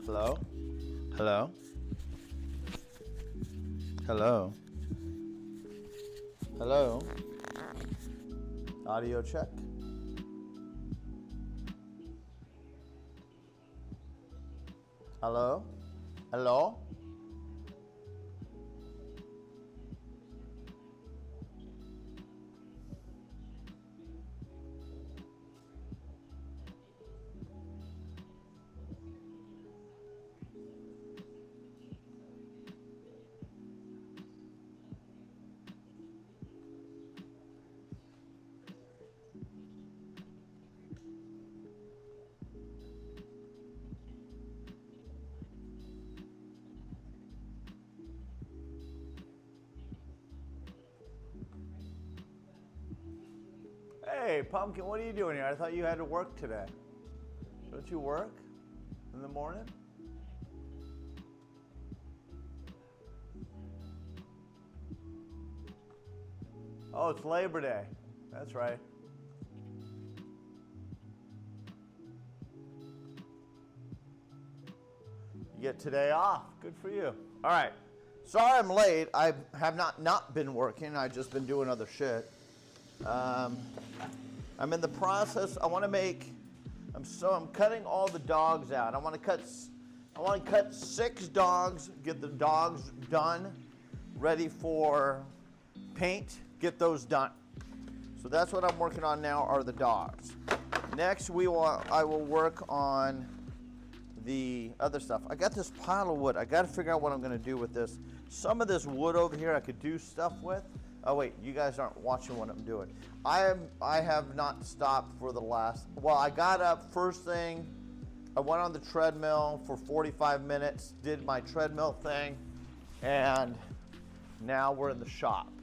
Hello? Hello? Hello? Hello? Audio check. Hello? Hello? Hey, Pumpkin, what are you doing here? I thought you had to work today. Don't you work in the morning? Oh, it's Labor Day. That's right. You get today off. Good for you. All right. Sorry I'm late. I have not been working. I've just been doing other shit. I'm in the process. I want to make. I'm cutting all the dogs out. I want to cut 6 dogs. Get the dogs done, ready for paint. Get those done. So that's what I'm working on now. Are the dogs. Next, I will work on the other stuff. I got this pile of wood. I got to figure out what I'm going to do with this. Some of this wood over here I could do stuff with. Oh wait, you guys aren't watching what I'm doing. I have not stopped for the last, well, I got up first thing, I went on the treadmill for 45 minutes, did my treadmill thing, and now we're in the shop.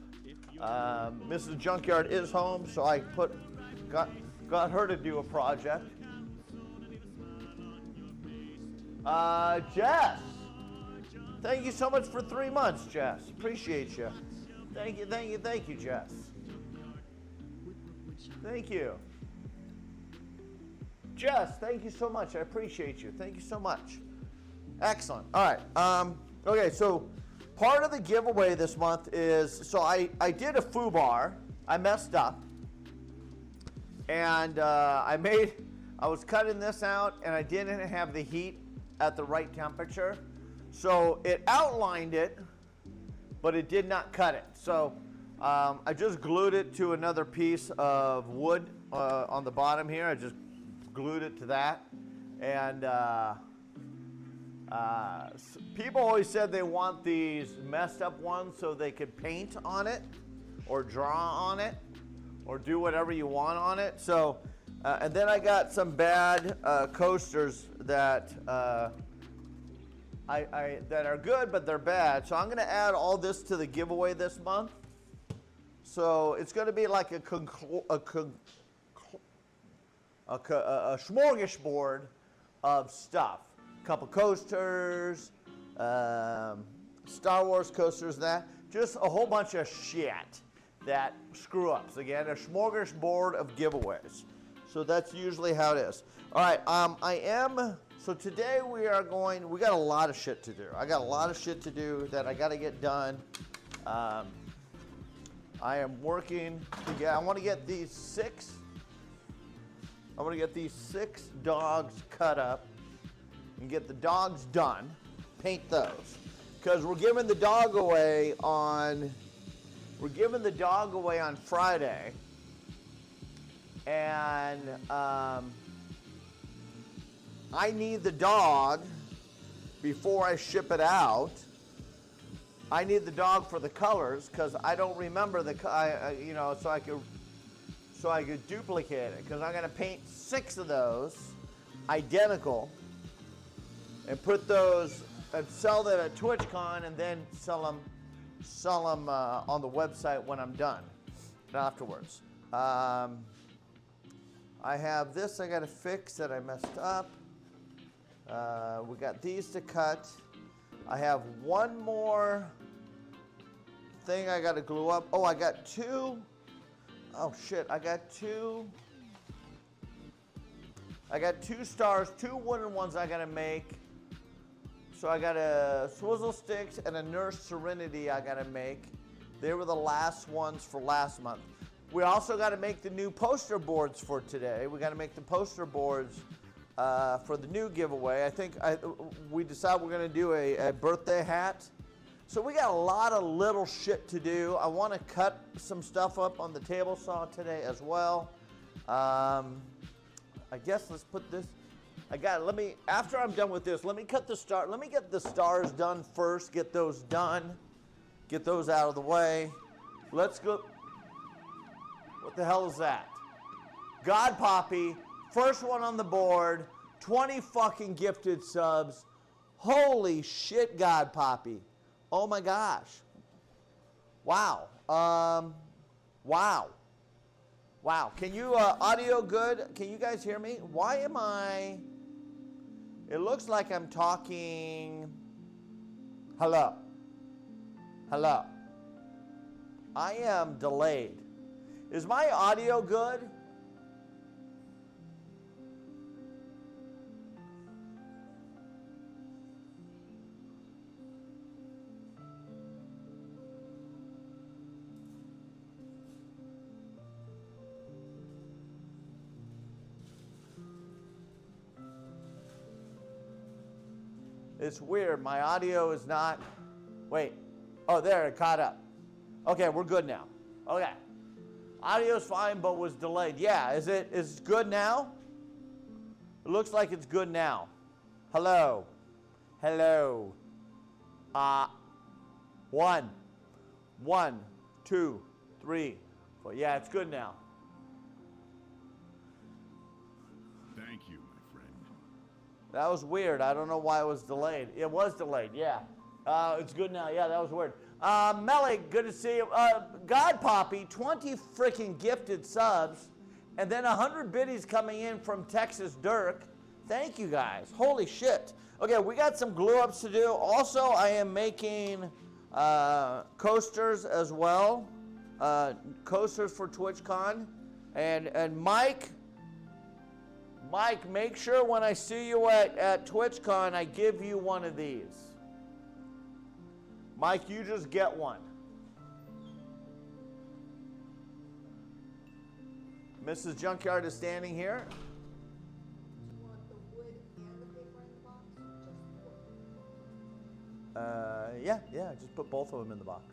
Mrs. Junkyard is home, so I got her to do a project. Jess, thank you so much for 3 months, Jess. Appreciate you. Thank you, Jess. Thank you. Jess, thank you so much. I appreciate you. Thank you so much. Excellent. All right. Okay, so part of the giveaway this month is, so I did a foobar. I messed up. And I was cutting this out, and I didn't have the heat at the right temperature. So it outlined it, but it did not cut it. So I just glued it to another piece of wood on the bottom here. I just glued it to that. And people always said they want these messed up ones so they could paint on it or draw on it or do whatever you want on it. So, and then I got some bad coasters that that are good, but they're bad. So I'm going to add all this to the giveaway this month. So it's going to be like a smorgasbord of stuff. A couple coasters, Star Wars coasters, that. Just a whole bunch of shit that screw ups. Again, a smorgasbord of giveaways. So that's usually how it is. All right, so today we got a lot of shit to do. I got a lot of shit to do that I got to get done. I am working to get, I want to get these 6 dogs cut up and get the dogs done, paint those. Because we're giving the dog away on Friday. And I need the dog before I ship it out. I need the dog for the colors because I don't remember so I could duplicate it, because I'm going to paint 6 of those identical and put those and sell them at TwitchCon, and then sell them on the website when I'm done afterwards. I have this I got to fix that I messed up. We got these to cut. I have one more thing I got to glue up. Oh, I got 2. Oh shit, I got 2 stars, 2 wooden ones I got to make So I got a Swizzle Sticks and a Nurse Serenity I got to make. They were the last ones for last month. We also got to make the new poster boards for today. We got to make the poster boards for the new giveaway. I think we decided we're going to do a birthday hat. So we got a lot of little shit to do. I want to cut some stuff up on the table saw today as well. I guess let's put this. After I'm done with this, let me cut the star. Let me get the stars done first. Get those done. Get those out of the way. Let's go. What the hell is that? God Poppy, first one on the board. 20 fucking gifted subs. Holy shit, God Poppy. Oh my gosh. Wow. Wow. Wow. Can you, audio good? Can you guys hear me? Why am I, it looks like I'm talking, hello. Hello. I am delayed. Is my audio good? It's weird. My audio is not. Wait. Oh, there, it caught up. Okay, we're good now. Okay. Audio's fine, but was delayed. Yeah, is it good now? It looks like it's good now. Hello. Hello. 1, 2, 3, 4. Yeah, it's good now. Thank you, my friend. That was weird. I don't know why it was delayed. It was delayed, yeah. It's good now. Yeah, that was weird. Melly, good to see you. God Poppy, 20 freaking gifted subs, and then 100 biddies coming in from Texas Dirk. Thank you guys. Holy shit. Okay, we got some glue ups to do. Also, I am making coasters as well. Coasters for TwitchCon. And Mike, make sure when I see you at TwitchCon, I give you one of these. Mike, you just get one. Mrs. Junkyard is standing here. Do you want the wood and the paper in the box, or just wood? Yeah, just put both of them in the box.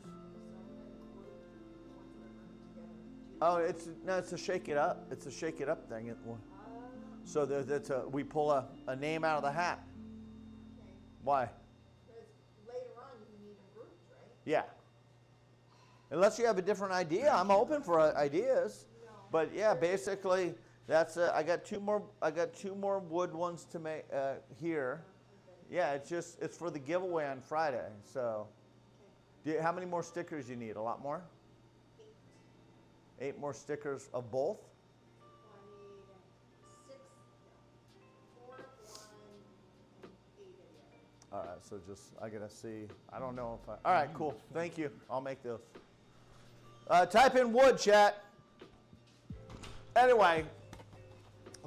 So I'm It's a shake it up. It's a shake it up thing. So we pull a name out of the hat. okay. Why? Because later on you need them grouped, right? Yeah. Unless you have a different idea, I'm open for ideas. No. But yeah, basically that's I got two more wood ones to make here. Yeah, it's for the giveaway on Friday. So, how many more stickers you need? A lot more? 8. 8 more stickers of both? Well, I need 6, 4 of one, and 8 of the other. All right, so I gotta see. I don't know if I. All right, cool. Thank you. I'll make those. Type in wood, chat. Anyway,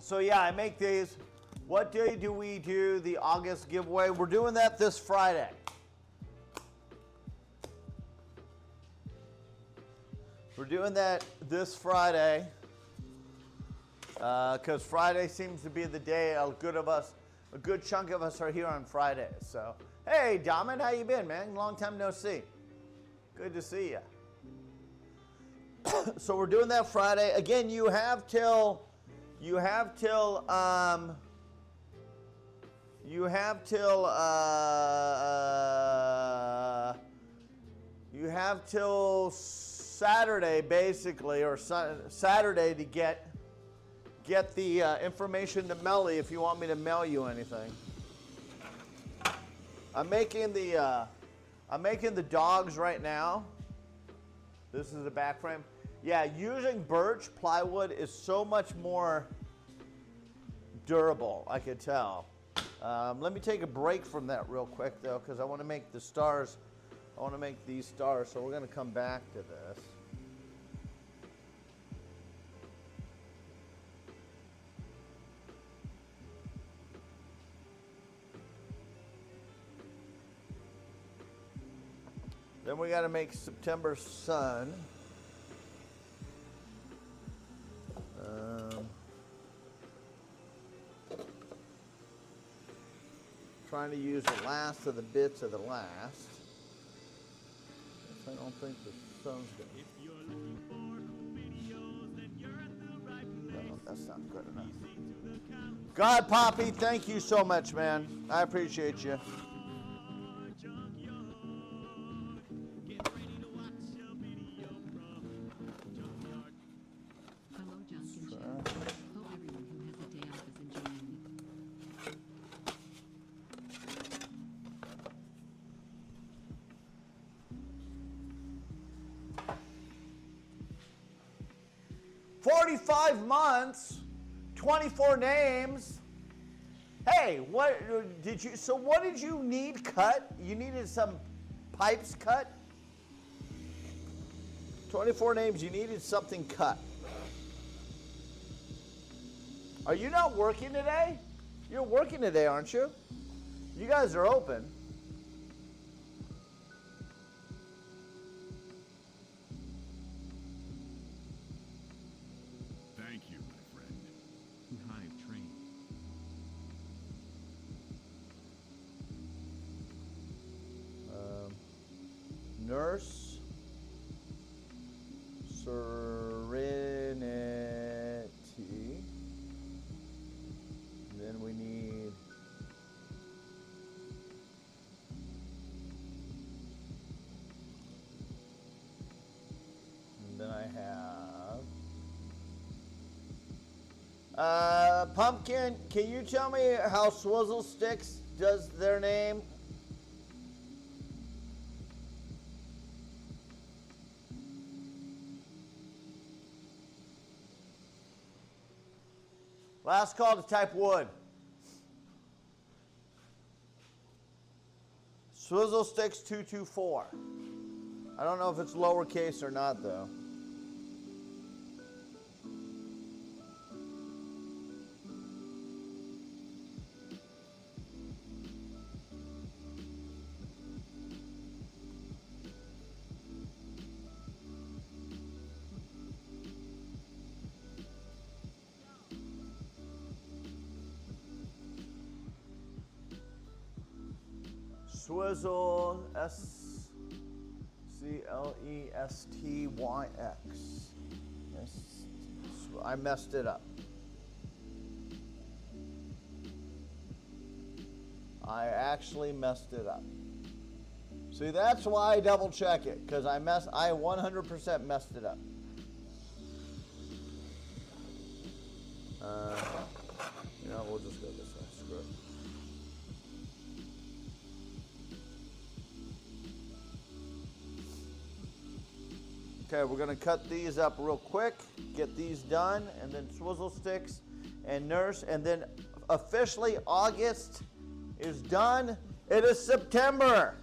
so yeah, I make these. What day do we do the August giveaway? We're doing that this Friday. We're doing that this Friday because Friday seems to be the day a good chunk of us are here on Fridays. So, hey, Daman, how you been, man? Long time no see. Good to see you. So we're doing that Friday. Again, you have till Saturday, basically, or Saturday to get the information to Melly if you want me to mail you anything. I'm making the dogs right now. This is the back frame. Yeah, using birch plywood is so much more durable, I could tell. Let me take a break from that real quick, though, because I want to make the stars. I want to make these stars, so we're going to come back to this. Then we got to make September sun. Trying to use the last of the bits of the last. I don't think the sun's good. No, that's not good enough. God, Poppy, thank you so much, man. I appreciate you. Hello, Junkin Show. Hope everyone who has a day off is enjoying it. 45 months, 24 names. Hey, what did you? So what did you need cut? You needed some pipes cut. 24 names. You needed something cut. Are you not working today? You're working today, aren't you? You guys are open. Thank you, my friend. Hive train. Nurse Serenity. Then we need and then I have Pumpkin, can you tell me how Swizzle Sticks does their name? Last call to type wood. Swizzle Sticks 224. I don't know if it's lowercase or not, though. Swizzle, SCLESTYX. Yes, I messed it up. I actually messed it up. See, that's why I double check it, because I 100% messed it up. We'll just go this way. Screw it. Okay, we're gonna cut these up real quick, get these done, and then Swizzle Sticks and Nurse, and then officially August is done. It is September.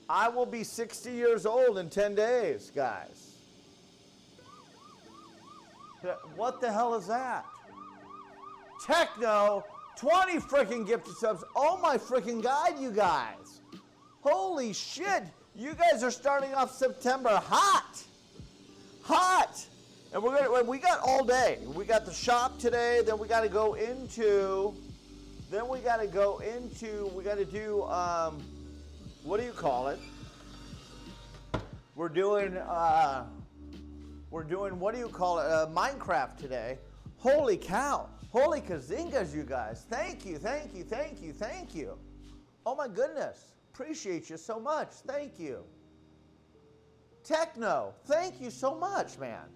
I will be 60 years old in 10 days, guys. What the hell is that? Techno, 20 freaking gifted subs. Oh my freaking God, you guys. Holy shit. You guys are starting off September hot. Hot. And we got all day. We got the shop today, then we got to do, what do you call it? We're doing, what do you call it? Minecraft today. Holy cow. Holy kazingas, you guys. Thank you, thank you, thank you, thank you. Oh my goodness. Appreciate you so much. Thank you. Techno, thank you so much, man.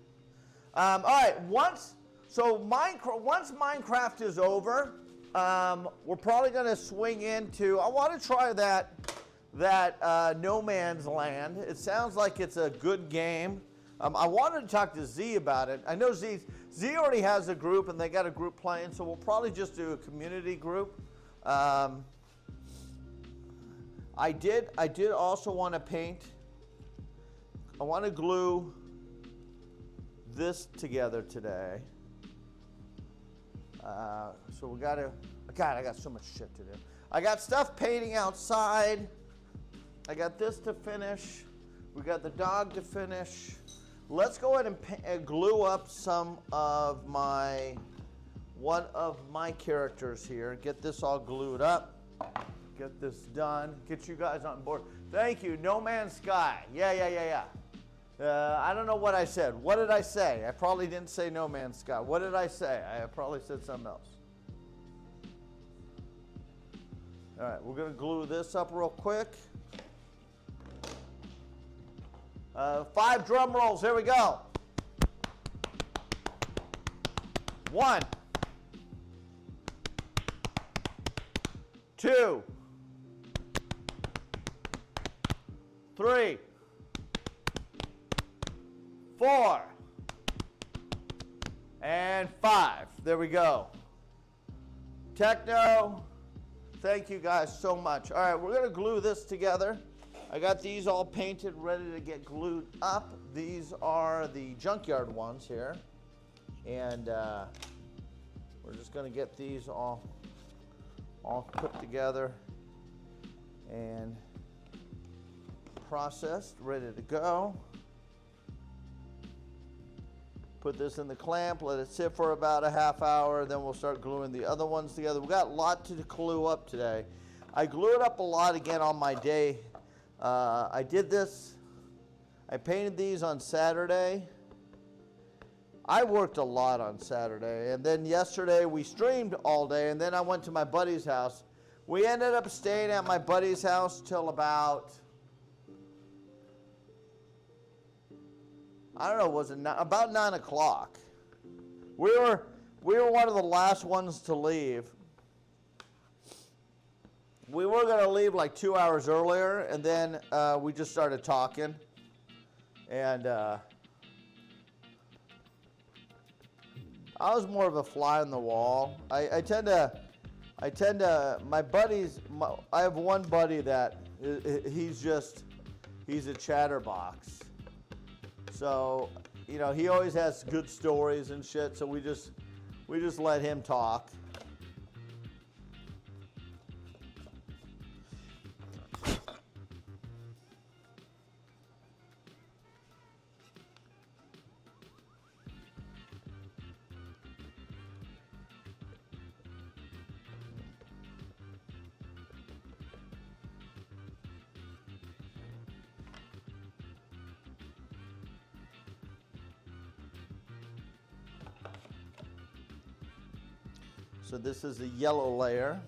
All right, once Minecraft is over, we're probably going to swing into, I want to try that No Man's Land. It sounds like it's a good game. I wanted to talk to Z about it. I know Z already has a group, and they got a group playing, so we'll probably just do a community group. I did also want to paint. I want to glue this together today. So we got to, God, I got so much shit to do. I got stuff painting outside. I got this to finish. We got the dog to finish. Let's go ahead and glue up one of my characters here. Get this all glued up. Get this done. Get you guys on board. Thank you. No Man's Sky. Yeah. I don't know what I said. What did I say? I probably didn't say No Man's Sky. What did I say? I probably said something else. All right, we're going to glue this up real quick. 5 drum rolls. Here we go. 1, 2, 3, 4, and 5. There we go. Techno. Thank you guys so much. All right, we're going to glue this together. I got these all painted, ready to get glued up. These are the junkyard ones here. And we're just going to get these all put together and processed, ready to go. Put this in the clamp, let it sit for about a half hour, then we'll start gluing the other ones together. We got a lot to glue up today. I glued up a lot again on my day. I did this, I painted these on Saturday. I worked a lot on Saturday, and then yesterday we streamed all day, and then I went to my buddy's house. We ended up staying at my buddy's house till about, I don't know, was it about 9 o'clock? We were one of the last ones to leave. We were going to leave like 2 hours earlier, and then we just started talking. And I was more of a fly on the wall. I tend to, my buddies, I have one buddy that he's a chatterbox. So, you know, he always has good stories and shit, so we just let him talk. So this is the yellow layer.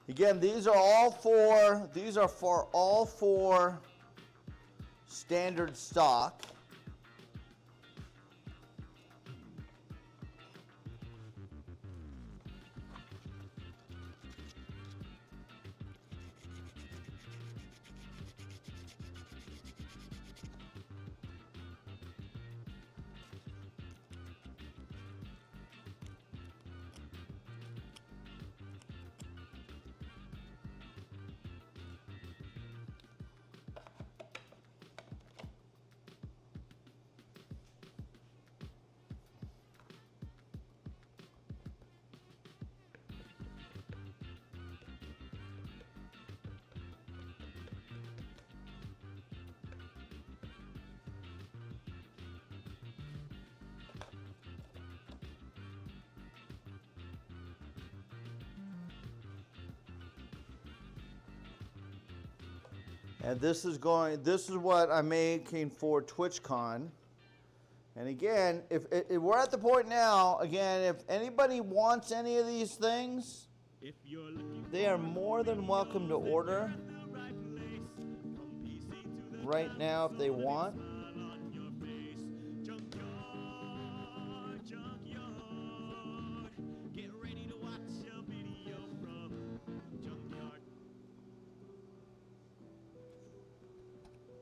Again, these are for all four standard stock. And this is what I'm making for TwitchCon. And again, if we're at the point now, again, if anybody wants any of these things, they are more than welcome to order right now if they want.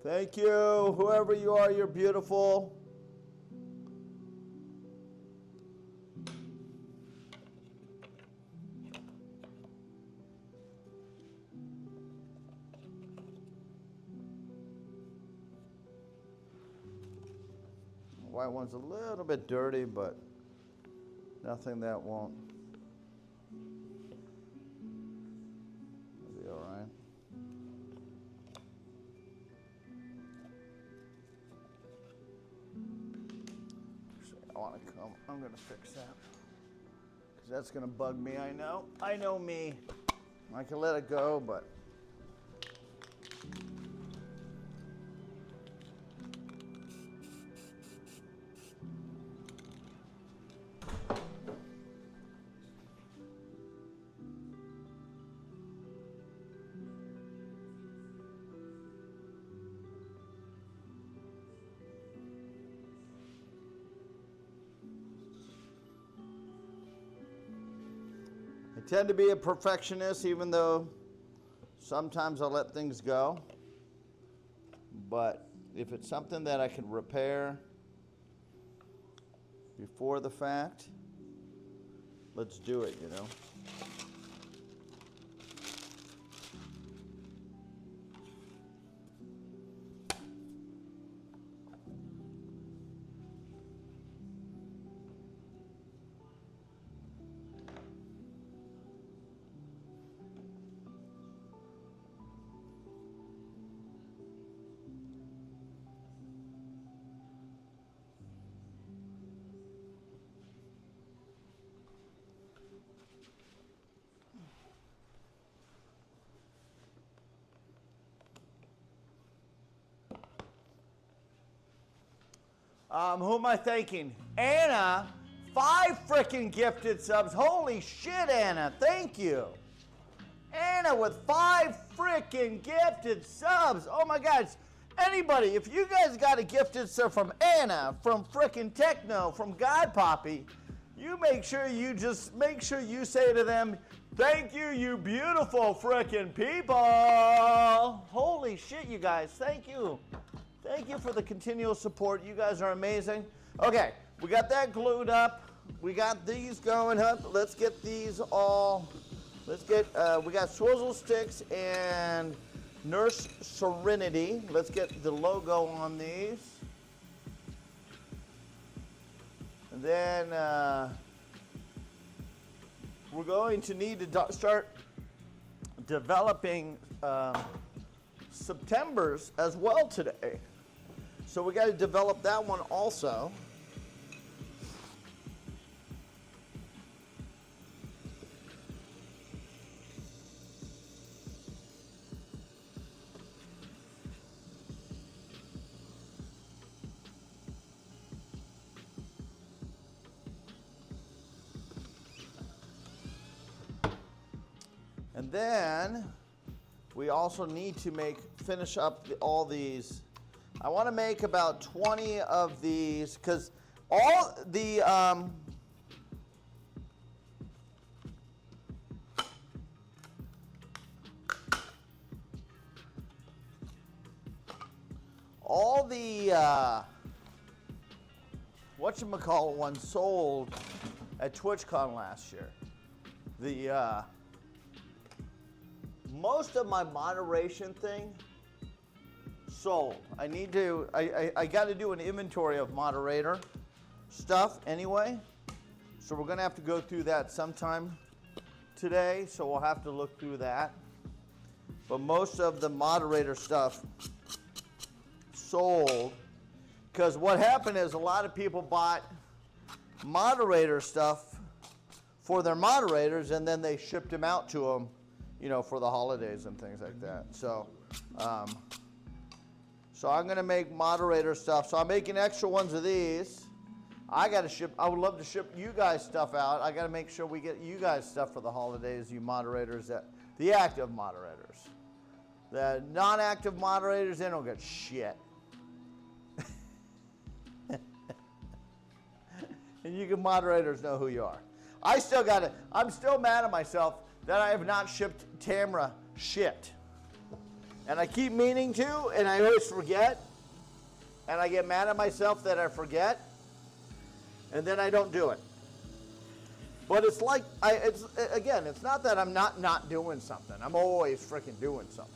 Thank you, whoever you are, you're beautiful. The white one's a little bit dirty, but Nothing that won't. It'll be all right. I want to come. I'm going to fix that. Because that's going to bug me, I know. I know me. I can let it go, but... I tend to be a perfectionist, even though sometimes I let things go. But if it's something that I can repair before the fact, let's do it, you know. Who am I thanking? Anna, 5 freaking gifted subs. Holy shit, Anna. Thank you. Anna with 5 freaking gifted subs. Oh my God. Anybody, if you guys got a gifted sub from Anna, from freaking Techno, from God Poppy, you make sure you say to them, thank you, you beautiful freaking people. Holy shit, you guys. Thank you. Thank you for the continual support. You guys are amazing. Okay, we got that glued up. We got these going up. Let's get these all. We got swizzle sticks and Nurse Serenity. Let's get the logo on these. And then we're going to need to start developing September's as well today. So we got to develop that one also. And then we also need to finish up all these. I want to make about 20 of these because all the whatchamacallit ones sold at TwitchCon last year. The most of my moderation thing sold. I got to do an inventory of moderator stuff anyway. So we're going to have to go through that sometime today. So we'll have to look through that. But most of the moderator stuff sold. Because what happened is a lot of people bought moderator stuff for their moderators and then they shipped them out to them, you know, for the holidays and things like that. So I'm going to make moderator stuff. So I'm making extra ones of these. I would love to ship you guys stuff out. I got to make sure we get you guys stuff for the holidays, you moderators, the active moderators. The non-active moderators, they don't get shit. And you moderators know who you are. I'm still mad at myself that I have not shipped Tamra shit. And I keep meaning to, and I always forget. And I get mad at myself that I forget. And then I don't do it. But it's like, it's not that I'm not doing something. I'm always freaking doing something.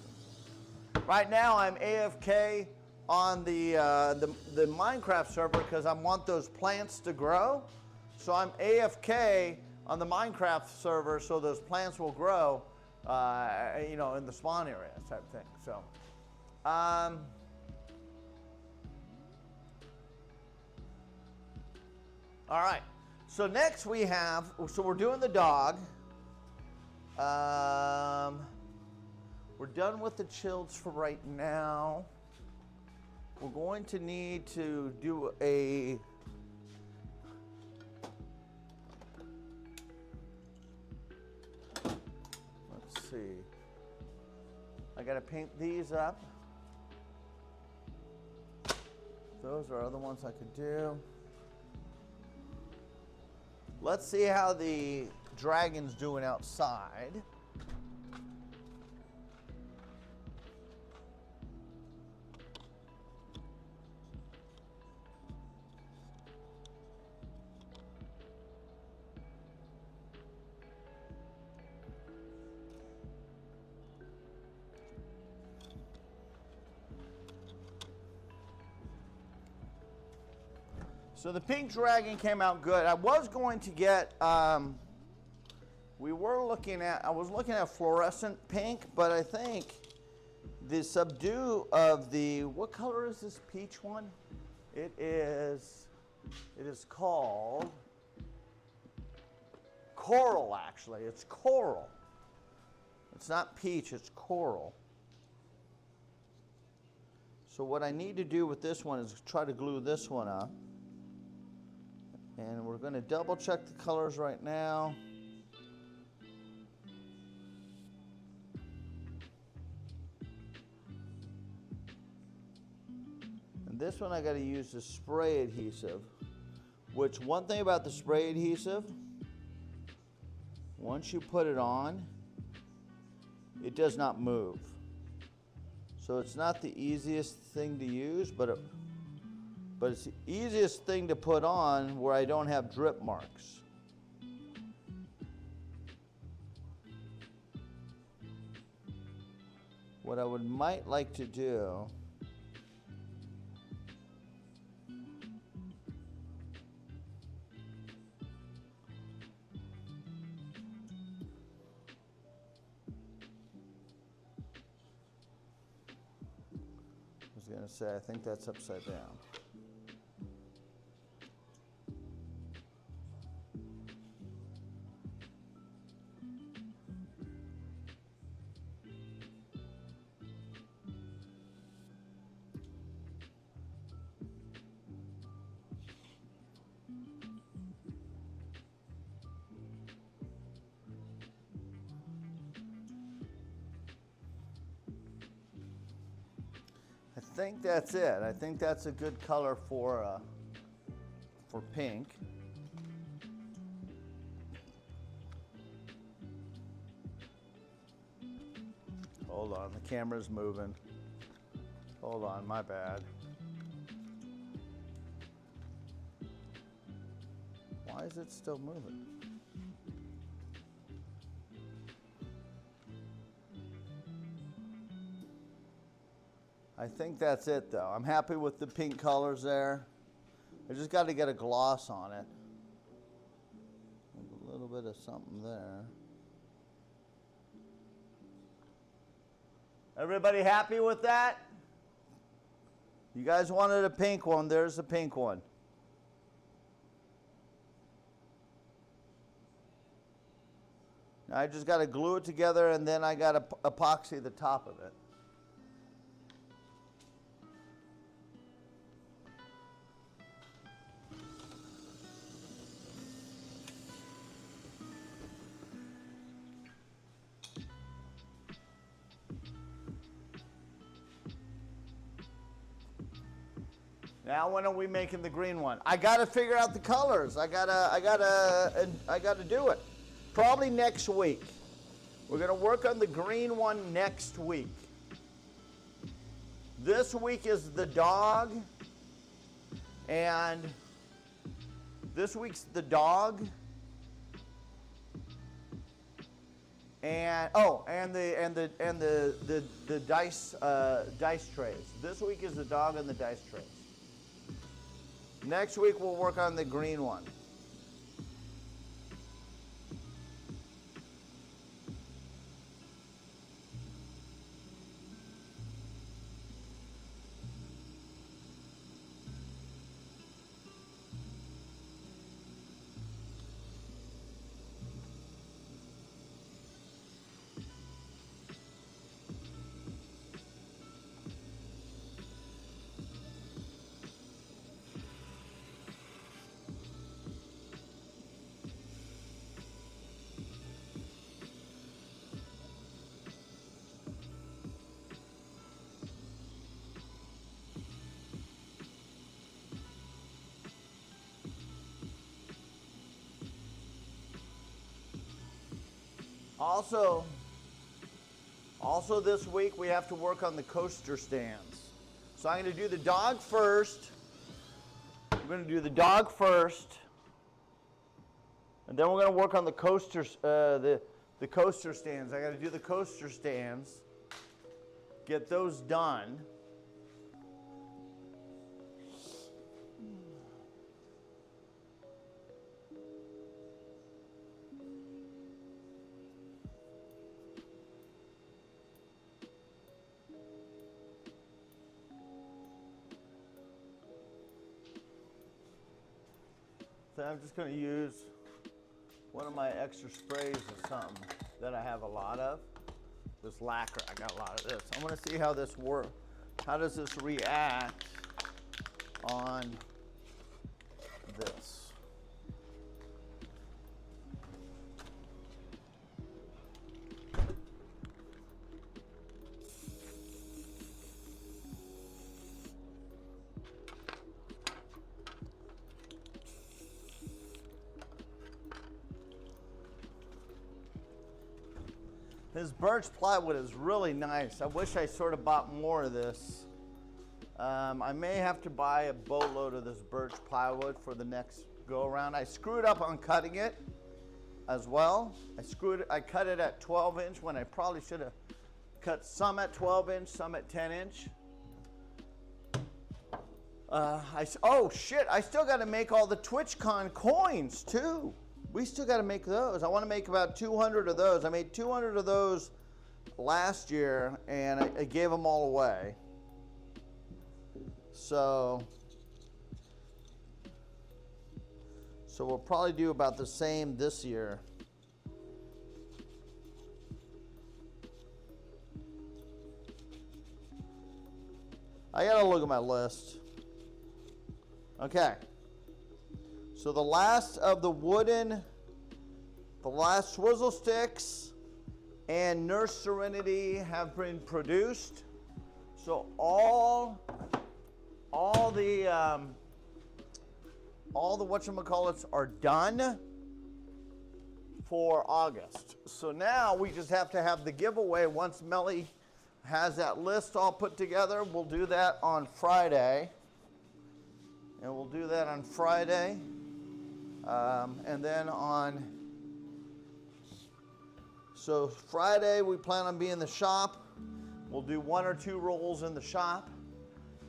Right now I'm AFK on the Minecraft server because I want those plants to grow. So I'm AFK on the Minecraft server, so those plants will grow, you know, in the spawn area type thing. So, all right. So next we have, so we're doing the dog. We're done with the chills for right now. We're going to need to do a let's see. I gotta paint these up. Those are other ones I could do. Let's see how the dragon's doing outside. So the pink dragon came out good. I was going to get, I was looking at fluorescent pink, but I think the subdue of the, what color is this peach one? It is called coral, actually. It's coral. It's not peach, it's coral. So what I need to do with this one is try to glue this one up. And we're going to double check the colors right now. And this one I got to use the spray adhesive, which one thing about the spray adhesive, once you put it on, it does not move. So it's not the easiest thing to use, but it's the easiest thing to put on where I don't have drip marks. What I might like to do I was going to say, I think that's upside down. I think that's it. I think that's a good color for pink. Hold on, the camera's moving. Hold on, my bad. Why is it still moving? I think that's it though. I'm happy with the pink colors there. I just got to get a gloss on it. A little bit of something there. Everybody happy with that? You guys wanted a pink one. There's a pink one. Now I just got to glue it together and then I got to epoxy the top of it. Now when are we making the green one? I gotta figure out the colors. I gotta do it. Probably next week. We're gonna work on the green one next week. This week is the dog, and this week's the dog, and the dice trays. This week is the dog and the dice trays. Next week we'll work on the green one. Also this week we have to work on the coaster stands. So I'm going to do the dog first. I'm going to do the dog first. And then we're going to work on the coasters, the coaster stands. I got to do the coaster stands. Get those done. So I'm just going to use one of my extra sprays of something that I have a lot of. This lacquer, I got a lot of this. I want to see how this works. How does this react on this? This birch plywood is really nice. I wish I sort of bought more of this. I may have to buy a boatload of this birch plywood for the next go around. I screwed up on cutting it as well. I cut it at 12 inch when I probably should have cut some at 12 inch, some at 10 inch. Oh shit, I still got to make all the TwitchCon coins too. We still got to make those. I want to make about 200 of those. I made 200 of those last year, and I gave them all away. So we'll probably do about the same this year. I got to look at my list. Okay. So the last of the last swizzle sticks and Nurse Serenity have been produced. So all the whatchamacallits are done for August. So now we just have to have the giveaway. Once Melly has that list all put together, we'll do that on Friday. And we'll do that on Friday. And then so Friday we plan on being in the shop. We'll do 1 or 2 rolls in the shop.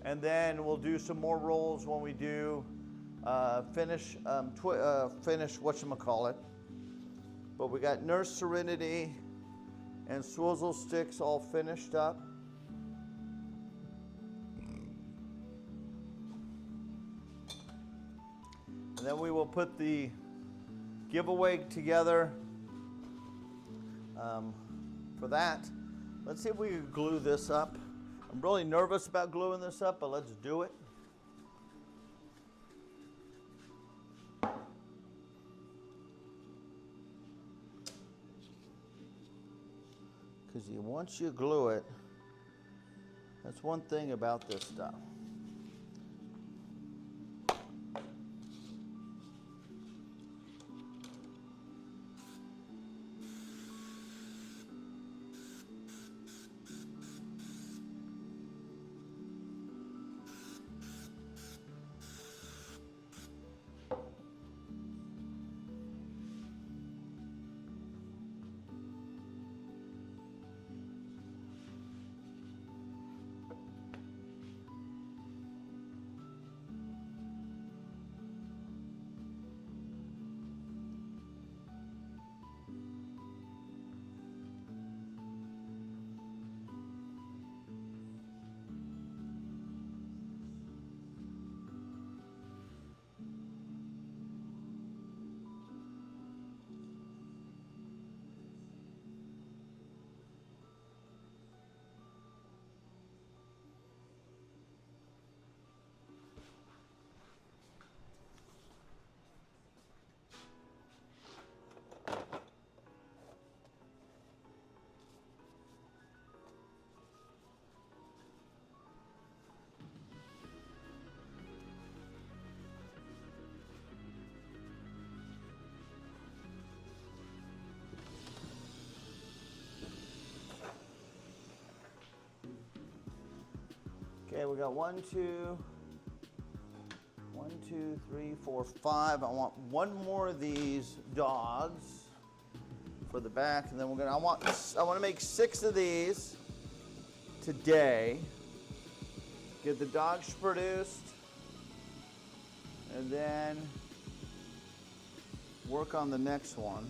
And then we'll do some more rolls when we do finish whatchamacallit. But we got Nurse Serenity and Swizzle Sticks all finished up. And then we will put the giveaway together for that. Let's see if we can glue this up. I'm really nervous about gluing this up, but let's do it. Because once you glue it, that's one thing about this stuff. Okay, we got 1, 2, 3, 4, 5. I want one more of these dogs for the back, and then I want to make 6 of these today. Get the dogs produced, and then work on the next one.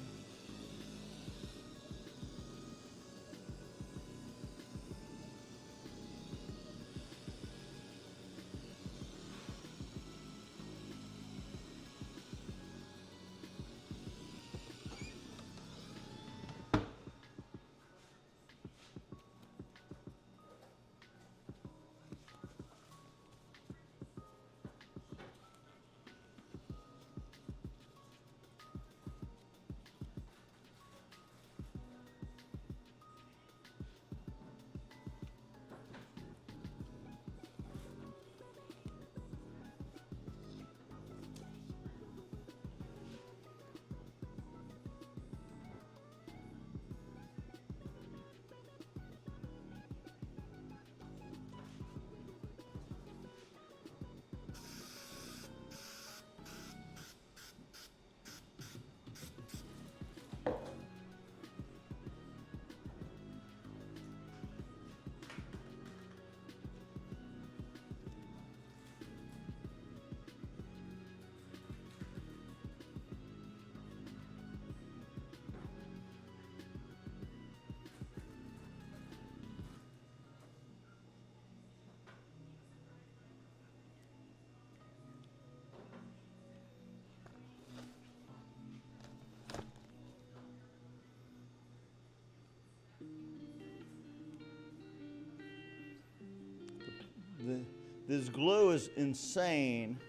This glue is insane,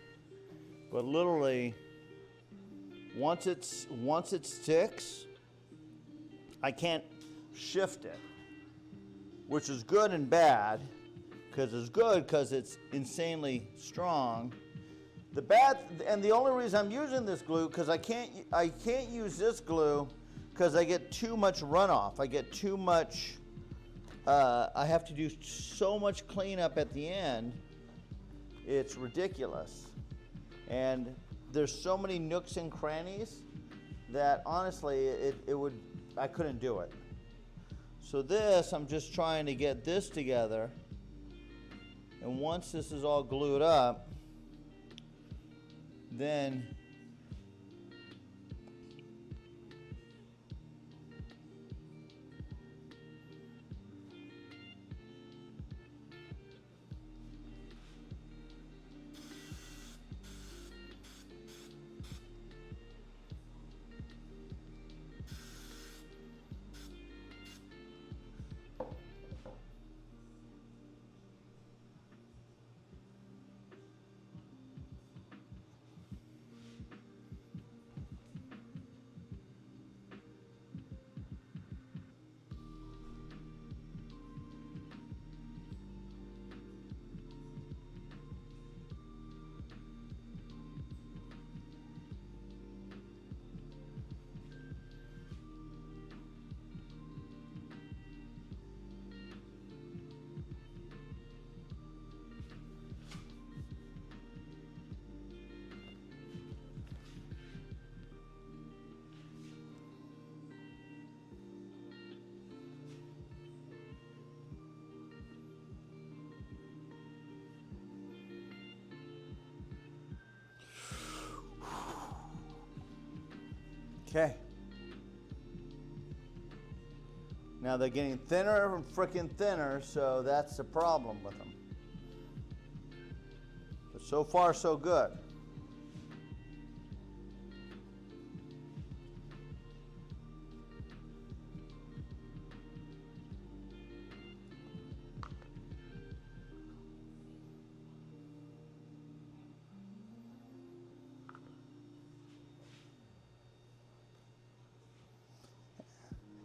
but literally, once it sticks, I can't shift it, which is good and bad, because it's good because it's insanely strong. The bad, and the only reason I'm using this glue, because I can't use this glue because I get too much runoff. I get too much. I have to do so much cleanup at the end. It's ridiculous. And there's so many nooks and crannies that honestly, I couldn't do it. So this, I'm just trying to get this together. And once this is all glued up, then okay. Now they're getting thinner and freaking thinner, so that's the problem with them. But so far, so good.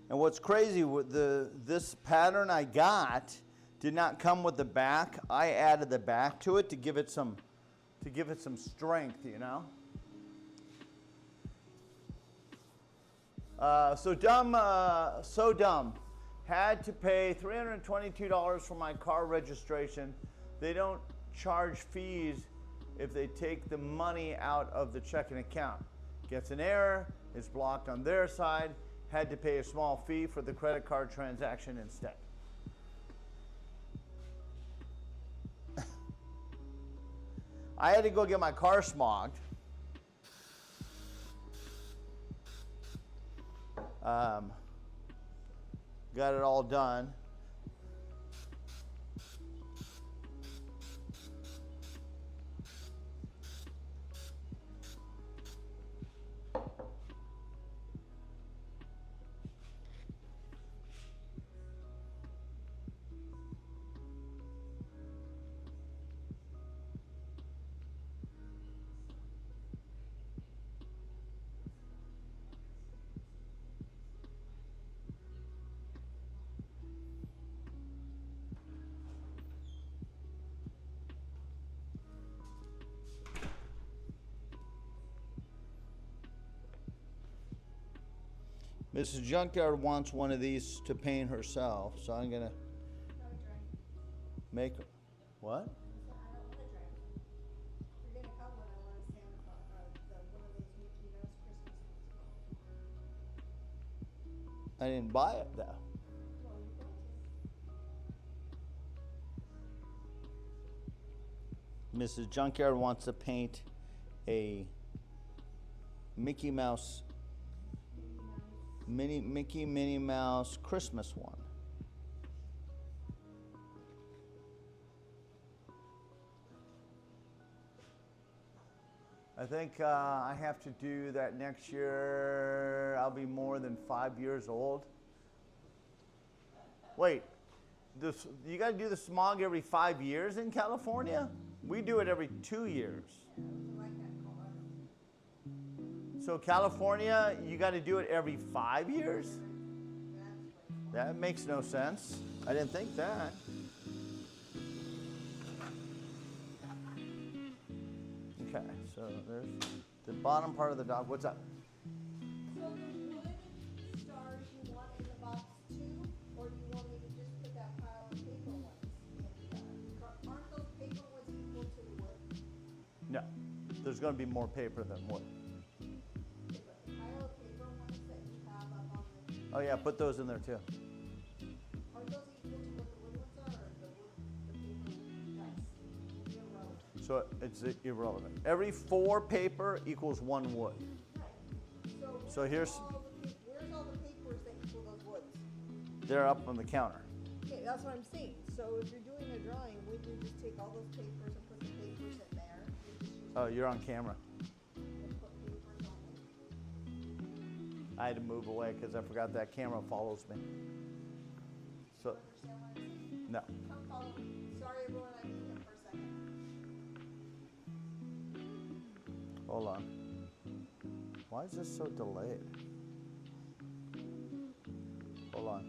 And what's crazy with this pattern I got did not come with the back. I added the back to it to give it some strength, you know. So dumb. Had to pay $322 for my car registration. they don't charge fees if they take the money out of the checking account. Gets an error, it's blocked on their side, had to pay a small fee for the credit card transaction instead. I had to go get my car smogged. Got it all done. Mrs. Junkyard wants one of these to paint herself, so I'm gonna make what? I don't want to drive them. If you're gonna have one, I want a Santa Claus, one of those Mickey Mouse Christmas ones. I didn't buy it though. Well, you're going to. Mrs. Junkyard wants to paint a Mickey Mouse, Minnie Mouse Christmas one. I think I have to do that next year. I'll be more than 5 years old. Wait, you got to do the smog every 5 years in California? We do it every 2 years. So California, you got to do it every 5 years? That makes no sense. I didn't think that. Okay, so there's the bottom part of the dog. What's up? So the wood stars you want in the box too, or do you want me to just put that pile of paper ones in? Aren't those paper ones equal to the wood? No, there's going to be more paper than wood. The pile of paper ones that you have up on the, Oh yeah, put those in there too. are those equal to what the wood ones are, or the paper, that's irrelevant? So it's irrelevant. Every 4 paper equals 1 wood. Right. So here's, Where's all the papers that equal those woods? they're up on the counter. Okay, that's what I'm saying. So if you're doing a drawing, wouldn't you just take all those papers and put the papers in there? You just use Oh, you're on camera. and put papers on I had to move away because I forgot that camera follows me. So, it. Understand what I'm saying? no. Come follow me. Sorry everyone, I need him for a second. Hold on. Why is this so delayed? Hold on.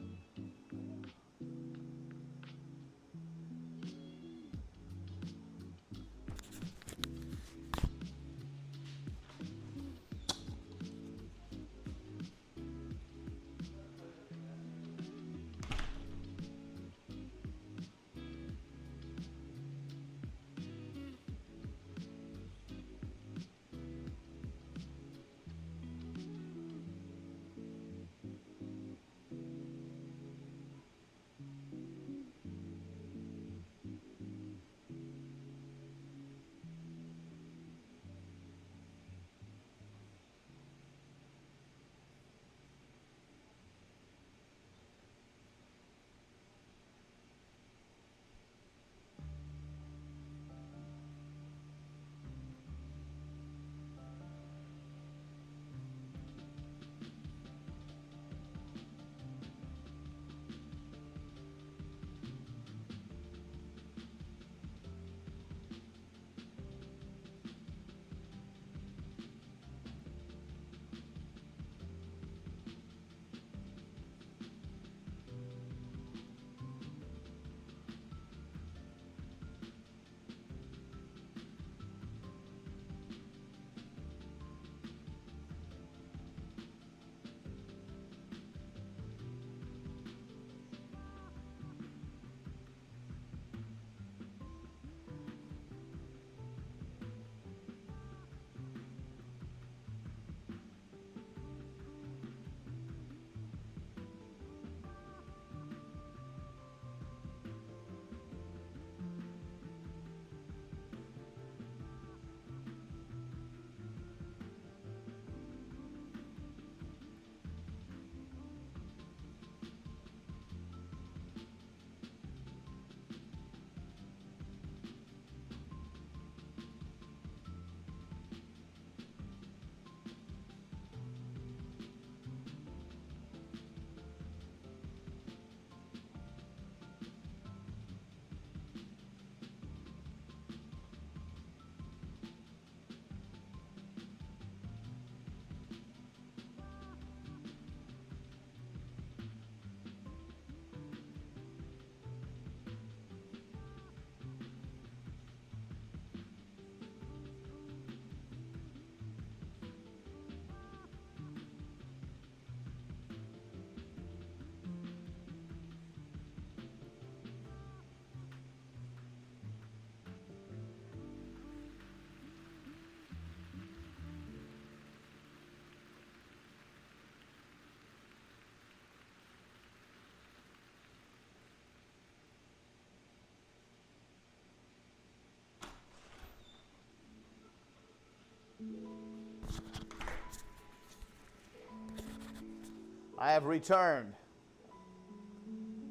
I have returned.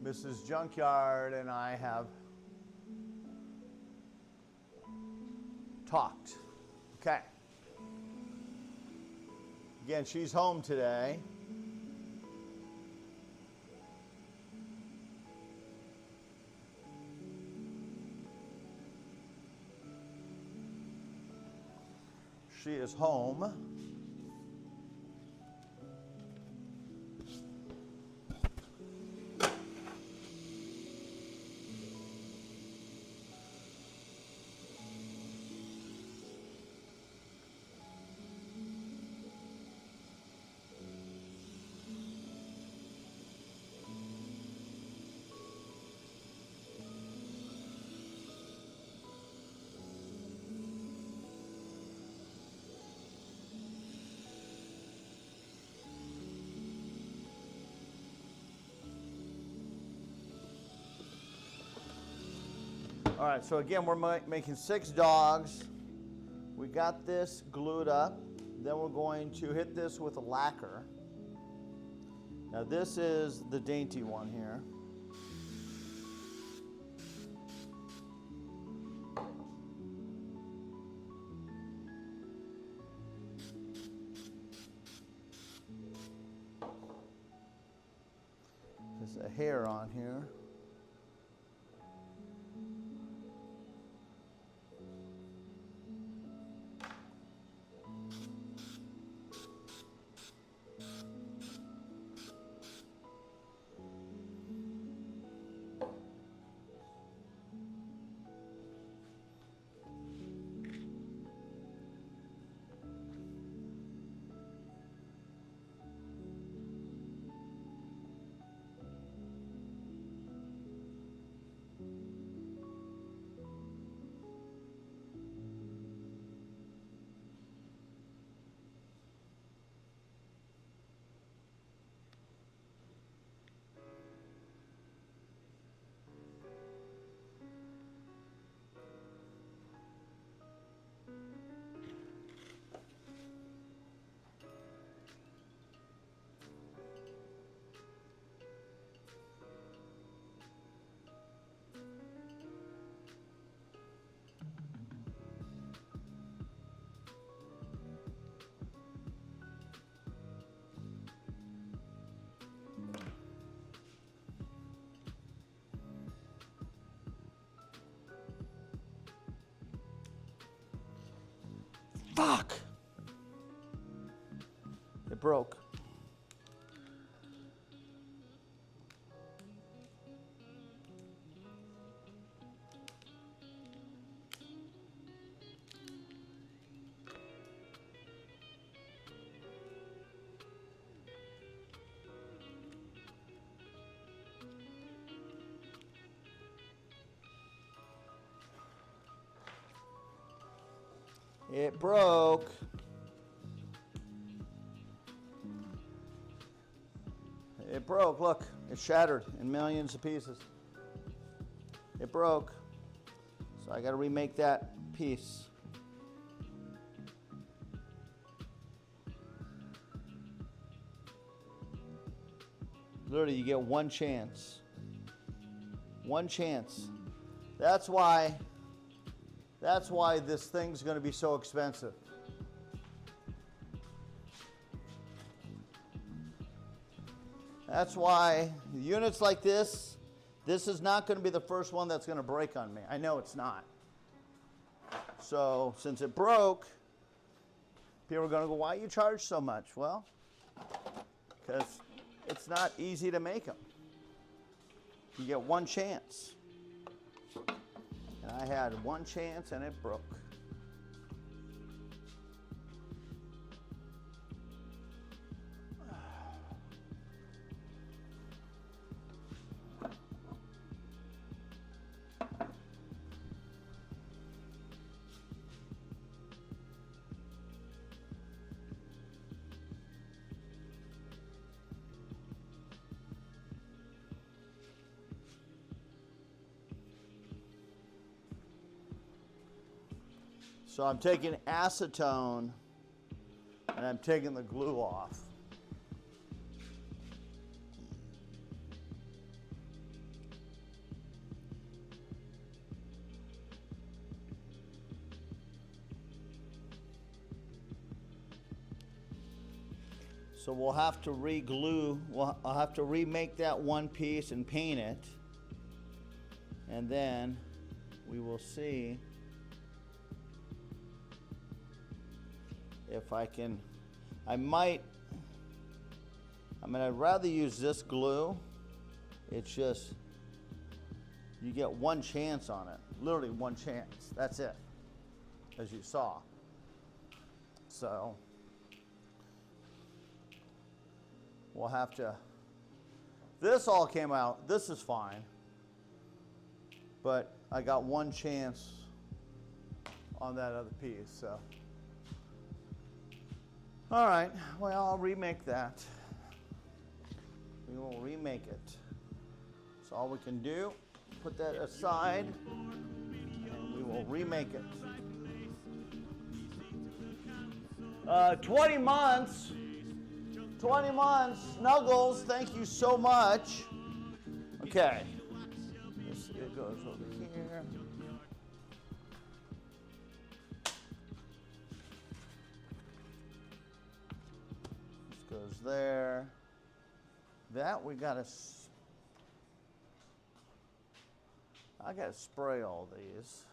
Mrs. Junkyard and I have talked. Okay. Again, she's home today. She is home. All right, so again, we're making 6 dogs. We got this glued up. Then we're going to hit this with a lacquer. Now this is the dainty one here. There's a hair on here. Fuck! It broke. It broke. It broke. Look, it shattered in millions of pieces. It broke. So I got to remake that piece. Literally, you get one chance. One chance. That's why this thing's going to be so expensive. That's why units like this is not going to be the first one that's going to break on me. I know it's not. So since it broke, people are going to go, why you charge so much? Well, because it's not easy to make them. You get one chance. And I had one chance and it broke. So I'm taking acetone and I'm taking the glue off. So we'll have to re-glue, I'll have to remake that one piece and paint it. And then we will see if I can, I'd rather use this glue. It's just, you get one chance on it, literally one chance. That's it, as you saw. So we'll have to, this all came out, this is fine, but I got one chance on that other piece, so. All right, well, I'll remake that. We will remake it. That's all we can do. Put that aside, and we will remake it. 20 months. 20 months. Snuggles, thank you so much. Okay. It goes over here. This goes there. That we gotta, I gotta spray all these.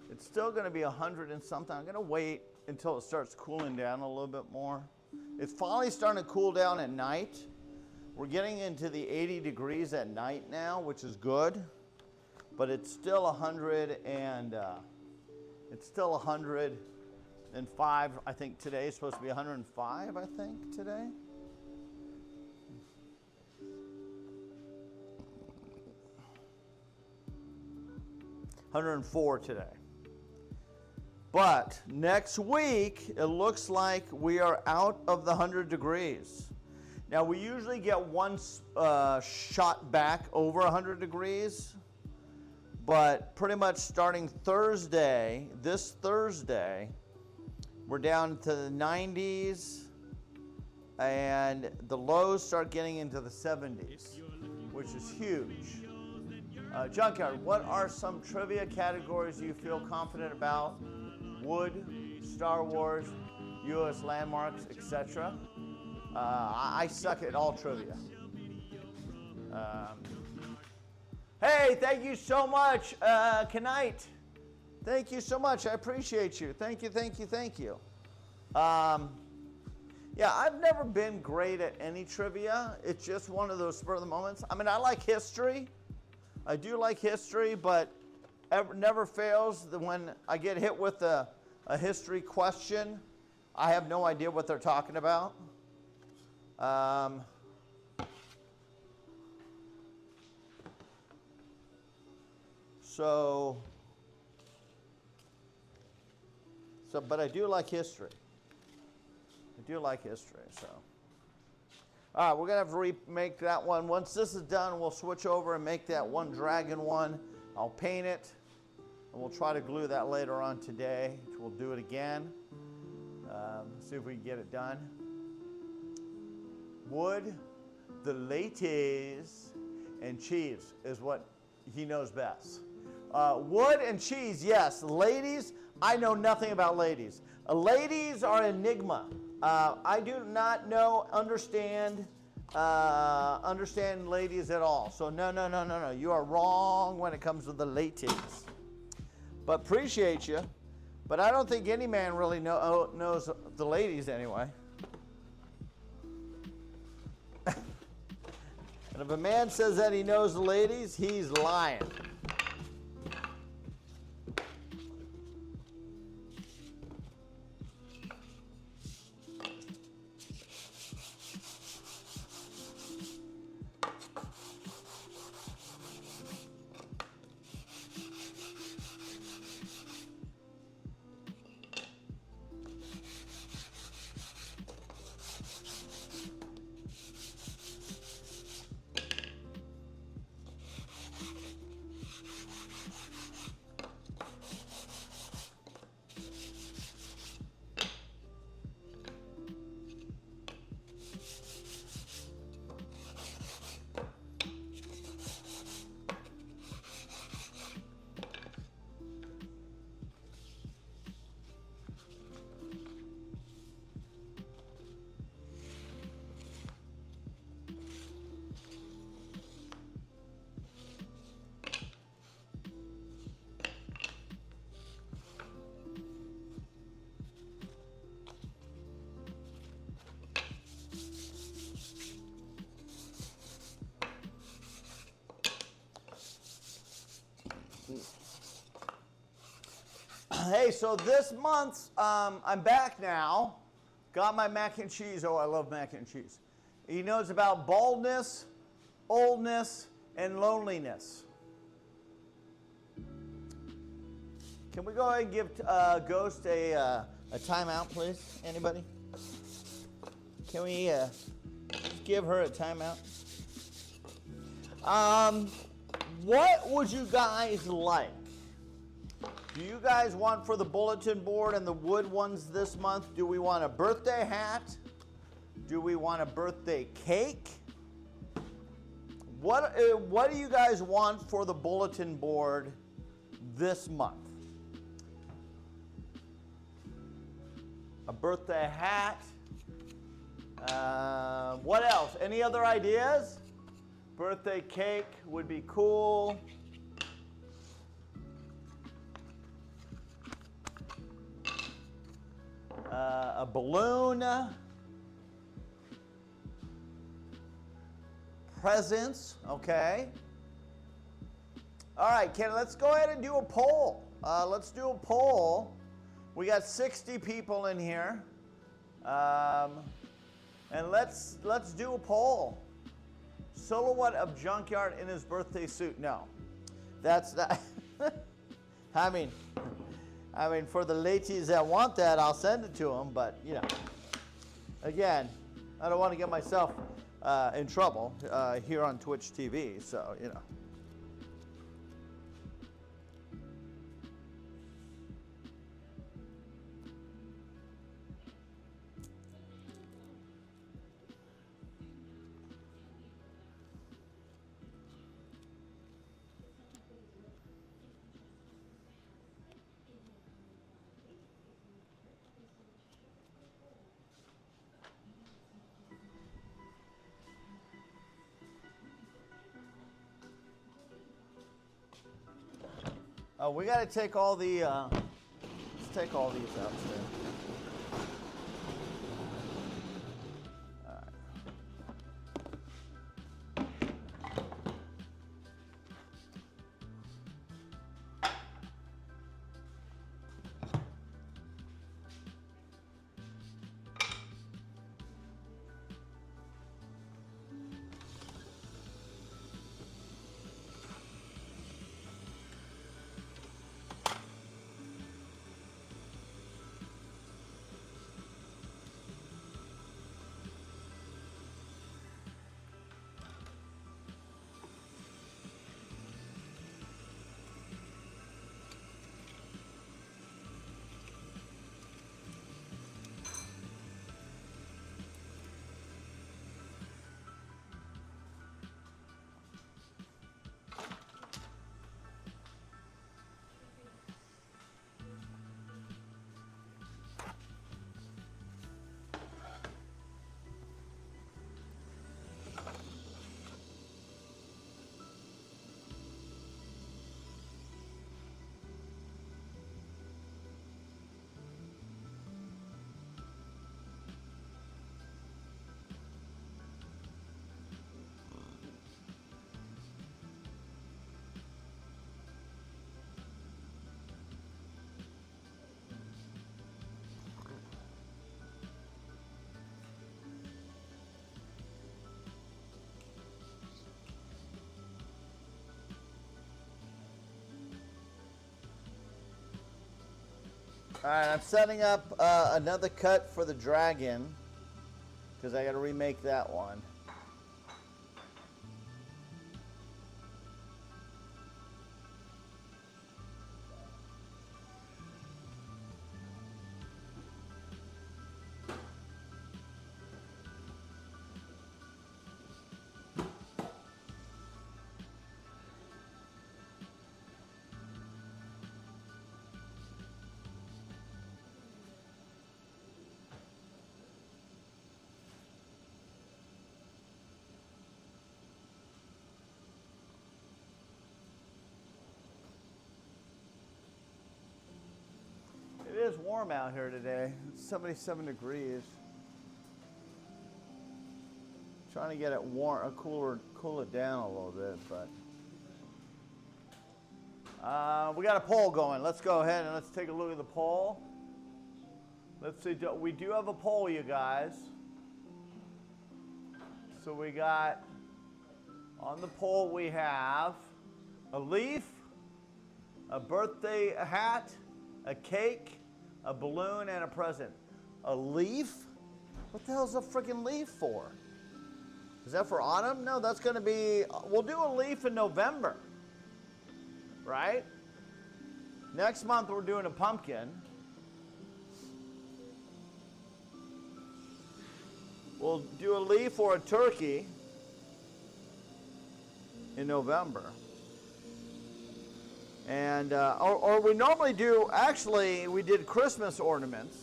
It's still gonna be 100 and something. I'm gonna wait until it starts cooling down a little bit more. It's finally starting to cool down at night. We're getting into the 80 degrees at night now, which is good, but it's still 100 and it's still 105. I think today is supposed to be 105, I think, today. $104 today. But next week, it looks like we are out of the 100 degrees. Now, we usually get one shot back over 100 degrees, but pretty much starting Thursday, this Thursday, we're down to the 90s, and the lows start getting into the 70s, which is huge. Junkyard, what are some trivia categories you feel confident about? Wood, Star Wars, U.S. landmarks, etc. I suck at all trivia. Hey, thank you so much, Knight. Thank you so much. I appreciate you. Thank you, thank you, thank you. Yeah, I've never been great at any trivia. It's just one of those spur of the moments. I mean, I like history. I do like history, but never fails that when I get hit with a history question, I have no idea what they're talking about. But I do like history. I do like history, so. All right, we're gonna have to remake that one. Once this is done, we'll switch over and make that one dragon one. I'll paint it, and we'll try to glue that later on today. We'll do it again. See if we can get it done. Wood, the ladies, and cheese is what he knows best. Wood and cheese, yes. Ladies, I know nothing about ladies. Ladies are enigma. I do not understand ladies at all. So no. You are wrong when it comes to the ladies. But appreciate you. But I don't think any man really knows the ladies anyway. And if a man says that he knows the ladies, he's lying. Hey, so this month, I'm back now. Got my mac and cheese. Oh, I love mac and cheese. He knows about baldness, oldness, and loneliness. Can we go ahead and give Ghost a timeout, please? Anybody? Can we just give her a timeout? What would you guys like? Do you guys want for the bulletin board and the wood ones this month? Do we want a birthday hat? Do we want a birthday cake? What do you guys want for the bulletin board this month? A birthday hat. What else? Any other ideas? Birthday cake would be cool. A balloon. Presents. Okay. All right, Ken, let's go ahead and do a poll. Let's do a poll. We got 60 people in here. And let's do a poll. Silhouette of Junkyard in his birthday suit. No, that's not. I mean, for the ladies that want that, I'll send it to them. But you know, again, I don't want to get myself in trouble here on Twitch TV. So you know. Oh, we got to take all the, let's take all these out too. All right. All right, I'm setting up another cut for the dragon because I got to remake that one. It is warm out here today. It's 77 degrees. Trying to get it warm, cool it down a little bit, but We got a poll going. Let's go ahead and let's take a look at the poll. Let's see. We do have a poll, you guys. So we got, on the poll we have a leaf, a birthday hat, a cake, a balloon, and a present. A leaf? What the hell is a freaking leaf for? Is that for autumn? No, that's going to be, we'll do a leaf in November, right? Next month we're doing a pumpkin. We'll do a leaf or a turkey in November. And, or we normally do, actually, we did Christmas ornaments.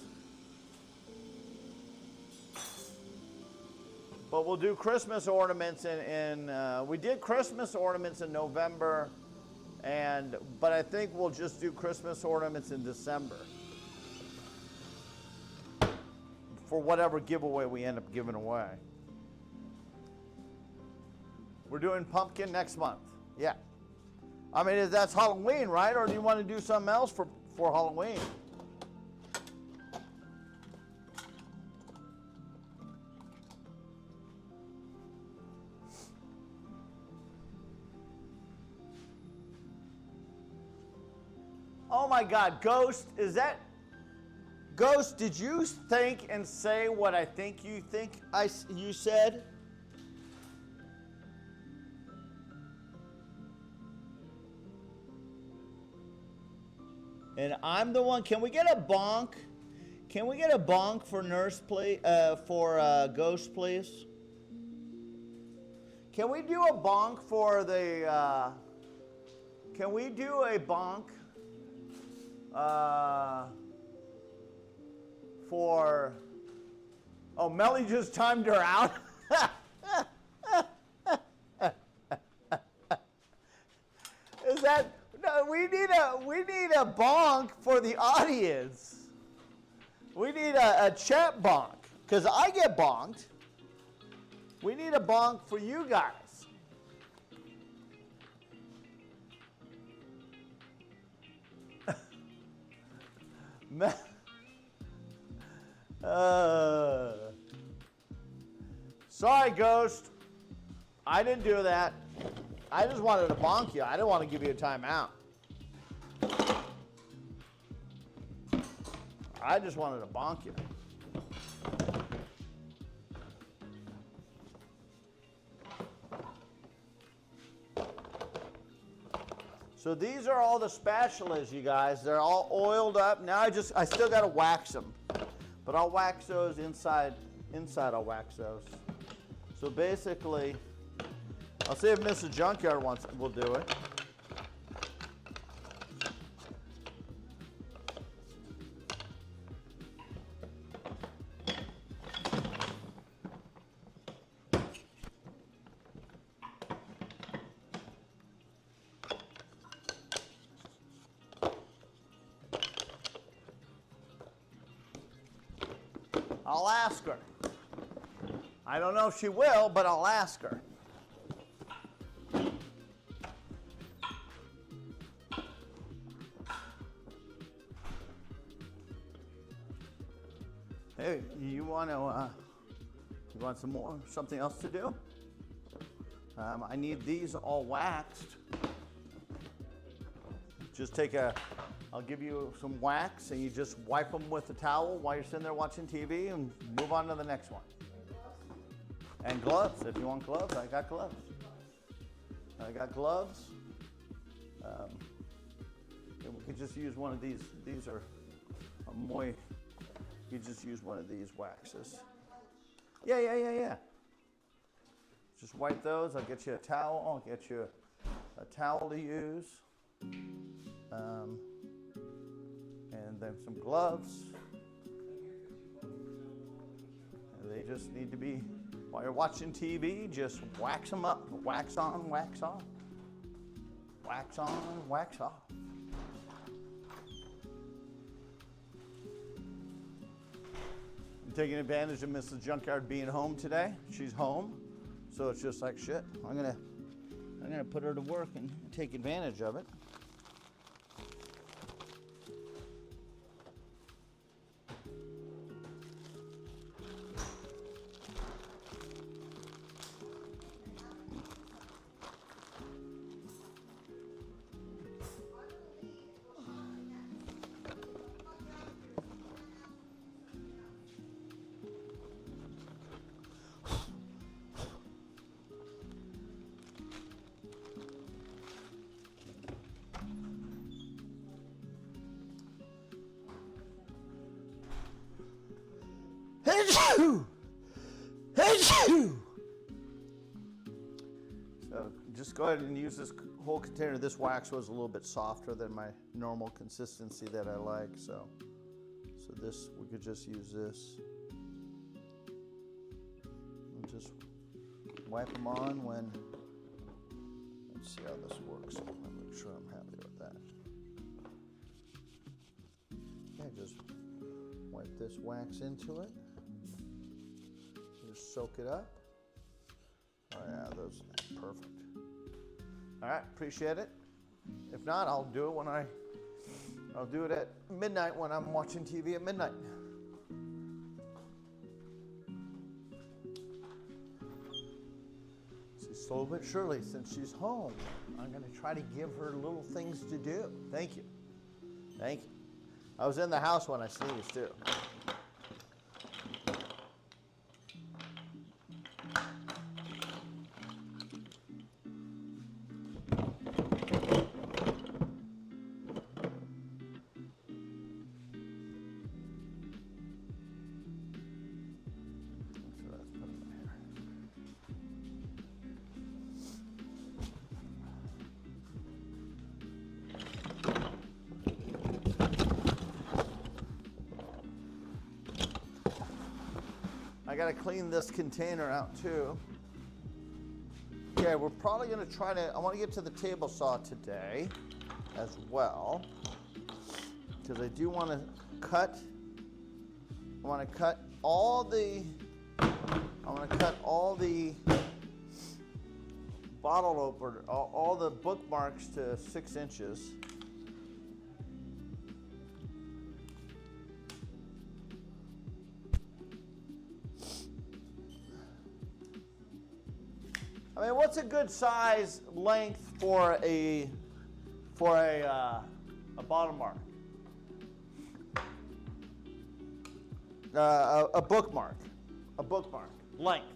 But we'll do Christmas ornaments we did Christmas ornaments in November, but I think we'll just do Christmas ornaments in December. For whatever giveaway we end up giving away. We're doing pumpkin next month. Yeah. I mean, that's Halloween, right? Or do you want to do something else for Halloween? Oh my God, Ghost, is that... Ghost, did you think and say what I think you said? And I'm the one. Can we get a bonk? Can we get a bonk for nurse, please? For Ghost, please. Can we do a bonk for the? Can we do a bonk? For. Oh, Melly just timed her out. Is that? No, we need a bonk for the audience. We need a chat bonk, because I get bonked. We need a bonk for you guys. Sorry, Ghost. I didn't do that. I just wanted to bonk you. I didn't want to give you a timeout. I just wanted to bonk you. So these are all the spatulas, you guys. They're all oiled up. Now I still got to wax them. But I'll wax those inside. Inside I'll wax those. So basically, I'll see if Mrs. Junkyard will do it. I'll ask her. I don't know if she will, but I'll ask her. Hey, you want something else to do? I need these all waxed. Just I'll give you some wax and you just wipe them with a towel while you're sitting there watching TV and move on to the next one. And gloves, if you want gloves, I got gloves. I got gloves. We could just use one of these. These are moist. You just use one of these waxes. Yeah. Just wipe those. I'll get you a towel. I'll get you a towel to use. And then some gloves. And they just need to be, while you're watching TV, just wax them up. Wax on, wax off. Wax on, wax off. I'm taking advantage of Mrs. Junkyard being home today. She's home. So it's just like shit. I'm gonna put her to work and take advantage of it. So just go ahead and use this whole container. This wax was a little bit softer than my normal consistency that I like, so this, we could just use this. And just wipe them on when, let's see how this works. I'm gonna make sure I'm happy with that. Yeah, just wipe this wax into it. Just soak it up. Oh yeah, those are perfect. All right, appreciate it. If not, I'll do it I'll do it at midnight when I'm watching TV at midnight. See, slowly but surely, since she's home, I'm gonna try to give her little things to do. Thank you. Thank you. I was in the house when I sneezed too. I gotta clean this container out too. Okay, we're probably gonna I wanna get to the table saw today as well, because I do wanna cut all the bottle opener, all the bookmarks to 6 inches. I mean, what's a good size length for a bottle mark? A bookmark length.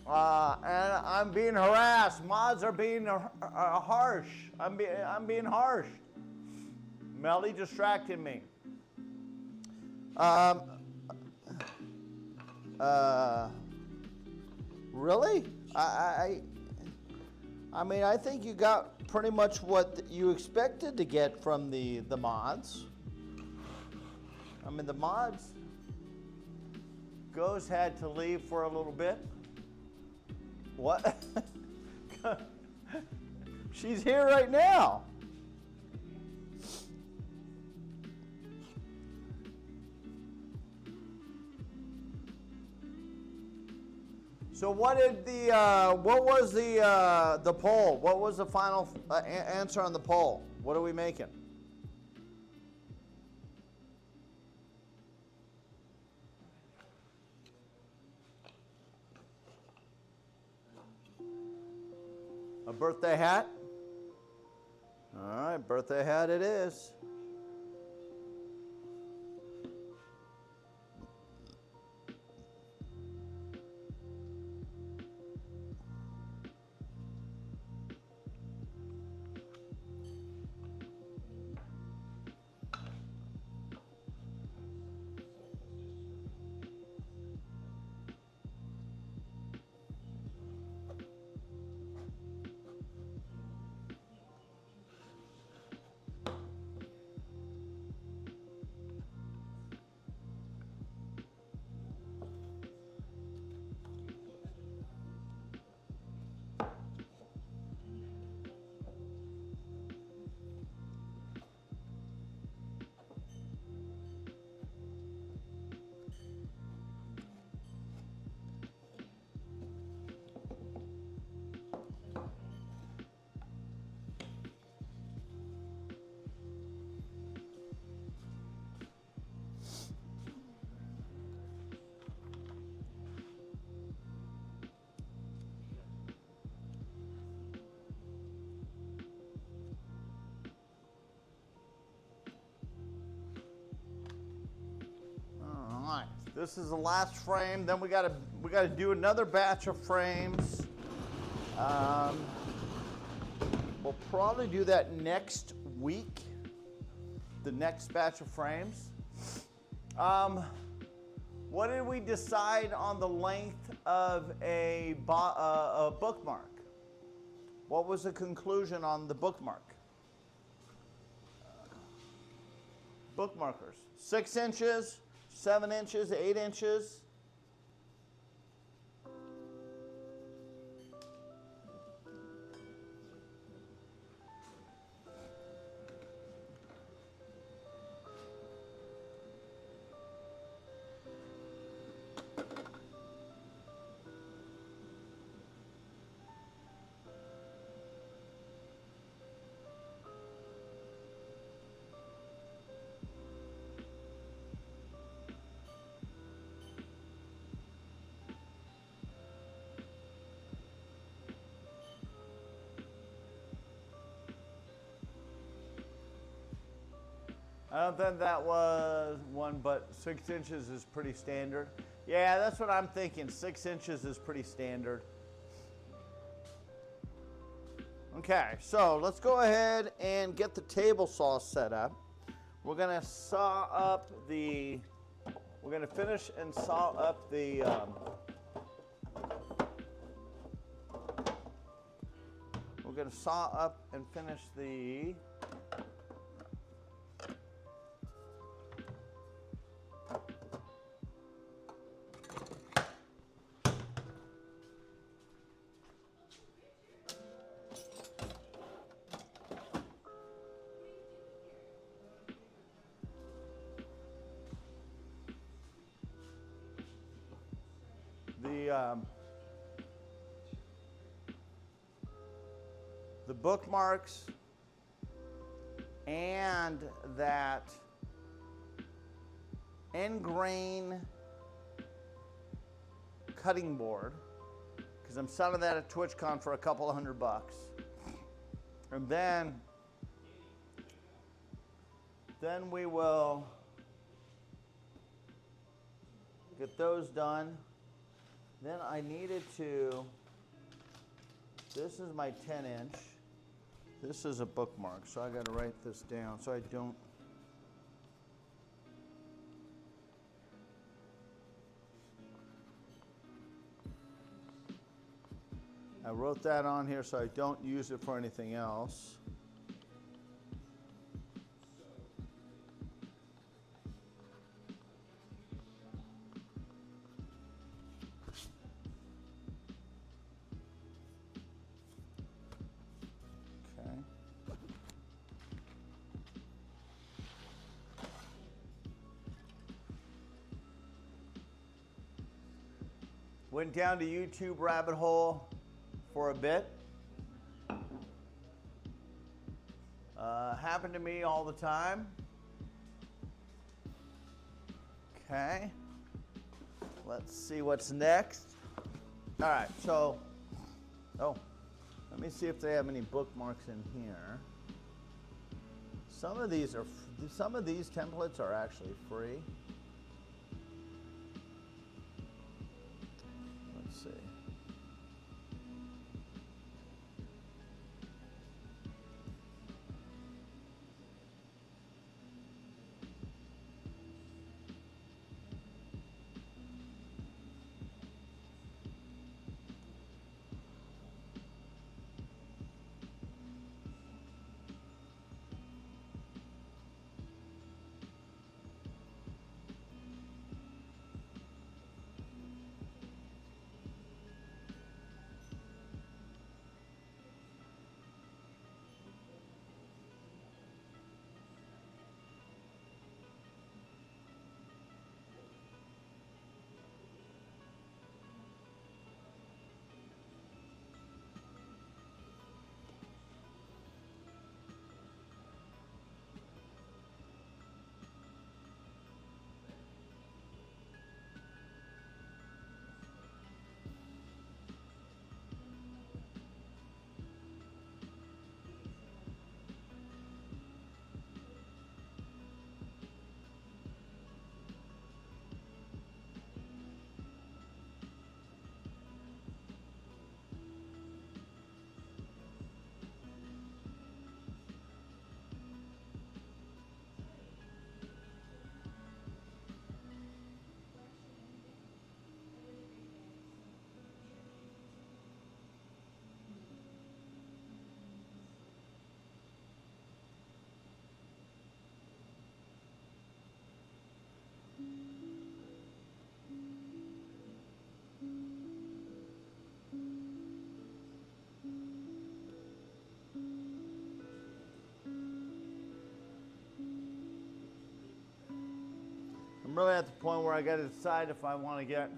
And I'm being harassed. Mods are being harsh. I'm being harsh. Melly distracted me. Really? I mean, I think you got pretty much what you expected to get from the mods. I mean, the mods, Go's had to leave for a little bit. What? She's here right now. So what was the poll? What was the final answer on the poll? What are we making? A birthday hat? All right, birthday hat it is. This is the last frame. Then we gotta do another batch of frames. We'll probably do that next week. The next batch of frames. What did we decide on the length of a bookmark? What was the conclusion on the bookmark? Bookmarkers. 6 inches, 7 inches, 8 inches. I don't think that was one, but 6 inches is pretty standard. Yeah, that's what I'm thinking. 6 inches is pretty standard. Okay, so let's go ahead and get the table saw set up. We're gonna saw up the, we're gonna finish and saw up the, we're gonna saw up and finish the, the bookmarks and that end grain cutting board, because I'm selling that at TwitchCon for a couple of $100. And then we will get those done. Then I needed to, this is my 10 inch. This is a bookmark, so I gotta write this down so I don't. I wrote that on here so I don't use it for anything else. Went down to YouTube rabbit hole for a bit. Happened to me all the time. Okay. Let's see what's next. All right, so, let me see if they have any bookmarks in here. Some of these templates are actually free. Let's see. I'm really at the point where I got to decide if I want to get.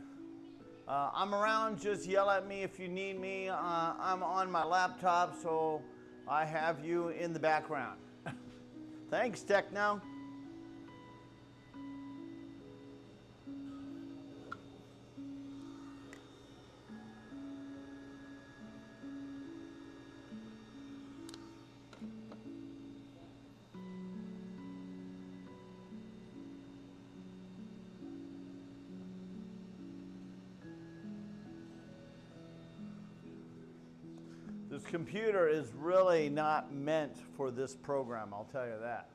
I'm around. Just yell at me if you need me. I'm on my laptop, so I have you in the background. Thanks, Techno. This computer is really not meant for this program, I'll tell you that.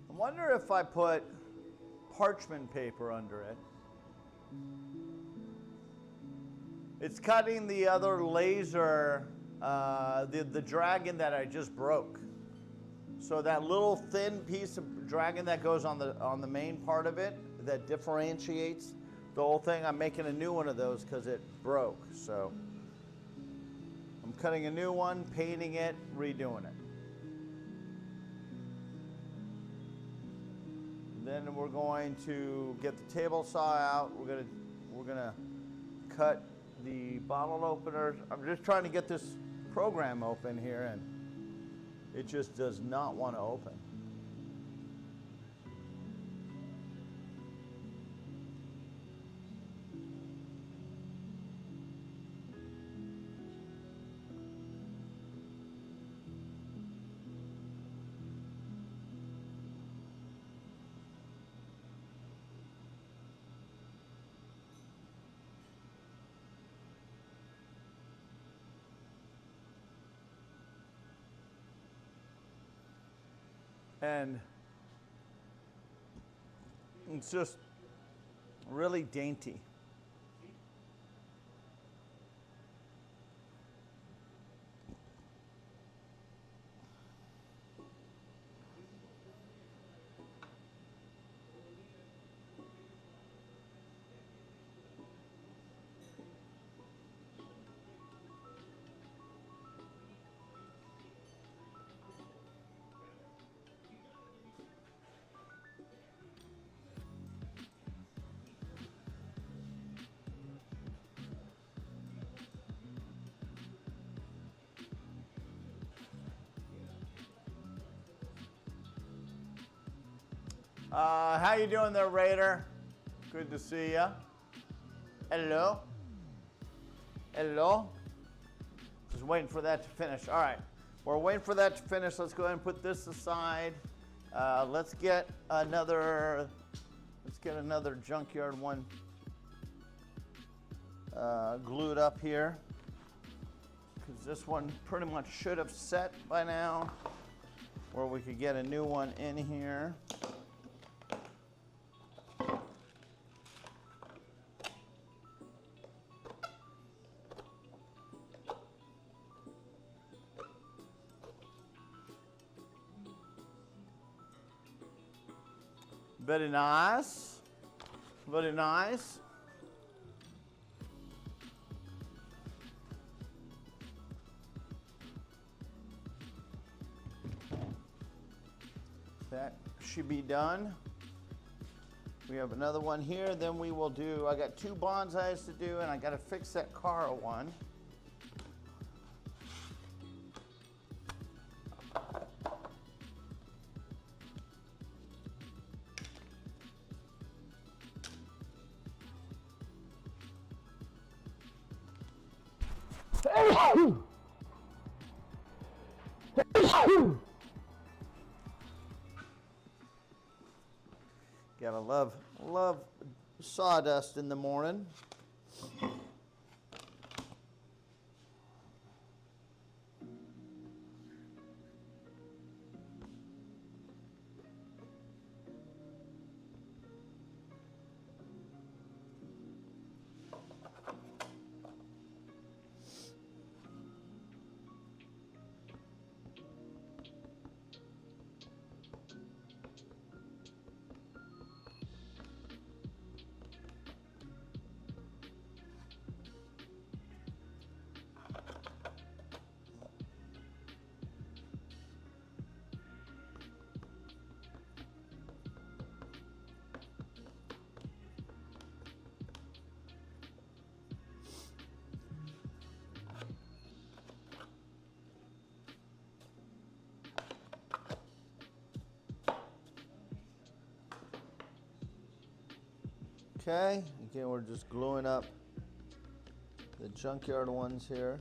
I wonder if I put parchment paper under it. It's cutting the other laser, the dragon that I just broke. So that little thin piece of dragon that goes on the main part of it, that differentiates the whole thing, I'm making a new one of those because it broke. So I'm cutting a new one, painting it, redoing it. Then we're going to get the table saw out. We're gonna cut the bottle openers. I'm just trying to get this program open here, and it just does not want to open. And it's just really dainty. How you doing there, Raider? Good to see ya. Hello. Hello. Just waiting for that to finish. All right, we're waiting for that to finish. Let's go ahead and put this aside. Let's get another junkyard one glued up here, because this one pretty much should have set by now, or we could get a new one in here. Very nice. Very nice. That should be done. We have another one here. Then we will do, I got 2 bonsais to do, and I got to fix that car one. Gotta love sawdust in the morning. Okay, again, we're just gluing up the junkyard ones here.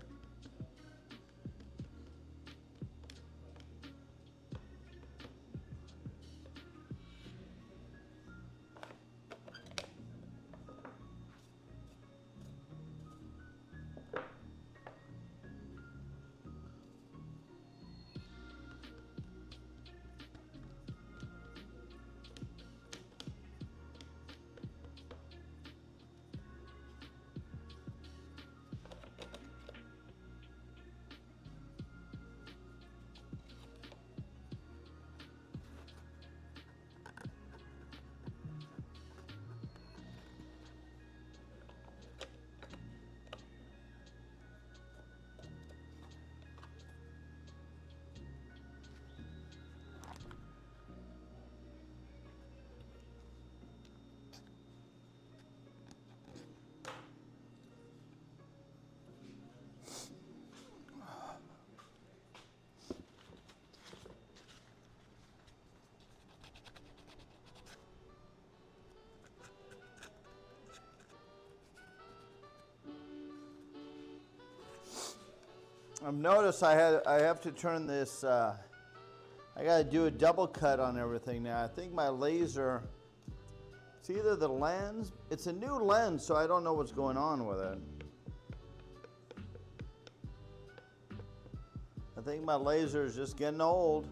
I've noticed I have to turn this, I got to do a double cut on everything now. I think my laser, it's either the lens, it's a new lens, so I don't know what's going on with it. I think my laser is just getting old.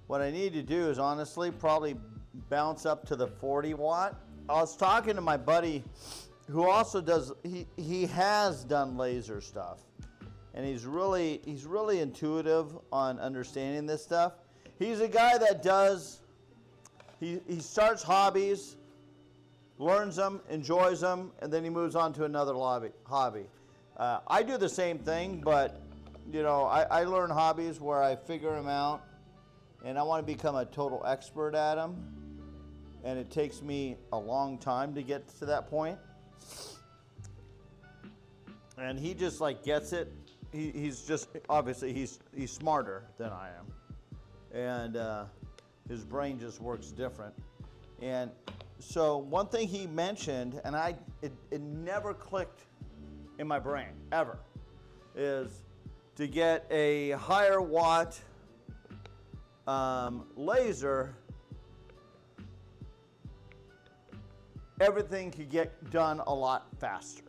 What I need to do is honestly probably bounce up to the 40 watt. I was talking to my buddy who also does, he has done laser stuff, and he's really intuitive on understanding this stuff. He's a guy that does, he starts hobbies, learns them, enjoys them, and then he moves on to another hobby. I do the same thing, but you know, I learn hobbies where I figure them out, and I want to become a total expert at them, and it takes me a long time to get to that point. And he just like gets it. He's just, obviously he's smarter than I am, and his brain just works different. And so one thing he mentioned, and it never clicked in my brain ever, is to get a higher watt laser. Everything could get done a lot faster.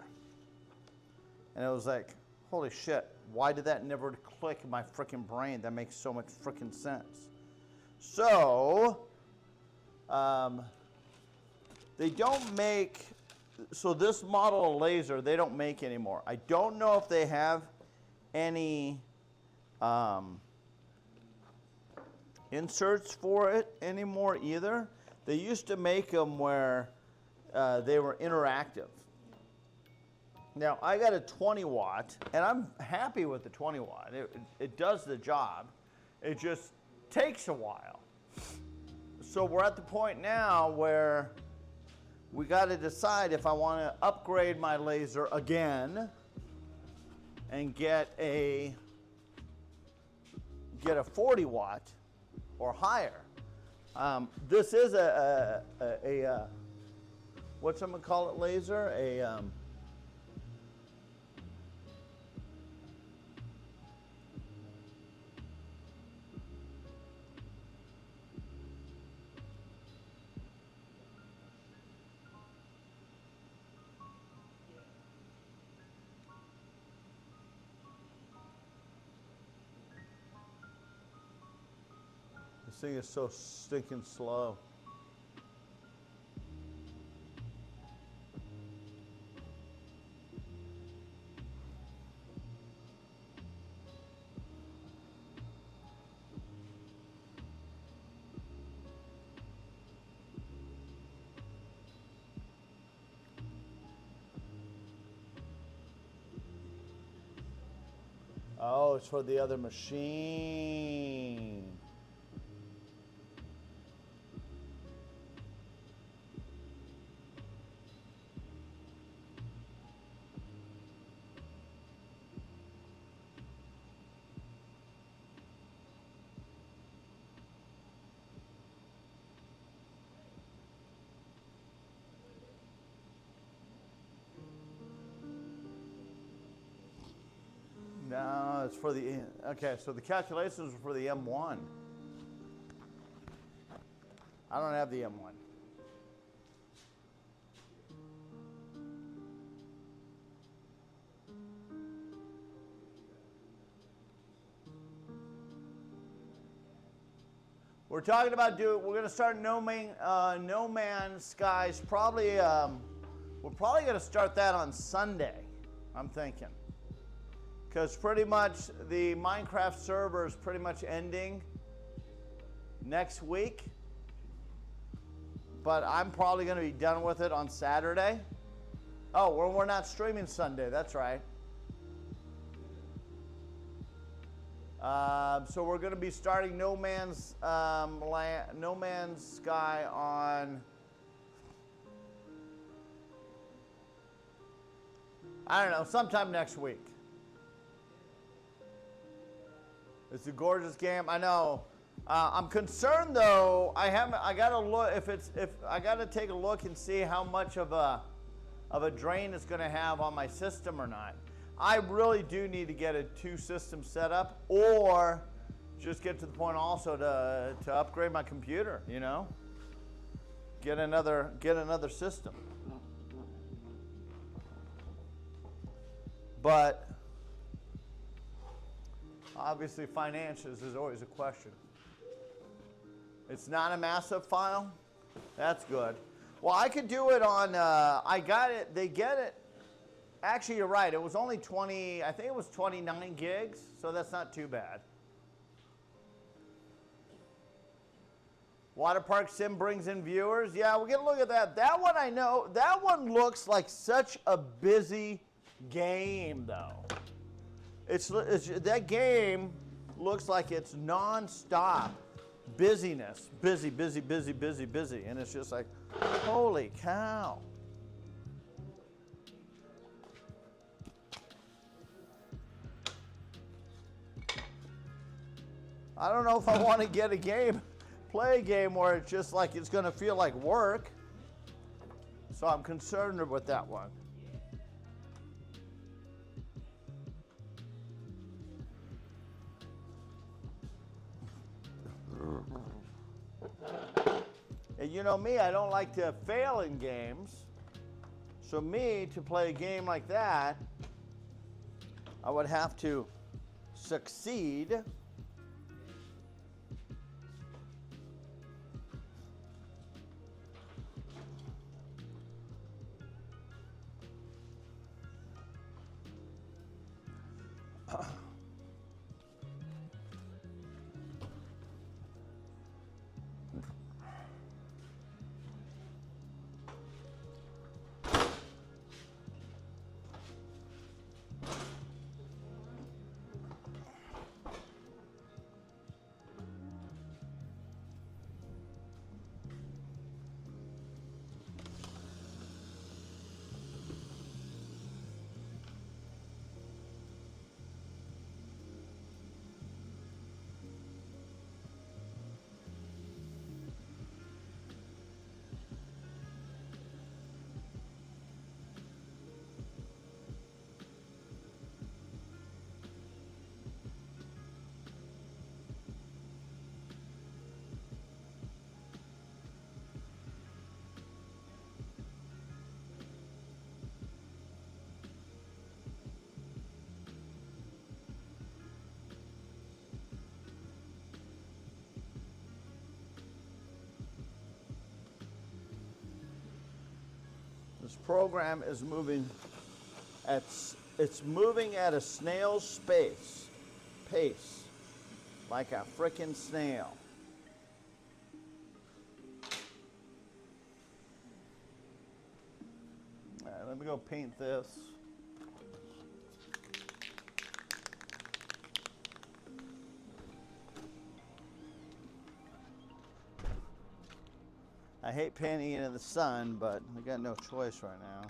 And it was like, holy shit, why did that never click in my freaking brain? That makes so much freaking sense. So, they don't make, so this model of laser, they don't make anymore. I don't know if they have any inserts for it anymore either. They used to make them where they were interactive. Now, I got a 20 watt, and I'm happy with the 20 watt. It does the job. It just takes a while. So we're at the point now where we got to decide if I want to upgrade my laser again and get a 40 watt or higher. This is a what's I'm gonna call it laser? This thing is so stinking slow. Oh, it's for the other machine. No, it's for the, okay, so the calculations are for the M1. I don't have the M1. We're talking about we're going to start No Man's Skies probably, we're probably going to start that on Sunday, I'm thinking. Because pretty much the Minecraft server is pretty much ending next week. But I'm probably going to be done with it on Saturday. Oh, we're not streaming Sunday, that's right. So we're going to be starting No Man's Sky on, I don't know, sometime next week. It's a gorgeous game. I know. I'm concerned though. I got to look if I got to take a look and see how much of a drain it's going to have on my system or not. I really do need to get a 2-system setup, or just get to the point also to upgrade my computer. You know, get another system. But obviously, finances is always a question. It's not a massive file. That's good. Well, I could do it on. I got it. They get it. Actually, you're right. It was only 20. I think it was 29 gigs. So that's not too bad. Water Park Sim brings in viewers. Yeah, we'll get a look at that. That one I know. That one looks like such a busy game, though. It's that game looks like it's non-stop busyness. Busy, busy, busy, busy, busy. And it's just like, holy cow. I don't know if I want to get a game, play a game where it's just like it's going to feel like work. So I'm concerned with that one. And you know me, I don't like to fail in games. So me, to play a game like that, I would have to succeed. This program is moving it's moving at a snail's pace, like a frickin' snail. All right, let me go paint this. I hate painting it in the sun, but I got no choice right now.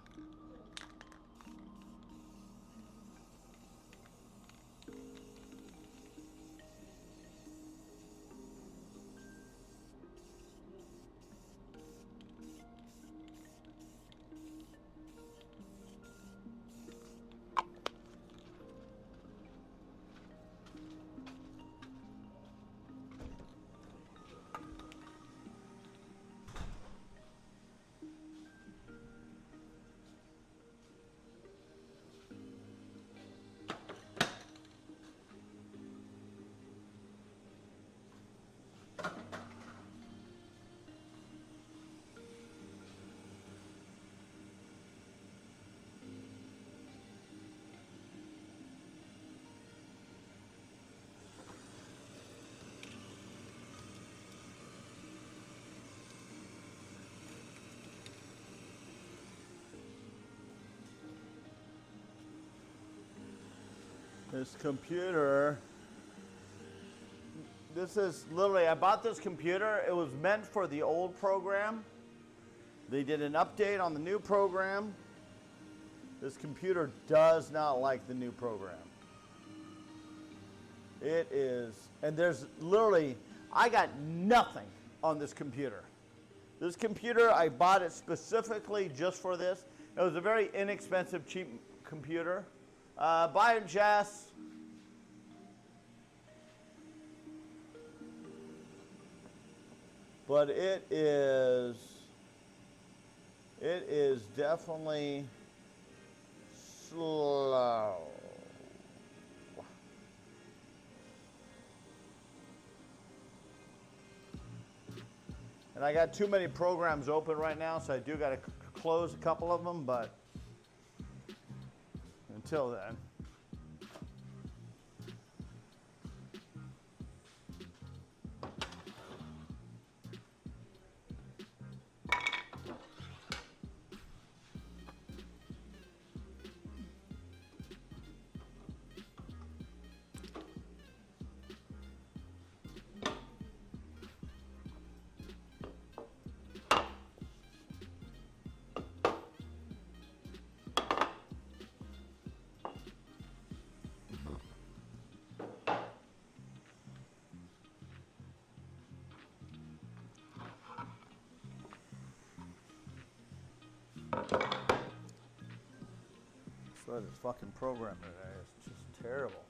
This computer, this is literally, I bought this computer. It was meant for the old program. They did an update on the new program. This computer does not like the new program. It is, and there's literally, I got nothing on this computer. This computer, I bought it specifically just for this. It was a very inexpensive, cheap computer. Buy it, Jess. But it is definitely slow. And I got too many programs open right now, so I do got to close a couple of them, but until then. This fucking program today is just terrible.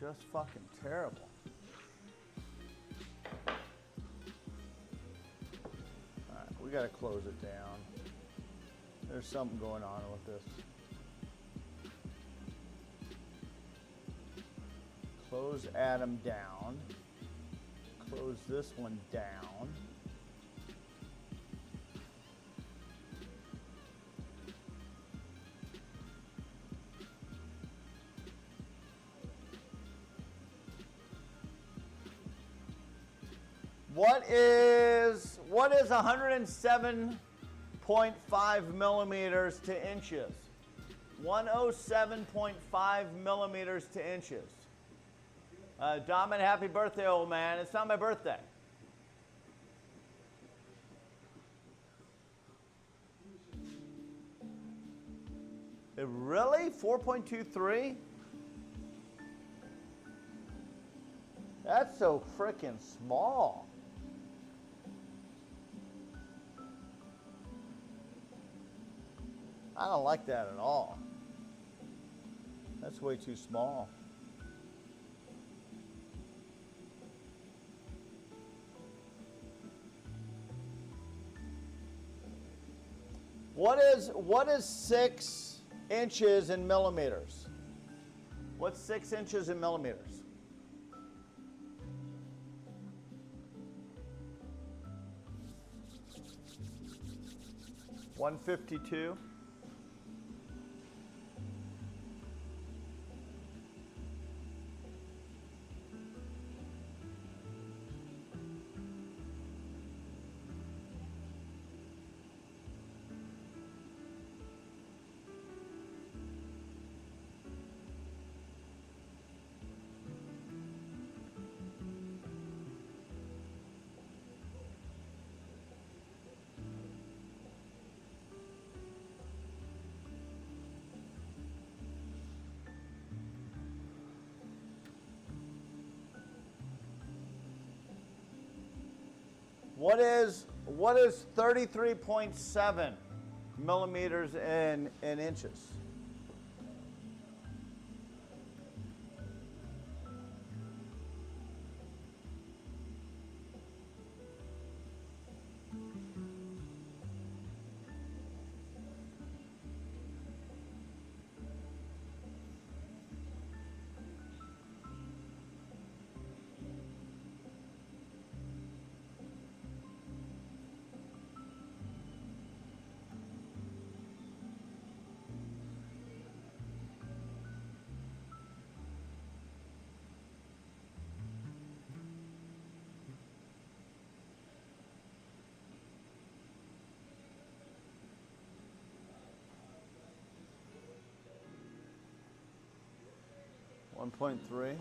Just fucking terrible. Alright, we gotta close it down. There's something going on with this. Close Adam down. Close this one down. What is 107.5 millimeters to inches? 107.5 millimeters to inches. Domin, happy birthday, old man. It's not my birthday. Really? 4.23? That's so freaking small. I don't like that at all. That's way too small. What is 6 inches in millimeters? What's 6 inches in millimeters? $152. What is 33.7 millimeters in inches? 1.3.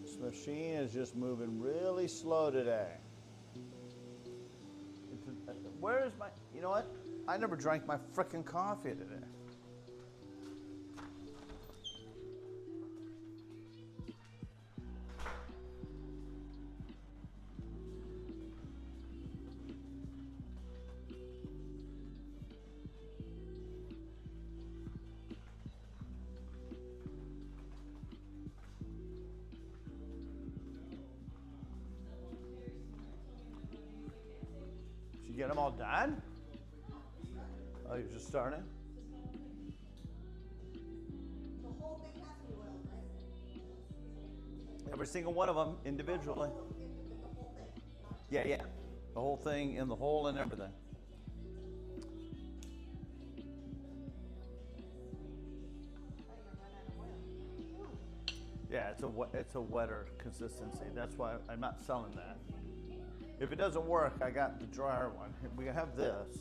This machine is just moving really slow today. Where is my, you know what? I never drank my frickin' coffee today. Did you get them all done? Oh, you're just starting? The whole thing has to be oiled, right? Every single one of them individually. The whole thing, not Yeah, yeah. The whole thing in the hole and everything. I even run out of oil. Yeah, it's a wetter consistency. That's why I'm not selling that. If it doesn't work, I got the drier one. We have this.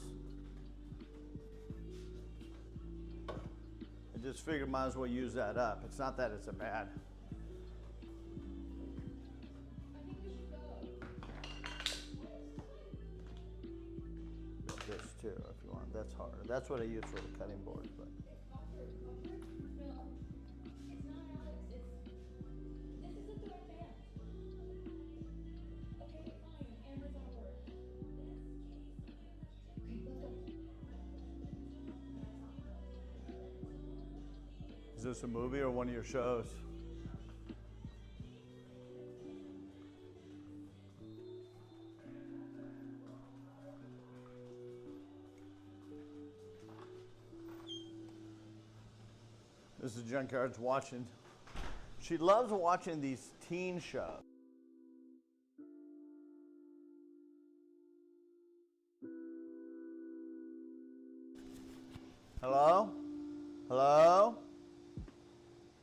I just figured might as well use that up. It's not that it's a bad. This too, if you want. That's harder. That's what I use for the cutting board. But is this a movie or one of your shows? This is Junkyard's watching. She loves watching these teen shows. Hello? Hello?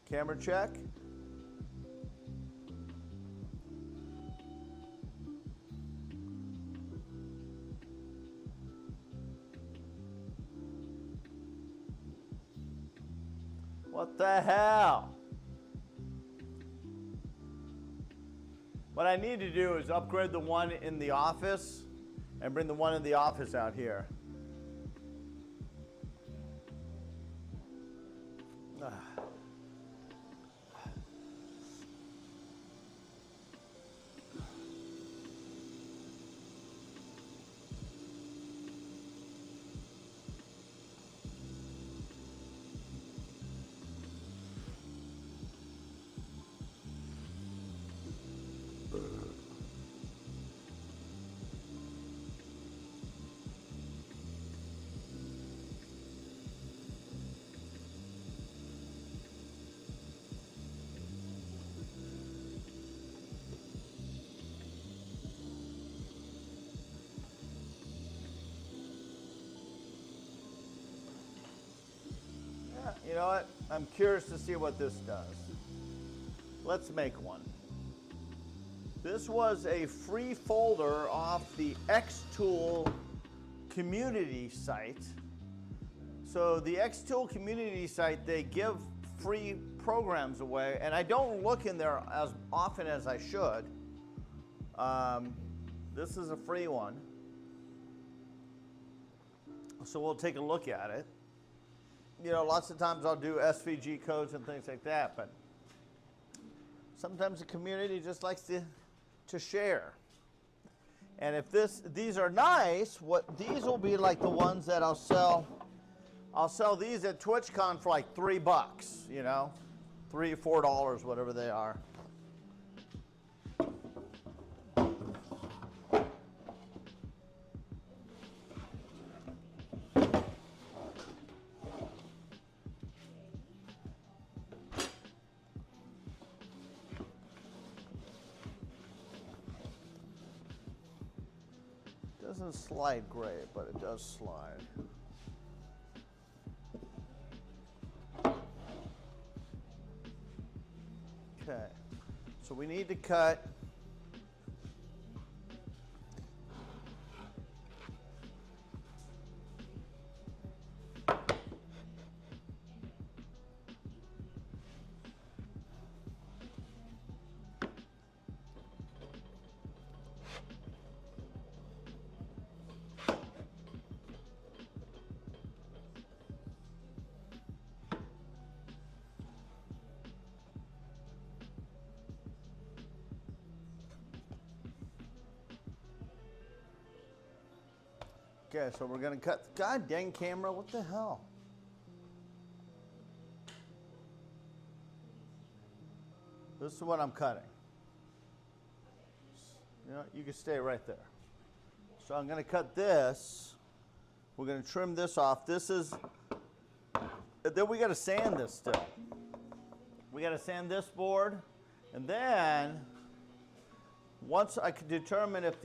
Camera check. What the hell? What I need to do is upgrade the one in the office and bring the one in the office out here. Ah. You know what? I'm curious to see what this does. Let's make one. This was a free folder off the Xtool community site. So the Xtool community site, they give free programs away, and I don't look in there as often as I should. This is a free one. So we'll take a look at it. You know, lots of times I'll do SVG codes and things like that, but sometimes the community just likes to share. And if these are nice, these will be like the ones that I'll sell. I'll sell these at TwitchCon for like $3, you know, $3, $4, whatever they are. Doesn't slide great, but it does slide. Okay, so we need to cut Okay, so we're gonna cut. God dang camera, what the hell? This is what I'm cutting. You know, you can stay right there. So I'm gonna cut this. We're gonna trim this off. This is, then we gotta sand this still. We gotta sand this board, and then once I can determine if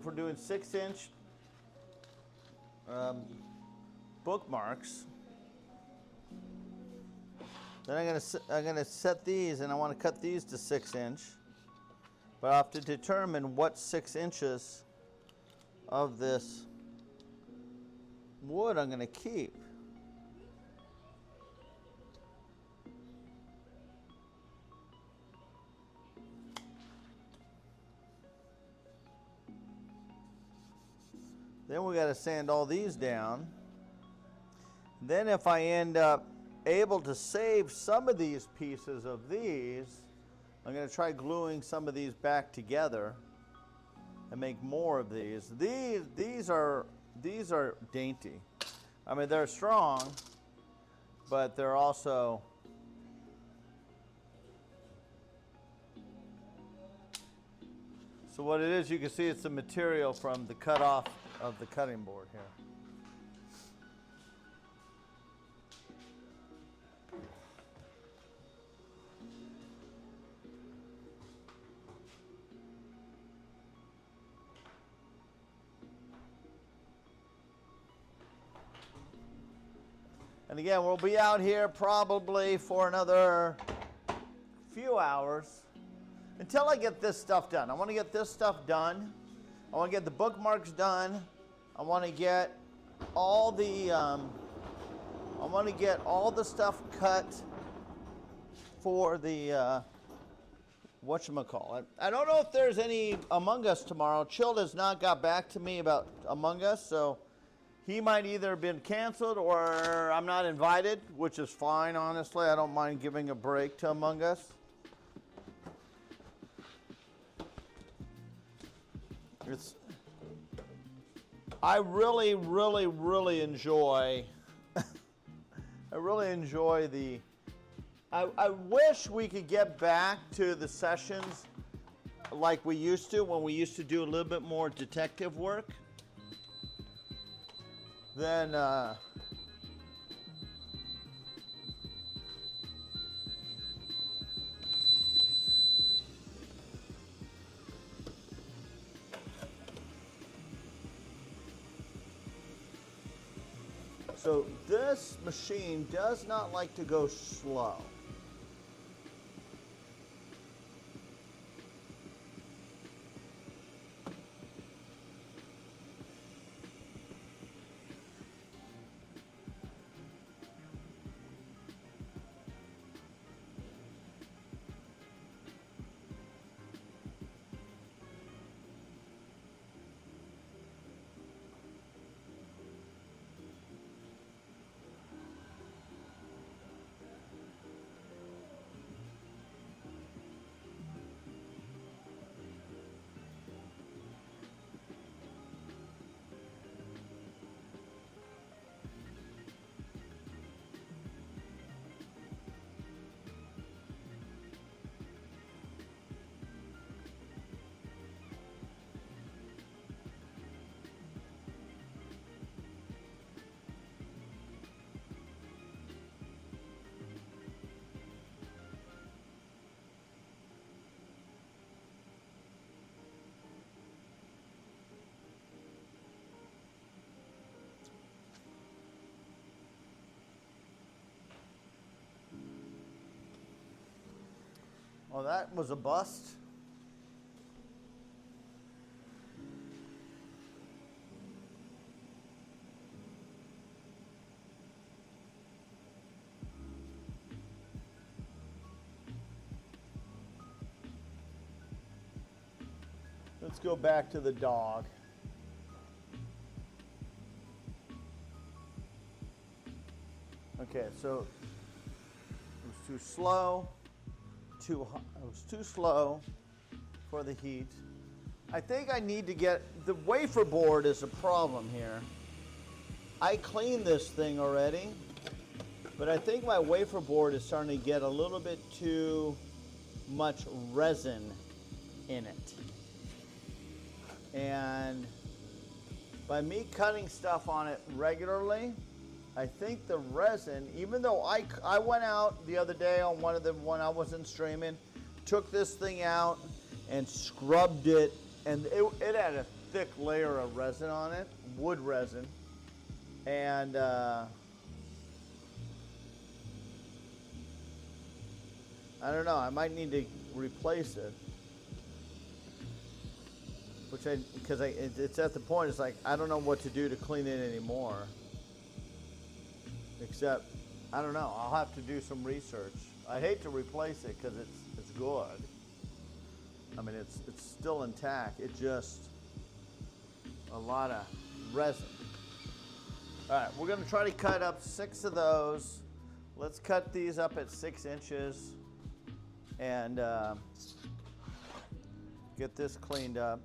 we're doing 6-inch bookmarks, then I'm gonna set these, and I want to cut these to 6-inch, but I have to determine what 6 inches of this wood I'm gonna keep. Then we got to sand all these down. Then if I end up able to save some of these pieces of these, I'm going to try gluing some of these back together and make more of these. These are dainty. I mean, they're strong, but they're also so what it is, you can see it's the material from the cutoff of the cutting board here. And again, we'll be out here probably for another few hours until I get this stuff done. I want to get this stuff done. I want to get the bookmarks done. I want to get all the stuff cut for the whatchamacallit. I don't know if there's any Among Us tomorrow. Chill has not got back to me about Among Us, so he might either have been canceled or I'm not invited, which is fine, honestly. I don't mind giving a break to Among Us. I really, really, really enjoy. I really enjoy the. I wish we could get back to the sessions like we used to when we used to do a little bit more detective work. Then. So this machine does not like to go slow. Well, that was a bust. Let's go back to the dog. Okay, so it was too slow. It was too slow for the heat. I think I need to get, the wafer board is a problem here. I cleaned this thing already, but I think my wafer board is starting to get a little bit too much resin in it. And by me cutting stuff on it regularly, I think the resin, even though I went out the other day on one of them when I wasn't streaming, took this thing out and scrubbed it, and it had a thick layer of resin on it, wood resin, and I don't know, I might need to replace it, because it's at the point, it's like, I don't know what to do to clean it anymore. Except, I don't know, I'll have to do some research. I hate to replace it because it's good. I mean, it's still intact. It's just a lot of resin. All right, we're gonna try to cut up 6 of those. Let's cut these up at 6 inches and get this cleaned up.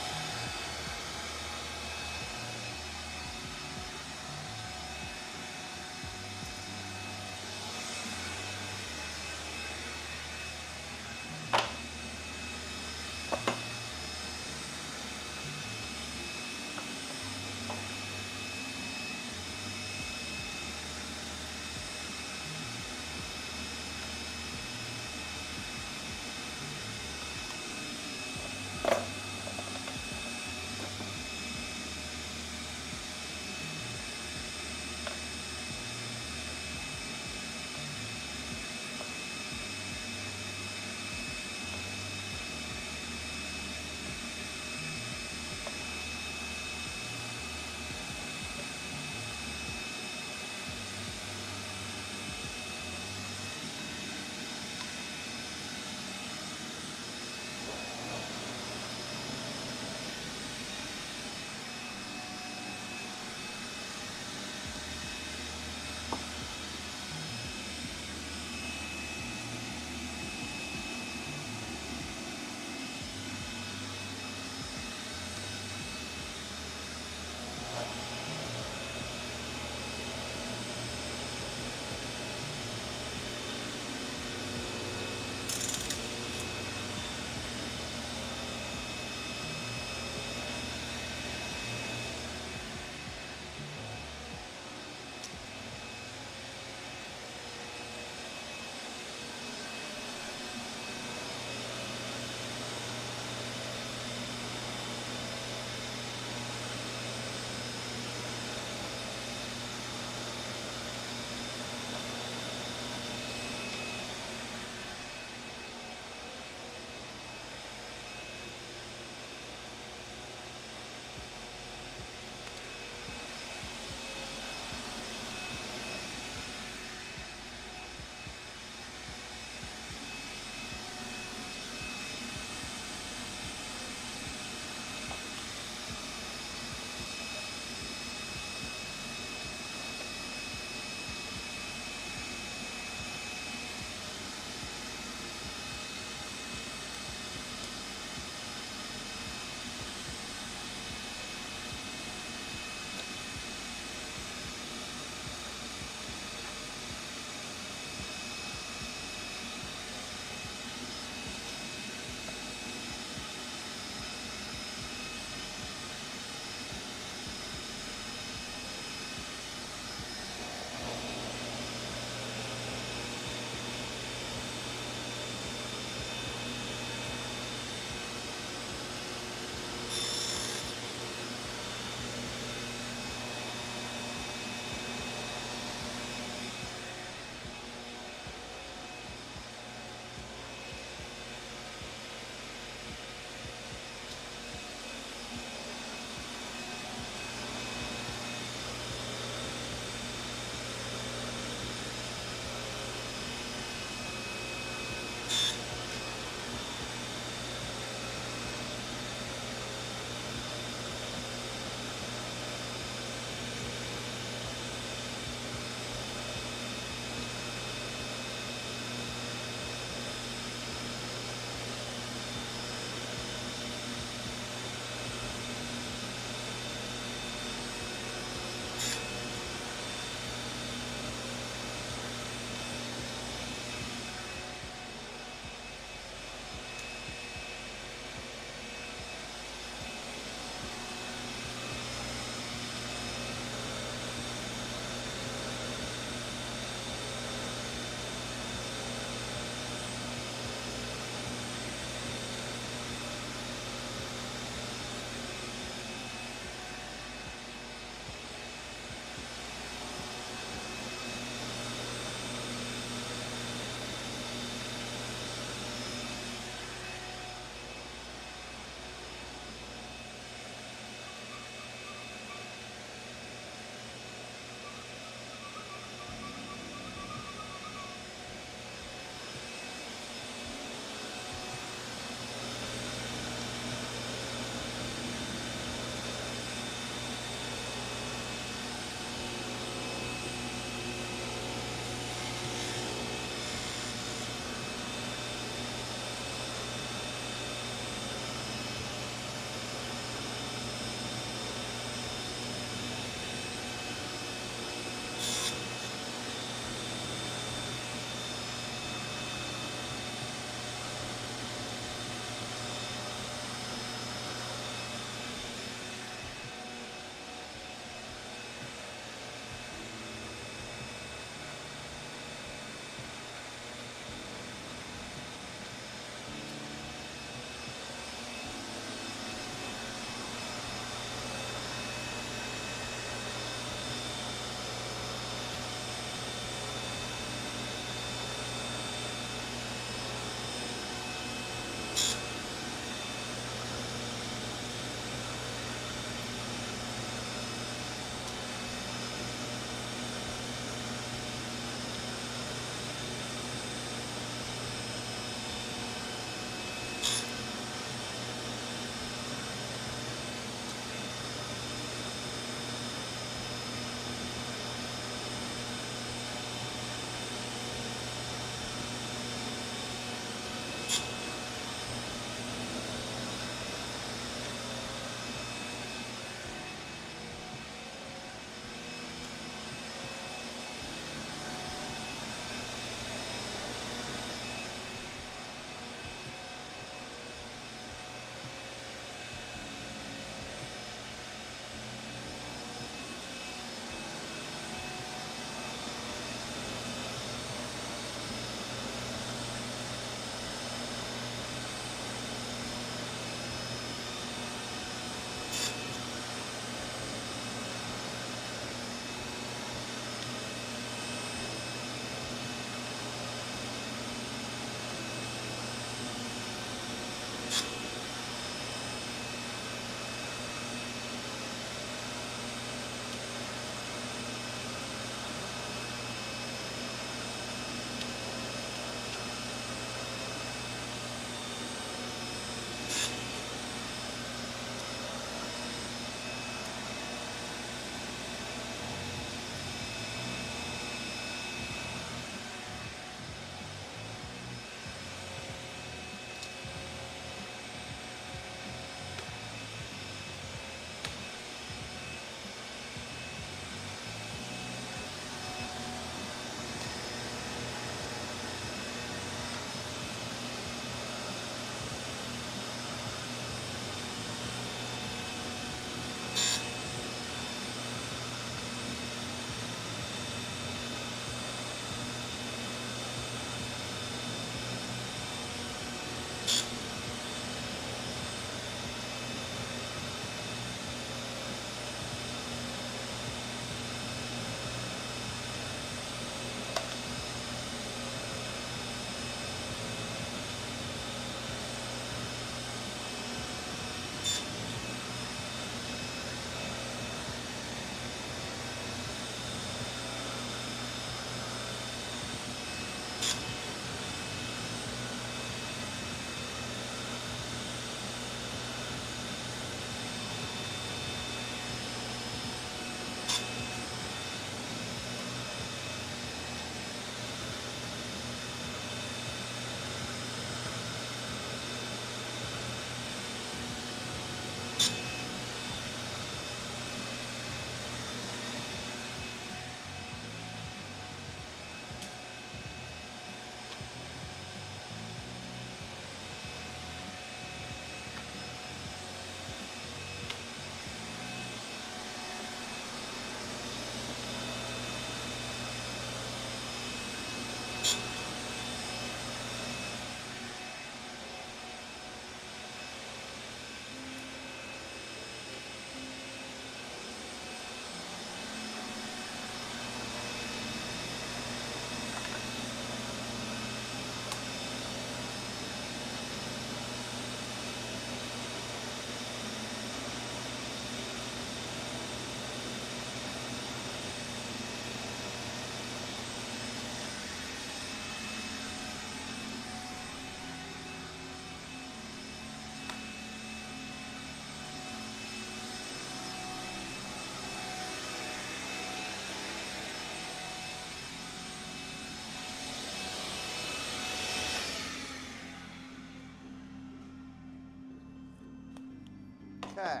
Okay.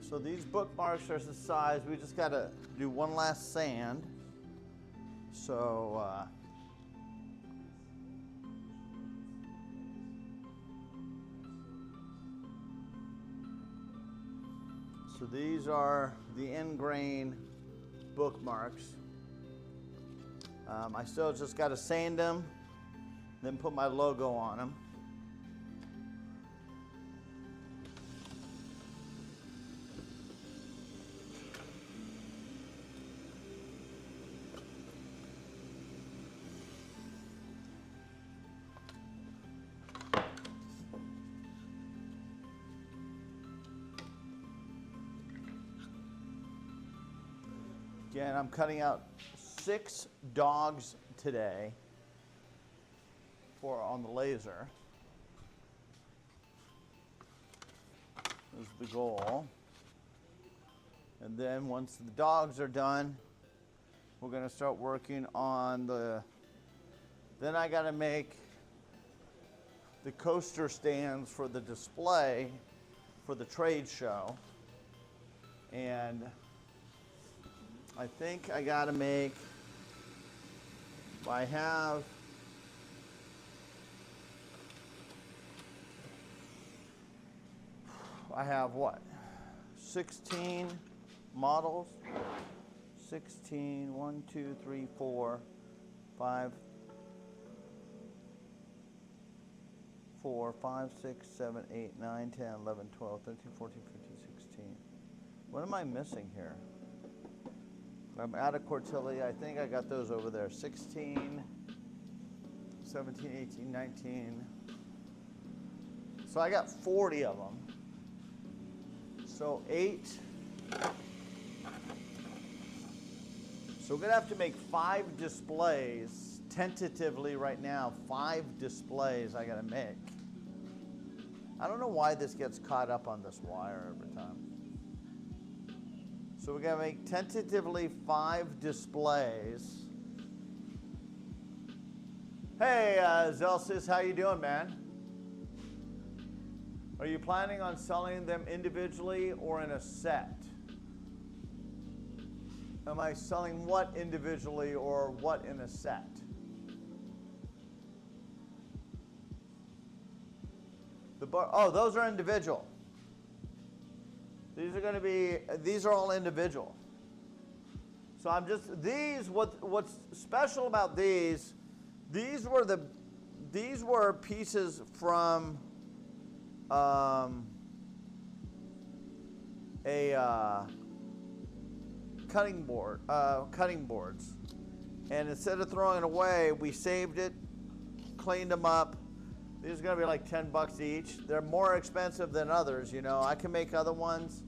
So these bookmarks are the size. We just got to do one last sand. So so these are the end grain bookmarks. I still just got to sand them, then put my logo on them. Again, I'm cutting out 6 dogs today on the laser. Is the goal. And then once the dogs are done, we're going to start working on then I got to make the coaster stands for the display for the trade show. And I think I got to make, I have what? 16 models. 16, 1, 2, 3, 4, 5, 6, 7, 8, 9, 10, 11, 12, 13, 14, 15, 16. What am I missing here? I'm out of Cortilli. I think I got those over there. 16, 17, 18, 19. So I got 40 of them. So 8. So we're going to have to make 5 displays. Tentatively right now, 5 displays I got to make. I don't know why this gets caught up on this wire every time. So we're going to make tentatively 5 displays. Hey, Zelsis, how you doing, man? Are you planning on selling them individually or in a set? Am I selling what individually or what in a set? Oh, those are individual. These are all individual. So what's special about these were pieces from cutting boards. And instead of throwing it away, we saved it, cleaned them up. These are gonna be like $10 each. They're more expensive than others, you know. I can make other ones.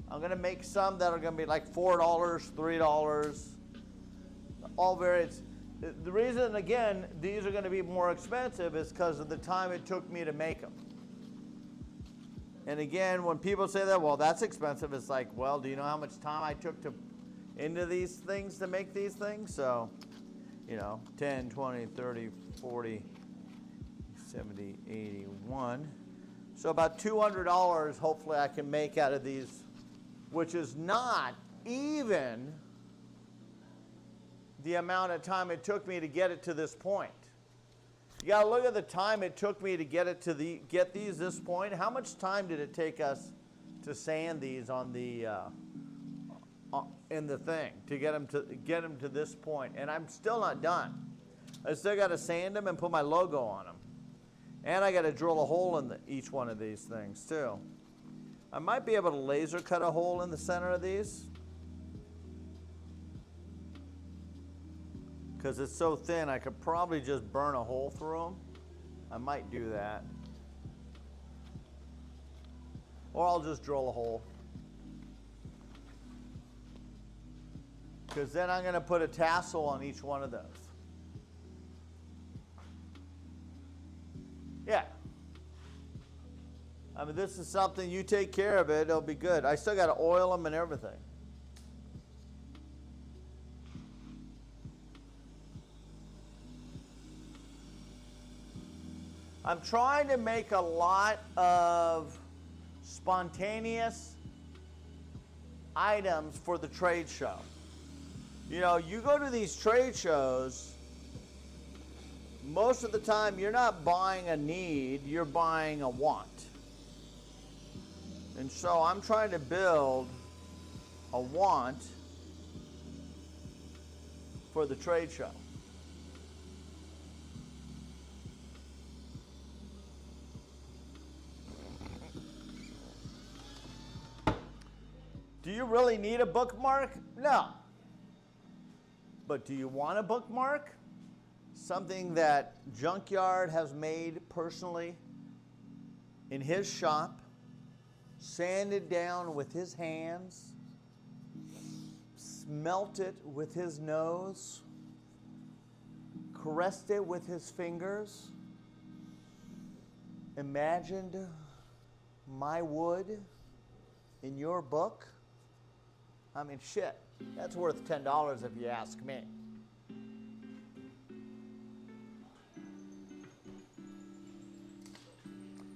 I'm gonna make some that are gonna be like $4, $3, all variants. The reason, again, these are gonna be more expensive is because of the time it took me to make them. And again, when people say that, well, that's expensive, it's like, well, do you know how much time I took into these things to make these things? So, you know, 10, 20, 30, 40, 70, 81. So about $200 hopefully I can make out of these, which is not even the amount of time it took me to get it to this point. You got to look at the time it took me to get these this point. How much time did it take us to sand these on the in the thing to get them to this point? And I'm still not done. I still got to sand them and put my logo on them, and I got to drill a hole in each one of these things too. I might be able to laser cut a hole in the center of these because it's so thin. I could probably just burn a hole through them. I might do that. Or I'll just drill a hole. Because then I'm going to put a tassel on each one of those. Yeah. I mean, this is something you take care of it, it'll be good. I still got to oil them and everything. I'm trying to make a lot of spontaneous items for the trade show. You know, you go to these trade shows, most of the time you're not buying a need, you're buying a want. And so I'm trying to build a want for the trade show. Do you really need a bookmark? No. But do you want a bookmark? Something that Junkyard has made personally in his shop, sanded down with his hands, smelt it with his nose, caressed it with his fingers, imagined my wood in your book. I mean, shit, that's worth $10 if you ask me.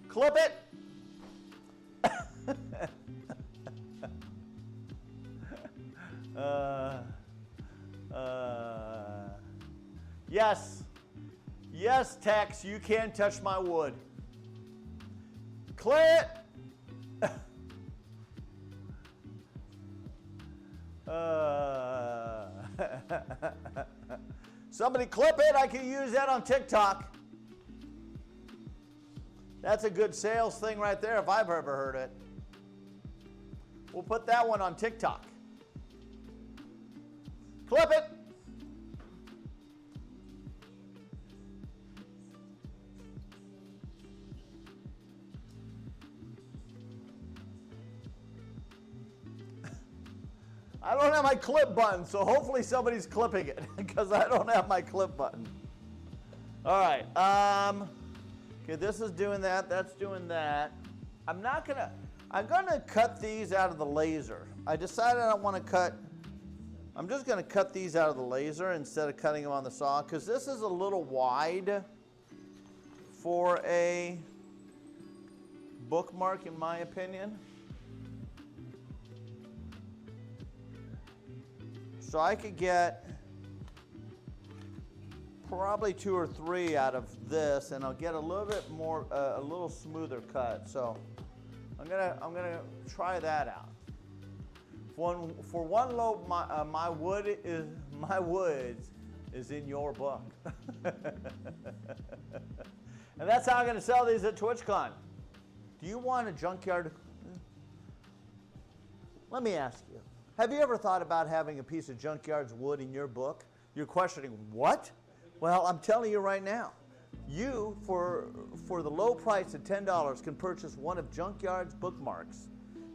Clip it. Yes. Yes, Tex, you can touch my wood. Clip. Somebody clip it. I can use that on TikTok. That's a good sales thing right there if I've ever heard it. We'll put that one on TikTok. Clip it. I don't have my clip button, so hopefully somebody's clipping it because I don't have my clip button. All right. Okay, this is doing that. That's doing that. I'm gonna cut these out of the laser. I decided I want to cut. I'm just gonna cut these out of the laser instead of cutting them on the saw because this is a little wide for a bookmark, in my opinion. So I could get probably 2 or 3 out of this, and I'll get a little bit more, a little smoother cut. So I'm gonna try that out. For one load, my wood is in your book, and that's how I'm gonna sell these at TwitchCon. Do you want a junkyard? Let me ask you. Have you ever thought about having a piece of Junkyard's wood in your book? You're questioning, what? Well, I'm telling you right now. You, for the low price of $10, can purchase one of Junkyard's bookmarks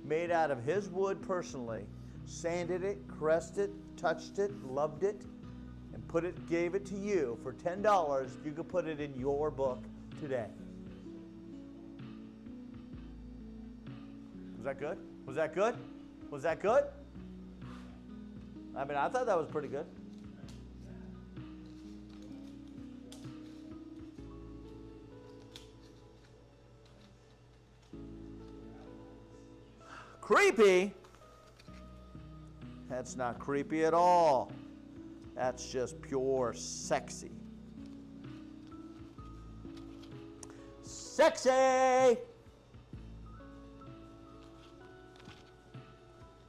made out of his wood personally, sanded it, caressed it, touched it, loved it, and gave it to you. For $10, you could put it in your book today. Was that good? Was that good? Was that good? I mean, I thought that was pretty good. Creepy? That's not creepy at all. That's just pure sexy. Sexy!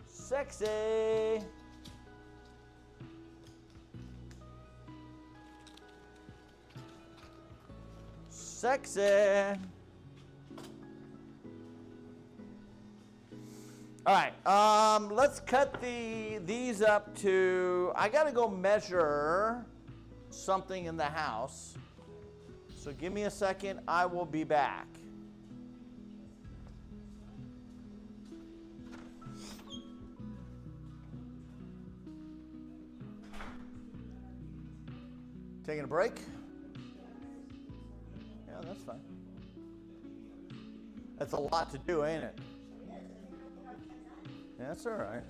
Sexy! Sexy. All right, let's cut these up to, I gotta go measure something in the house. So give me a second, I will be back. Taking a break? Yeah, that's fine. That's a lot to do, ain't it? Yeah, that's all right.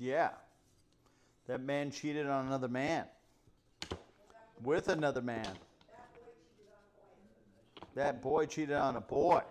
Yeah. That man cheated on another man. With another man. That boy cheated on a boy.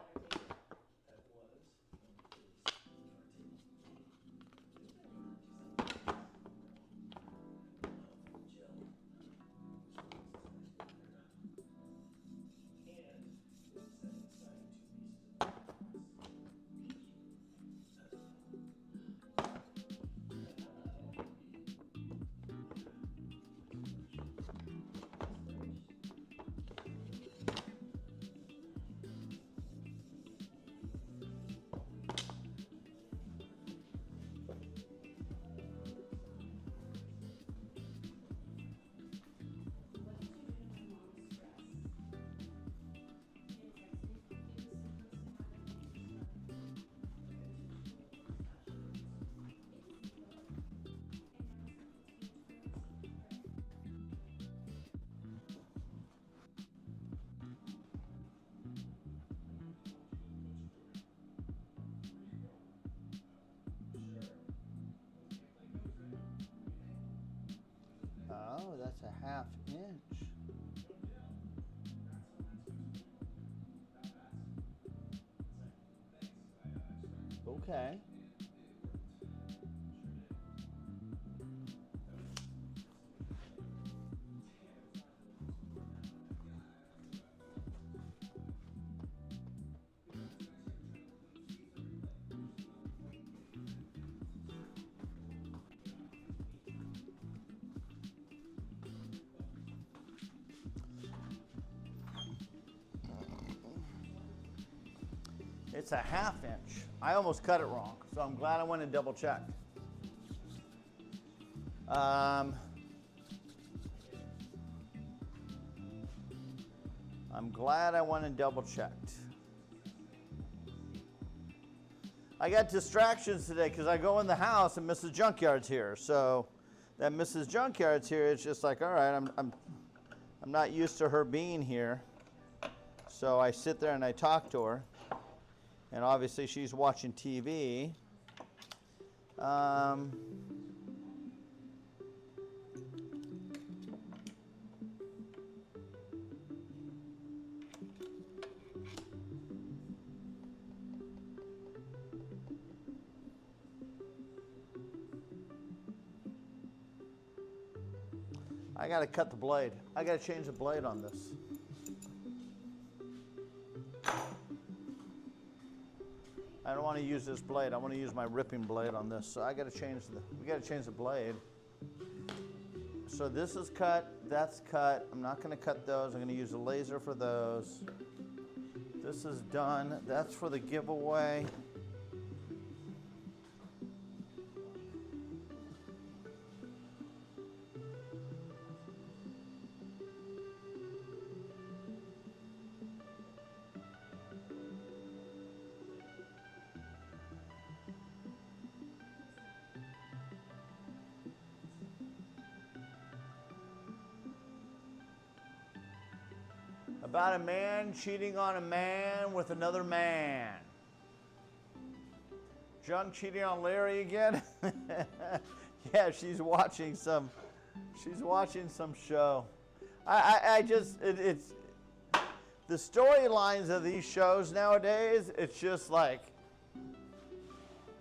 Oh, that's a ½ inch. Okay. It's a ½ inch. I almost cut it wrong, so I'm glad I went and double checked. I'm glad I went and double checked. I got distractions today because I go in the house and Mrs. Junkyard's here. So that Mrs. Junkyard's here, it's just like, all right, I'm not used to her being here. So I sit there and I talk to her. And obviously she's watching TV. I gotta cut the blade. I gotta change the blade on this. I don't want to use this blade. I want to use my ripping blade on this. So I got to change we got to change the blade. So this is cut, that's cut. I'm not going to cut those. I'm going to use a laser for those. This is done. That's for the giveaway. About a man cheating on a man with another man. Junk cheating on Larry again? Yeah, she's watching some show. It's the storylines of these shows nowadays, it's just like,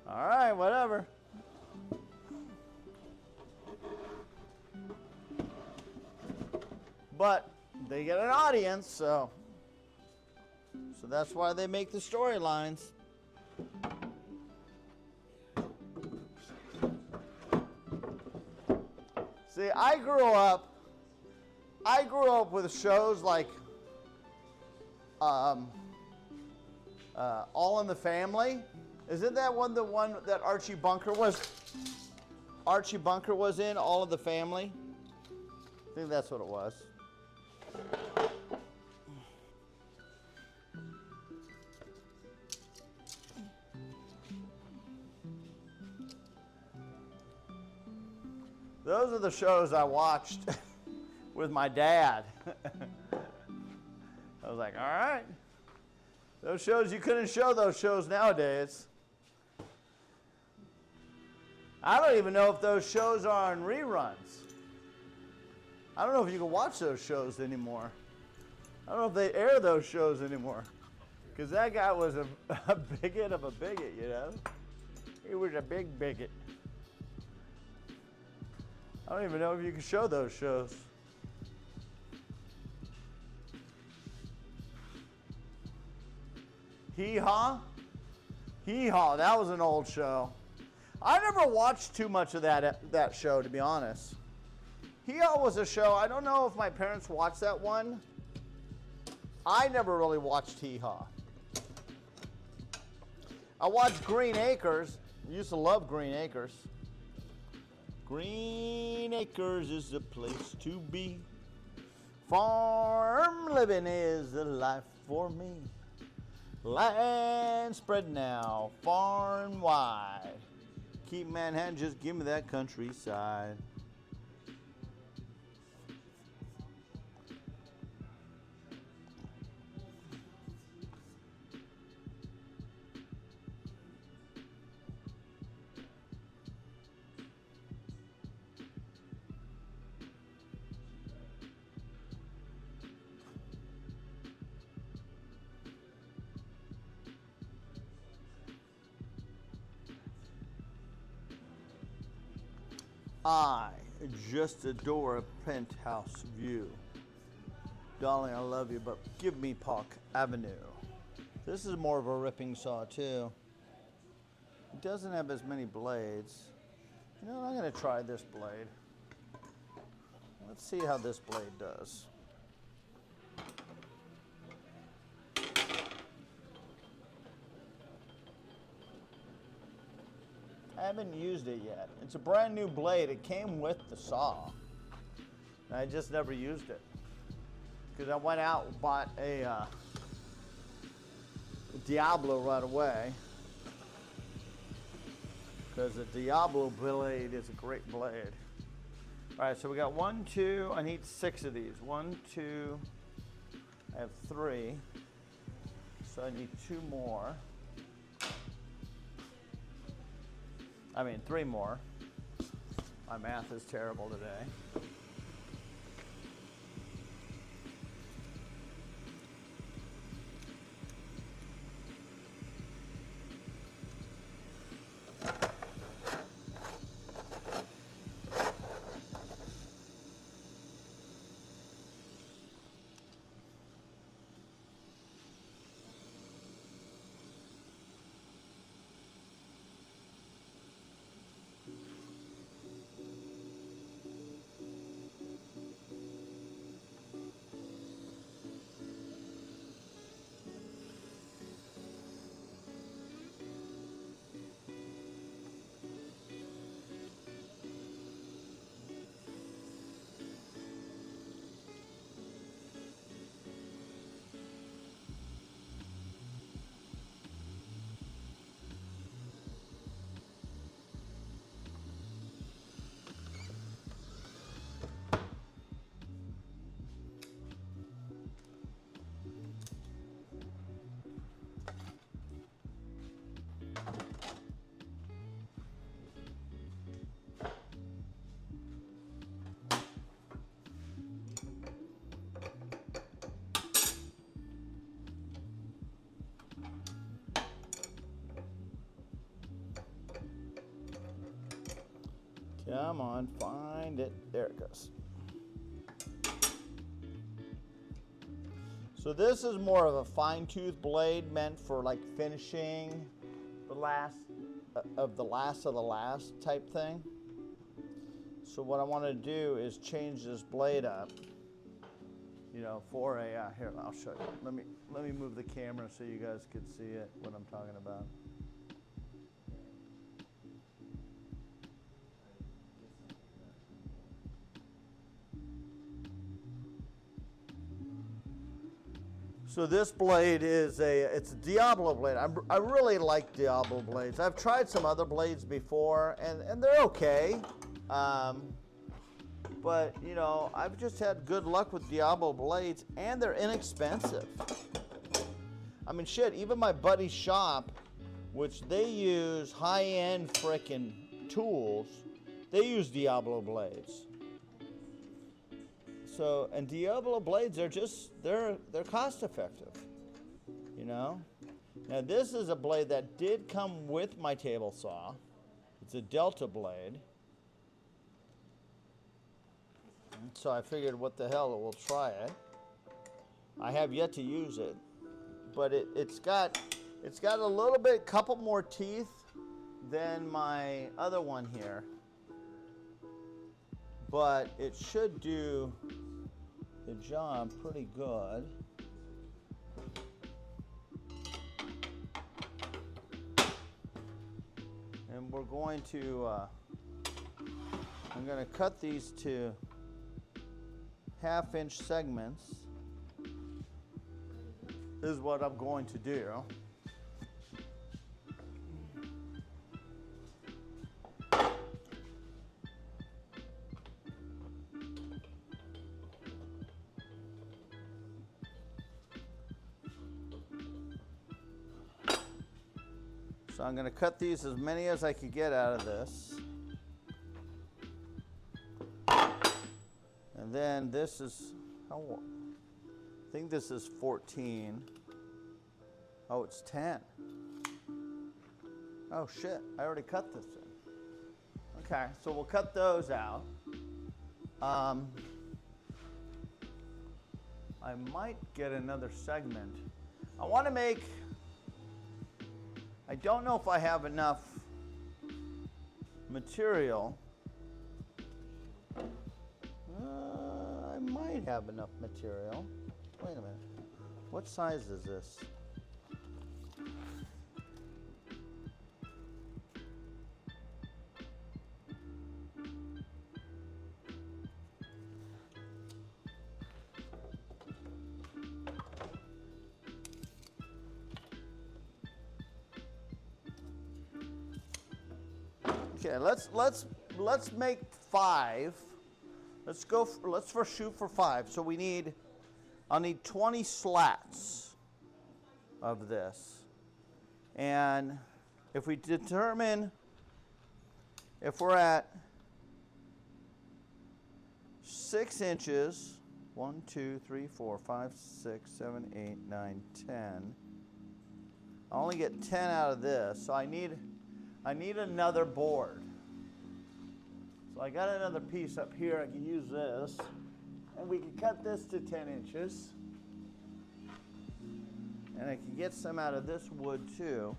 all right, whatever. But they get an audience, so that's why they make the storylines. See, I grew up with shows like All in the Family. Isn't that the one that Archie Bunker was in, All in the Family? I think that's what it was. Those are the shows I watched with my dad. I was like, all right. Those shows, you couldn't show those shows nowadays. I don't even know if those shows are on reruns. I don't know if you can watch those shows anymore. I don't know if they air those shows anymore. Because that guy was a bigot of a bigot, you know? He was a big bigot. I don't even know if you can show those shows. Hee Haw? Hee Haw, that was an old show. I never watched too much of that show, to be honest. Hee Haw was a show, I don't know if my parents watched that one. I never really watched Hee Haw. I watched Green Acres. I used to love Green Acres. Green Acres is the place to be. Farm living is the life for me. Land spread now, far and wide. Keep Manhattan, just give me that countryside. I just adore a penthouse view. Darling, I love you, but give me Park Avenue. This is more of a ripping saw, too. It doesn't have as many blades. You know, I'm going to try this blade. Let's see how this blade does. I haven't used it yet. It's a brand new blade. It came with the saw. And I just never used it. Because I went out and bought a Diablo right away. Because the Diablo blade is a great blade. All right, so we got 1, 2. I need 6 of these. 1, 2. I have 3. So I need 2 more. I mean, 3 more. My math is terrible today. Come on, find it. There it goes. So this is more of a fine-tooth blade meant for like finishing the last of the last type thing. So what I want to do is change this blade up, you know, for a here, I'll show you. Let me move the camera so you guys can see it, what I'm talking about. So this blade is it's a Diablo blade. I really like Diablo blades. I've tried some other blades before, and they're okay. But, you know, I've just had good luck with Diablo blades, and they're inexpensive. I mean, shit, even my buddy's shop, which they use high-end frickin' tools, they use Diablo blades. So, and Diablo blades are just, they're cost effective, you know? Now this is a blade that did come with my table saw. It's a Delta blade. So I figured, what the hell, we'll try it. I have yet to use it, but it's got a little bit, couple more teeth than my other one here. But it should do the job pretty good. And we're going to, I'm going to cut these to 1/2-inch segments, is what I'm going to do. So I'm going to cut these as many as I could get out of this. And then this is, I think this is 14. Oh, it's 10. Oh shit, I already cut this in. Okay, so we'll cut those out. I might get another segment. I want to make, I don't know if I have enough material. I might have enough material. Wait a minute. What size is this? Okay, let's make 5. Let's first shoot for 5. So I'll need 20 slats of this. And if we determine if we're at 6 inches, 1, 2, 3, 4, 5, 6, 7, 8, 9, 10. I only get 10 out of this, so I need another board. So I got another piece up here. I can use this. And we can cut this to 10 inches. And I can get some out of this wood too.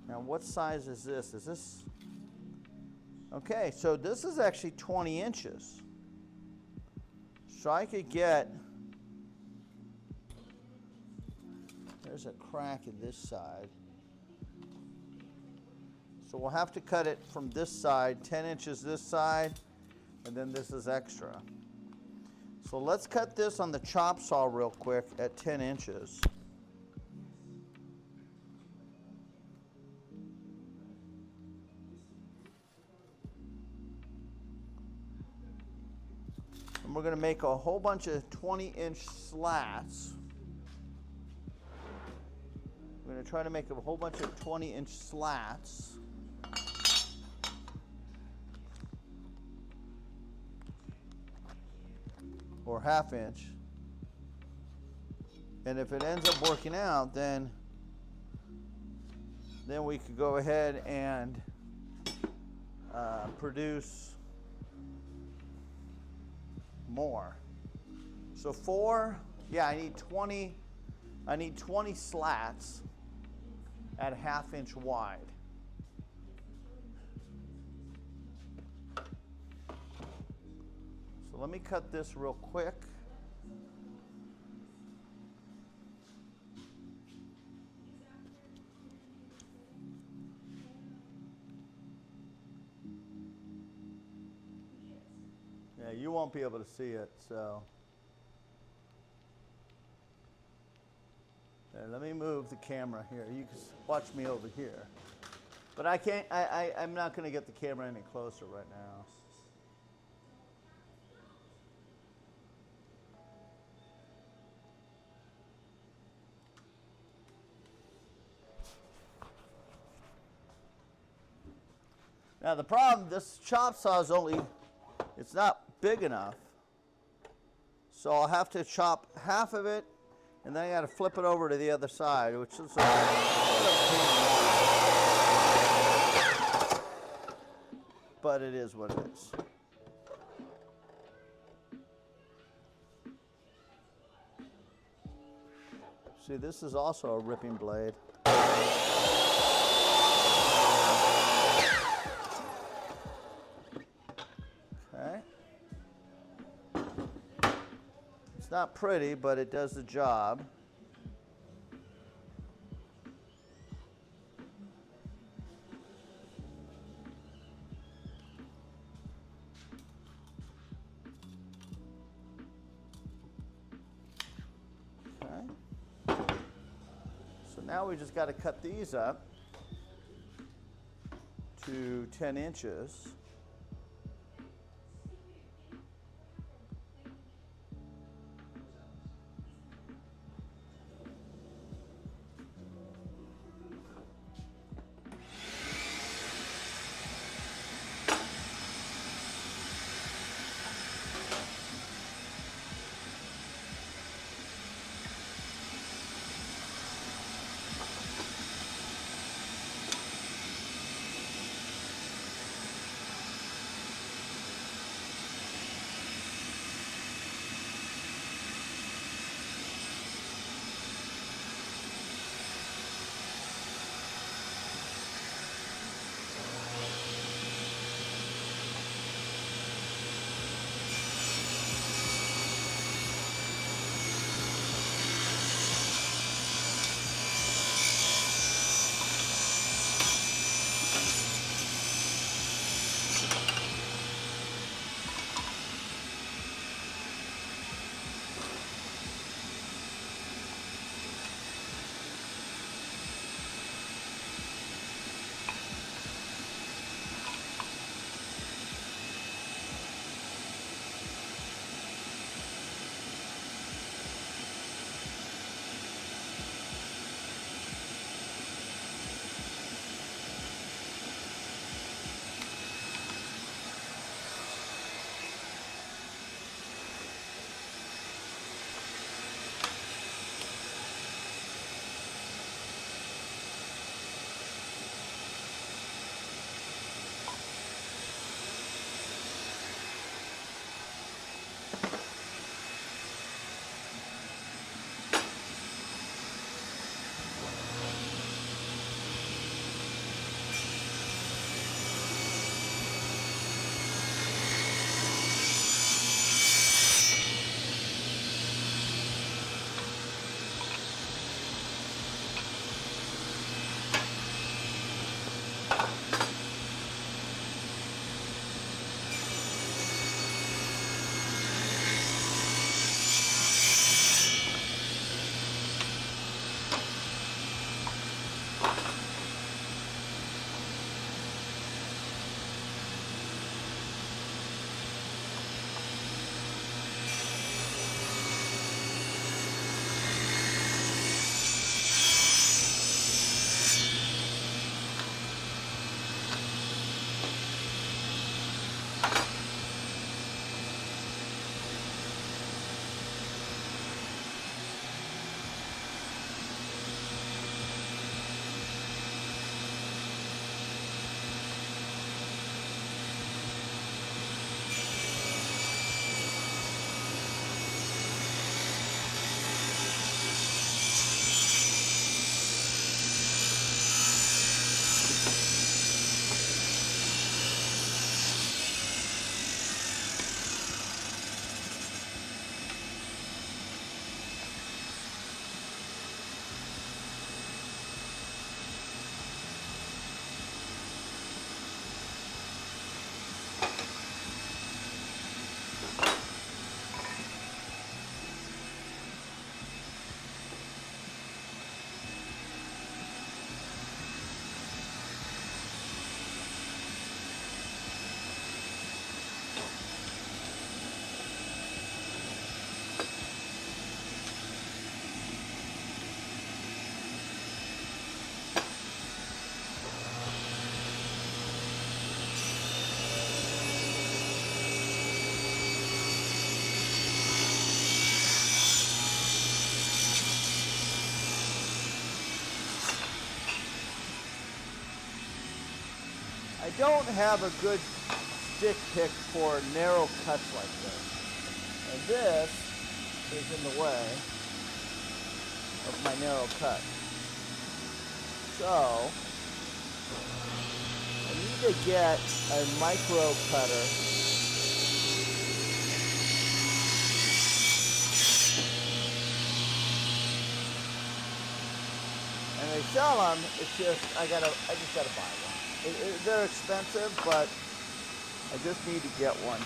Now what size is this? Is this? Okay, so this is actually 20 inches. So I could get, there's a crack in this side. So we'll have to cut it from this side, 10 inches this side, and then this is extra. So let's cut this on the chop saw real quick at 10 inches. And we're going to make a whole bunch of 20-inch slats. We're going to try to make a whole bunch of 20-inch slats. Or 1/2 inch. And if it ends up working out, then we could go ahead and produce more. So I need 20 slats at 1/2 inch wide. So let me cut this real quick. Yeah, you won't be able to see it, so. There, let me move the camera here. You can watch me over here. But I can't, I'm not going to get the camera any closer right now. Now the problem, this chop saw is it's not big enough. So I'll have to chop half of it, and then I got to flip it over to the other side, which is but it is what it is. See, this is also a ripping blade. Okay. It's not pretty, but it does the job. Now we just got to cut these up to 10 inches. I don't have a good stick pick for narrow cuts like this. And this is in the way of my narrow cut. So, I need to get a micro cutter. And they sell them, it's just, I just gotta buy one. They're expensive, but I just need to get one.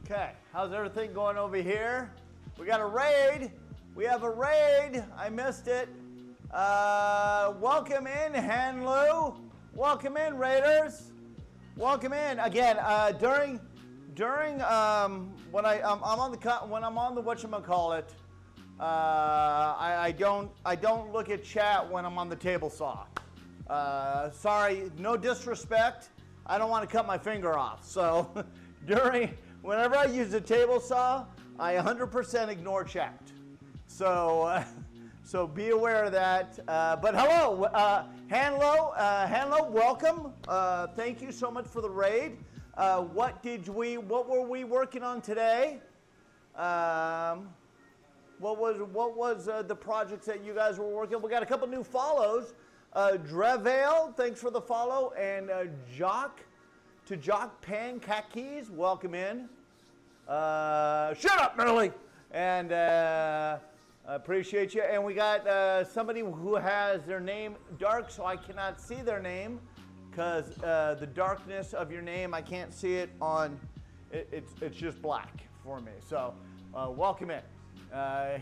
Okay, how's everything going over here? We got a raid. We have a raid. I missed it. Welcome in, Hanlu. Welcome in, Raiders. Welcome in again. During when I'm on the whatchamacallit, I don't look at chat when I'm on the table saw. Sorry, no disrespect. I don't want to cut my finger off. So whenever I use the table saw, I 100% ignore chat. So be aware of that. But hello, Hanlo, welcome. Thank you so much for the raid. What were we working on today? What was the projects that you guys were working on? We got a couple new follows. Drevale, thanks for the follow, and Jock Pankakis, welcome in. Shut up, Merle. And I appreciate you. And we got somebody who has their name dark, so I cannot see their name, because the darkness of your name, I can't see it on. It's just black for me. So welcome in. I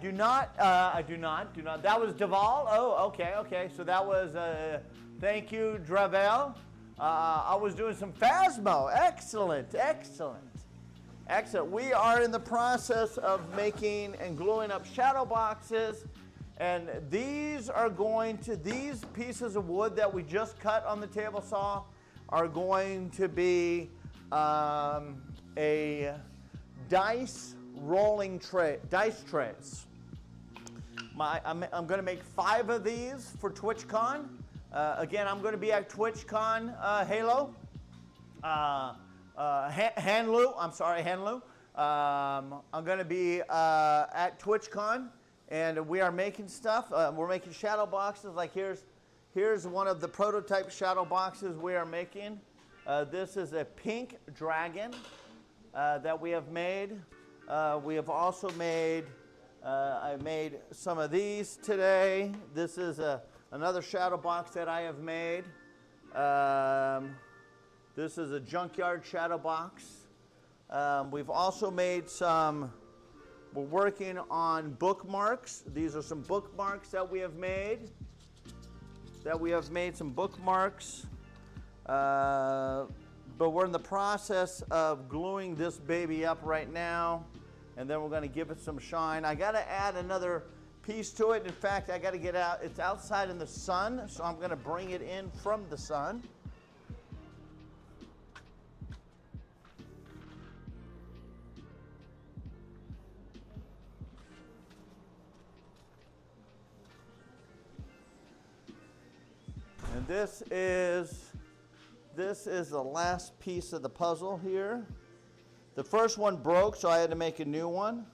do not. That was Deval. Oh, okay. So that was, thank you, Dravel. I was doing some Phasmo. Excellent. We are in the process of making and gluing up shadow boxes. And these pieces of wood that we just cut on the table saw are going to be a dice trays. I'm going to make 5 of these for TwitchCon. Again, I'm going to be at TwitchCon Halo. Hanlu. I'm going to be at TwitchCon, and we are making stuff. We're making shadow boxes. Like here's one of the prototype shadow boxes we are making. This is a pink dragon that we have made. We have also made, I made some of these today. This is another shadow box that I have made. This is a junkyard shadow box. We've also made we're working on bookmarks. These are some bookmarks that we have made. Some bookmarks. But we're in the process of gluing this baby up right now, and then we're going to give it some shine. I got to add another piece to it. In fact, I got to get out. It's outside in the sun, so I'm going to bring it in from the sun. And this is the last piece of the puzzle here. The first one broke, so I had to make a new one.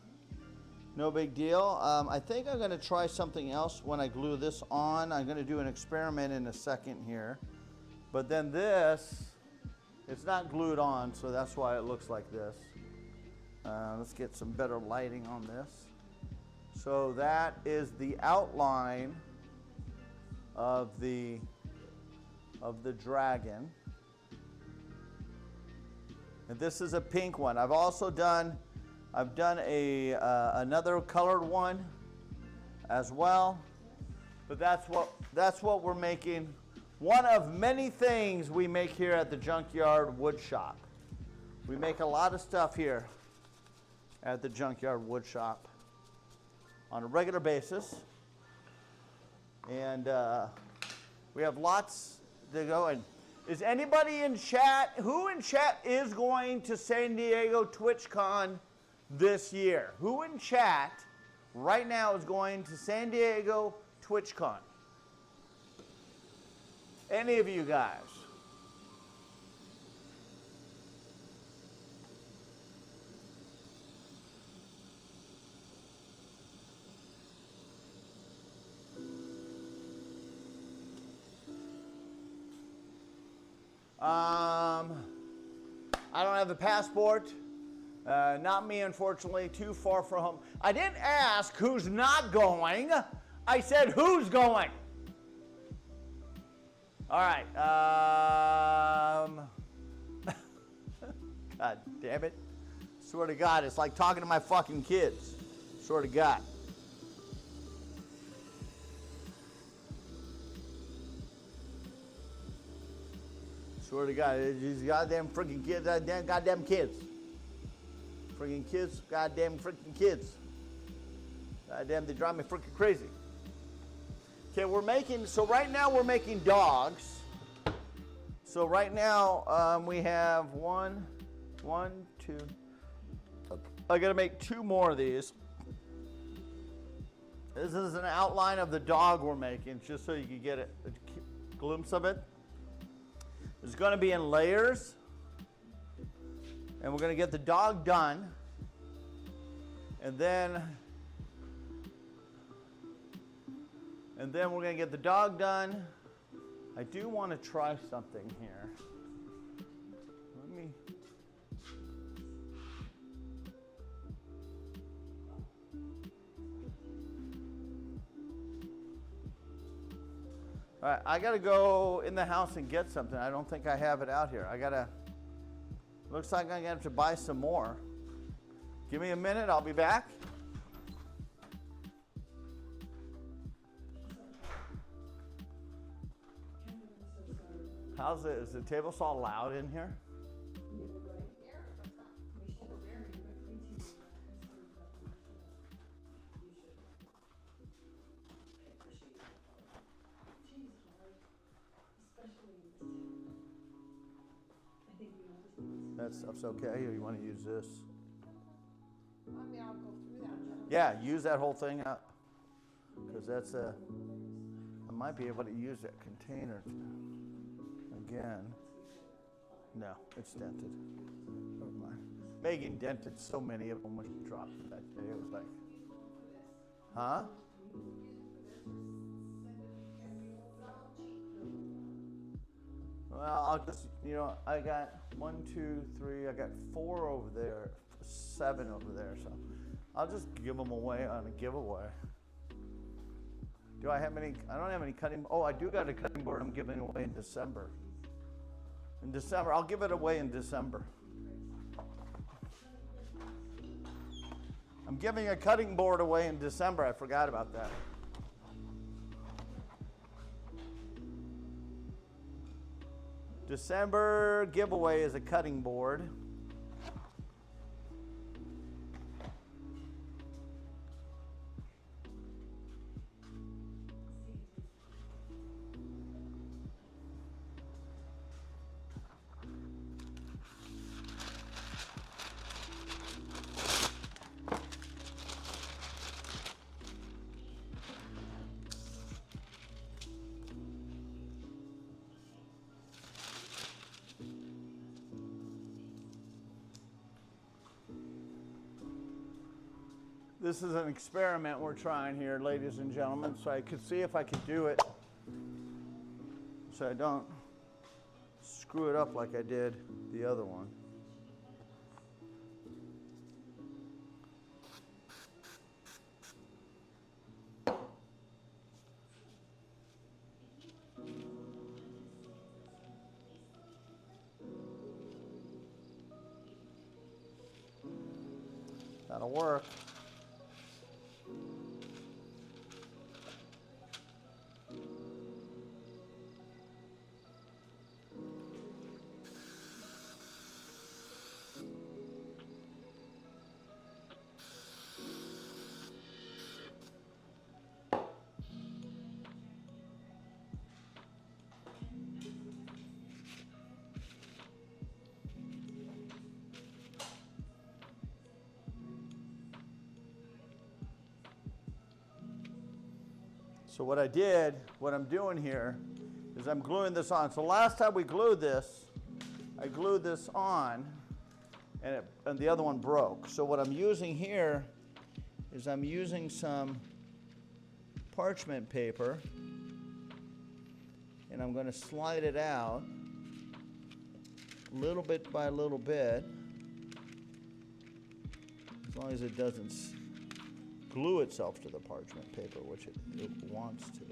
No big deal. I think I'm going to try something else when I glue this on. I'm going to do an experiment in a second here. But then it's not glued on, so that's why it looks like this. Let's get some better lighting on this. So that is the outline of the dragon. And this is a pink one. I've done another colored one as well. But that's what we're making. One of many things we make here at the Junkyard Woodshop. We make a lot of stuff here at the Junkyard Woodshop on a regular basis. And we have lots to go. And is anybody in chat? Who in chat is going to San Diego TwitchCon this year? Who in chat right now is going to San Diego TwitchCon? Any of you guys? I don't have a passport. Not me, unfortunately. Too far from home. I didn't ask who's not going. I said who's going. All right. God damn it. Swear to God, it's like talking to my fucking kids. Swear to God. Swear to God, these goddamn freaking kids, goddamn kids. Freaking kids, goddamn freaking kids. Goddamn, they drive me freaking crazy. Okay, so right now we're making dogs. So right now we have one, two. I gotta make 2 more of these. This is an outline of the dog we're making, just so you can get a glimpse of it. It's gonna be in layers. And we're gonna get the dog done. And then we're gonna get the dog done. I do want to try something here. Let me. All right, I gotta go in the house and get something. I don't think I have it out here. Looks like I'm gonna have to buy some more. Give me a minute, I'll be back. Is the table saw loud in here? That stuff's okay, or you want to use this? I mean, I'll go through that. Yeah, use that whole thing up. Because I might be able to use that container again. No, it's dented. Never mind. Megan dented so many of them when she dropped it that day. It was like, huh? Well, I'll just, I got 1, 2, 3, I got 4 over there, 7 over there, so I'll just give them away on a giveaway. Do I have any? I don't have any cutting. Oh, I do got a cutting board I'm giving away in December. I'll give it away in December. I'm giving a cutting board away in December. I forgot about that. December giveaway is a cutting board. This is an experiment we're trying here, ladies and gentlemen, so I could see if I could do it so I don't screw it up like I did the other one. That'll work. So what I'm doing here is I'm gluing this on. So last time we glued this, I glued this on and the other one broke. So what I'm using here is I'm using some parchment paper and I'm going to slide it out little bit by little bit, as long as it doesn't glue itself to the parchment paper, which it wants to.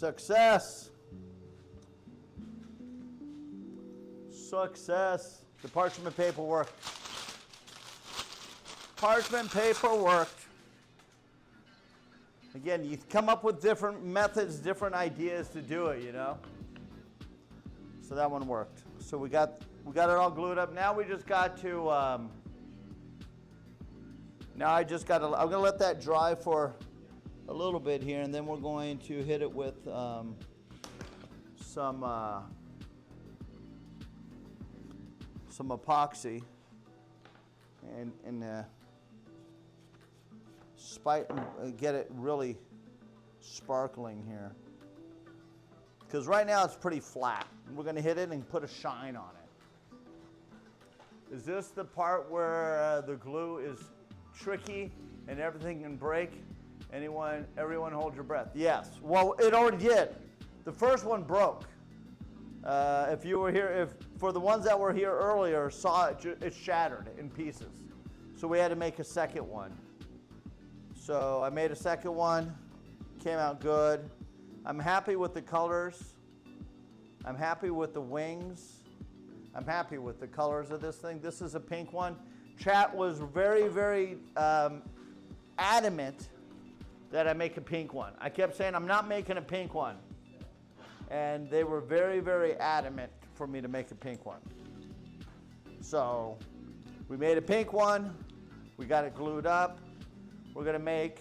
Success. Success. The parchment paper worked. Parchment paper worked. Again, you come up with different methods, different ideas to do it, you know. So that one worked. So we got it all glued up. Now we just got to. I'm gonna let that dry for a little bit here, and then we're going to hit it with some epoxy and get it really sparkling here. Because right now it's pretty flat. We're going to hit it and put a shine on it. Is this the part where the glue is tricky and everything can break? Everyone hold your breath. Yes. Well, it already did. The first one broke. If you were here, for the ones that were here earlier, saw it shattered in pieces. So we had to make a second one. So I made a second one, came out good. I'm happy with the colors. I'm happy with the wings. I'm happy with the colors of this thing. This is a pink one. Chat was very, very adamant that I make a pink one. I kept saying, I'm not making a pink one. And they were very, very adamant for me to make a pink one. So we made a pink one. We got it glued up. We're going to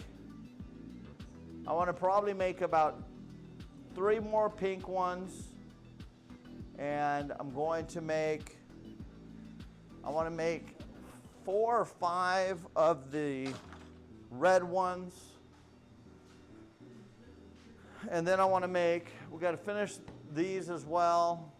I want to probably make about 3 more pink ones. And I want to make 4 or 5 of the red ones. And then I want to we got to finish these as well.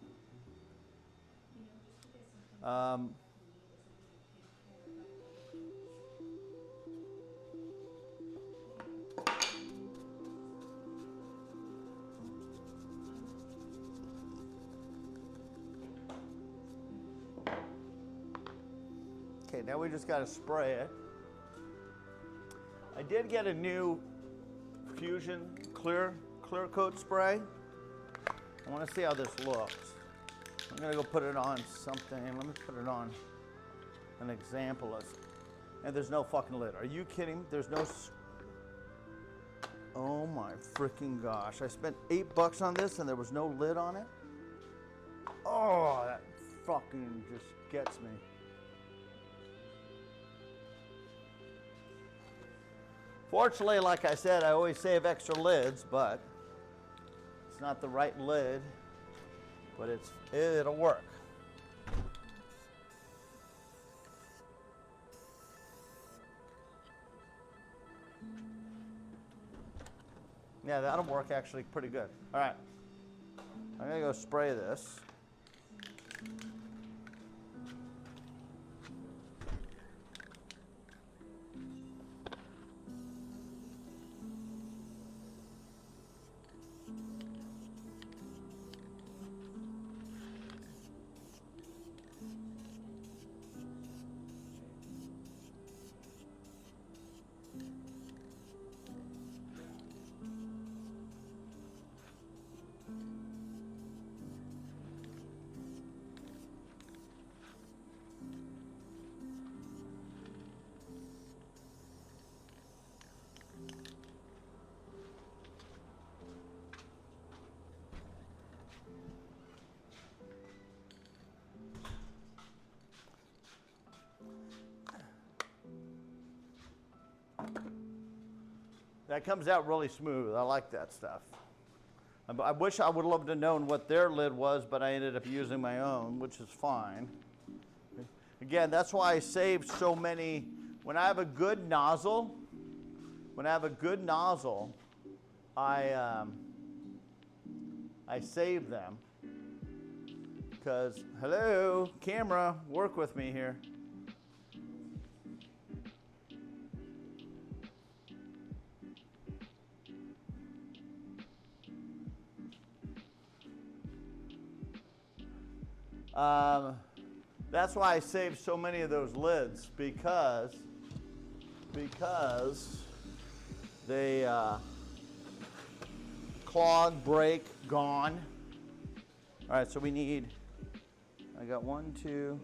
Okay, now we just got to spray it. I did get a new Fusion clear coat spray. I want to see how this looks. I'm going to go put it on something. Let me put it on an example. And there's no fucking lid. Are you kidding? There's no... Oh my freaking gosh. I spent $8 on this and there was no lid on it? Oh, that fucking just gets me. Fortunately, like I said, I always save extra lids, but it's not the right lid, but it'll work. Yeah, that'll work actually pretty good. All right, I'm gonna go spray this. That comes out really smooth. I like that stuff. I wish I would love to have known what their lid was, but I ended up using my own, which is fine. Again, that's why I saved so many. When I have a good nozzle, I save them. Because, hello, camera, work with me here. That's why I saved so many of those lids, because they clog, break, gone. All right, so we need, I got 1, 2.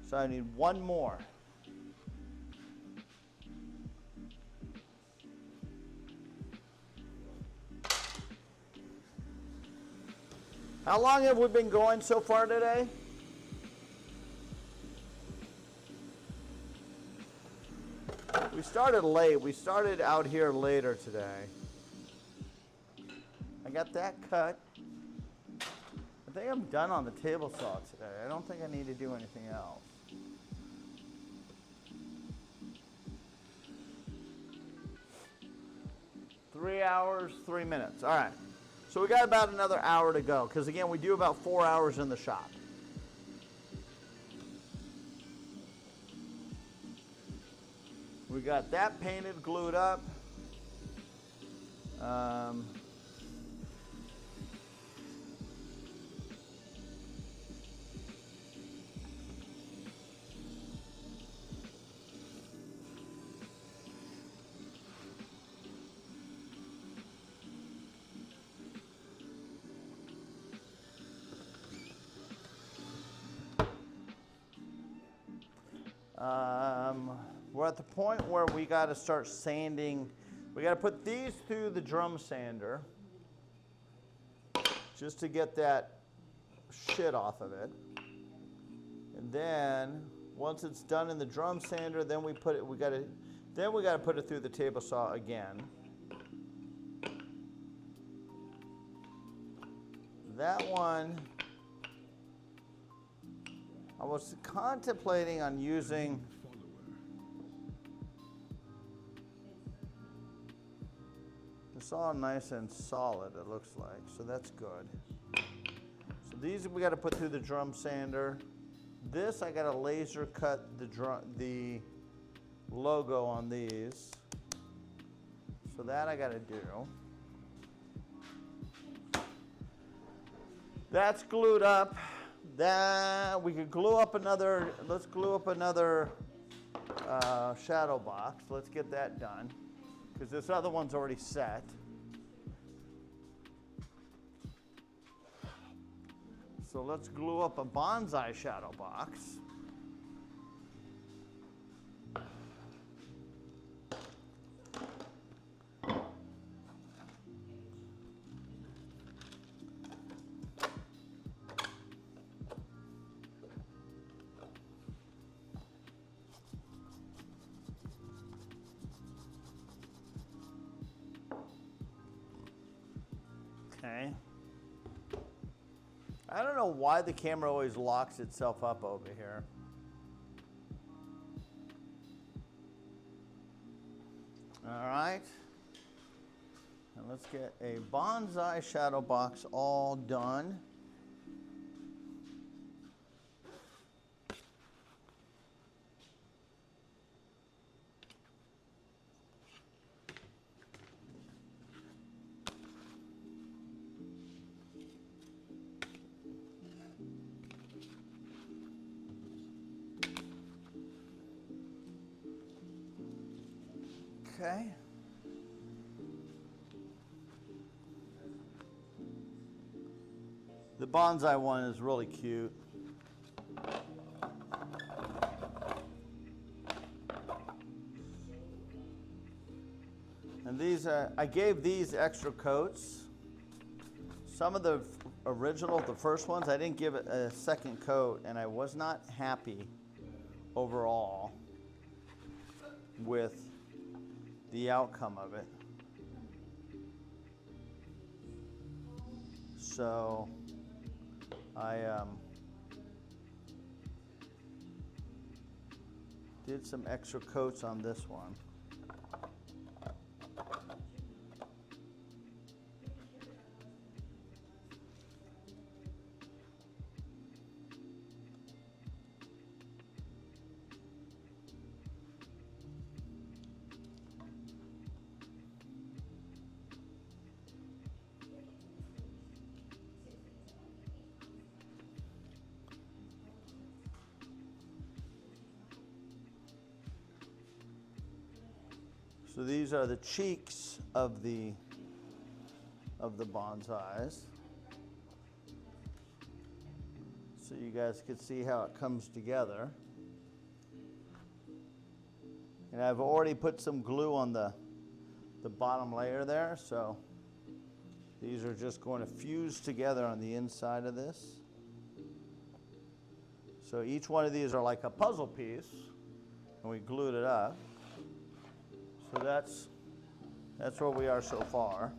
So I need one more. How long have we been going so far today? We started late. We started out here later today. I got that cut. I think I'm done on the table saw today. I don't think I need to do anything else. Three hours, 3 minutes. All right. So we got about another hour to go, because again, we do about 4 hours in the shop. We got that painted, glued up. We're at the point where we got to start sanding. We got to put these through the drum sander just to get that shit off of it. And then once it's done in the drum sander, then we put it. We got to put it through the table saw again. That one, I was contemplating on using. It's all nice and solid, it looks like, so that's good. So these we got to put through the drum sander. This I got to laser cut the logo on these. So that I got to do. That's glued up. That we could glue up another. Let's glue up another shadow box. Let's get that done, because this other one's already set. So let's glue up a bonsai shadow box. Okay. I don't know why the camera always locks itself up over here. All right. And let's get a bonsai shadow box all done. Okay. The bonsai one is really cute. And these are, I gave these extra coats. Some of the original, the first ones, I didn't give it a second coat, and I was not happy overall with the outcome of it. So I did some extra coats on this one. So these are the cheeks of the bonsais. So you guys can see how it comes together. And I've already put some glue on the bottom layer there, so these are just going to fuse together on the inside of this. So each one of these are like a puzzle piece, and we glued it up. So that's where we are so far.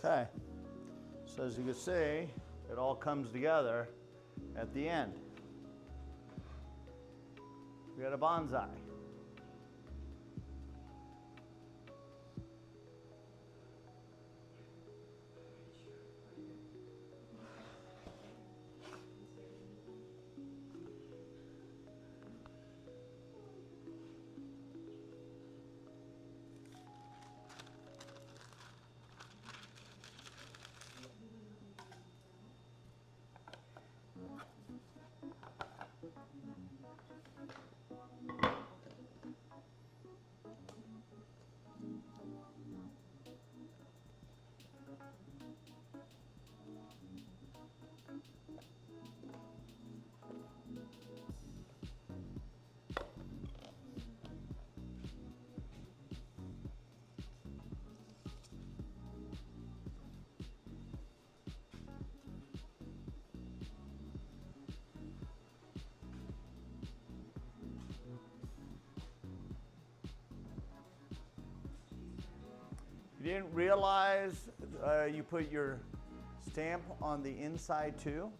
Okay, so as you can see, it all comes together at the end. We got a bonsai. You didn't realize you put your stamp on the inside too?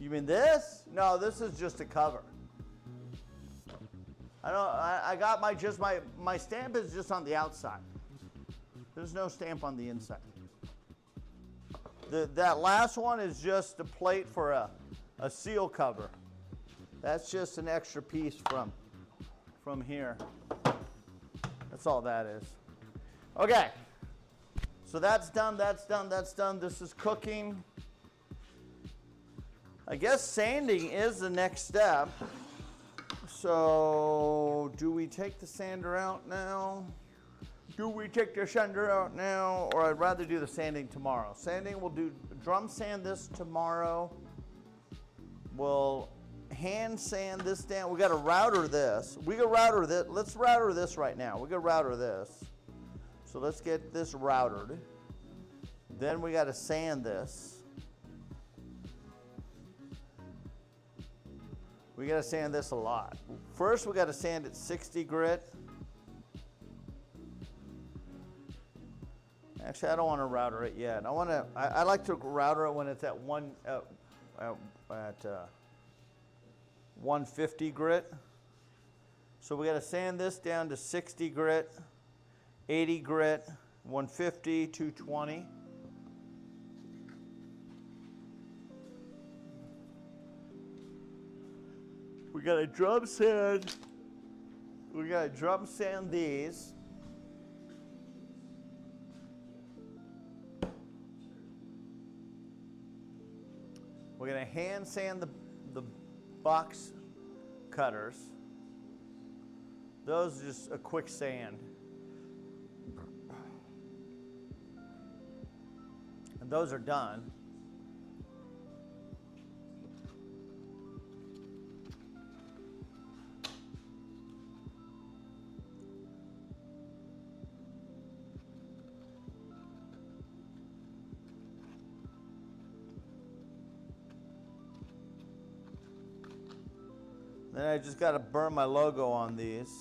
You mean this? No, this is just a cover. I got my stamp is just on the outside. There's no stamp on the inside. That last one is just a plate for a seal cover. That's just an extra piece from here. That's all that is. Okay, so that's done, that's done, that's done. This is cooking. I guess sanding is the next step. So do we take the sander out now? Do we take the sander out now? Or I'd rather do the sanding tomorrow. Sanding, we'll do drum sand this tomorrow. We'll hand sand this down. We got to router this. We can router this. Let's router this right now. We can router this. So let's get this routered. Then we got to sand this. We got to sand this a lot. First, we got to sand it 60 grit. Actually, I don't want to router it yet. I like to router it when it's at 150 grit. So we got to sand this down to 60 grit, 80 grit, 150, 220. We got to drum sand. We got to drum sand these. We're going to hand sand the box cutters. Those are just a quick sand. And those are done. Then I just got to burn my logo on these.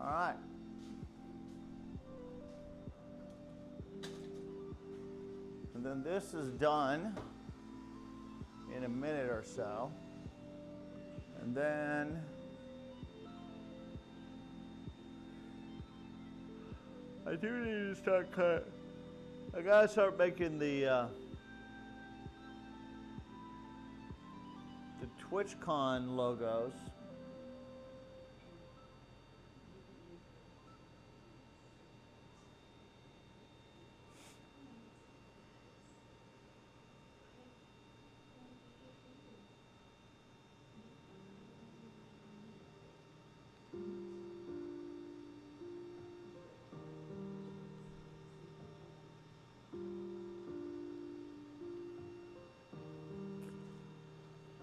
All right. And then this is done in a minute or so. And then I do need to start I gotta start making the TwitchCon logos.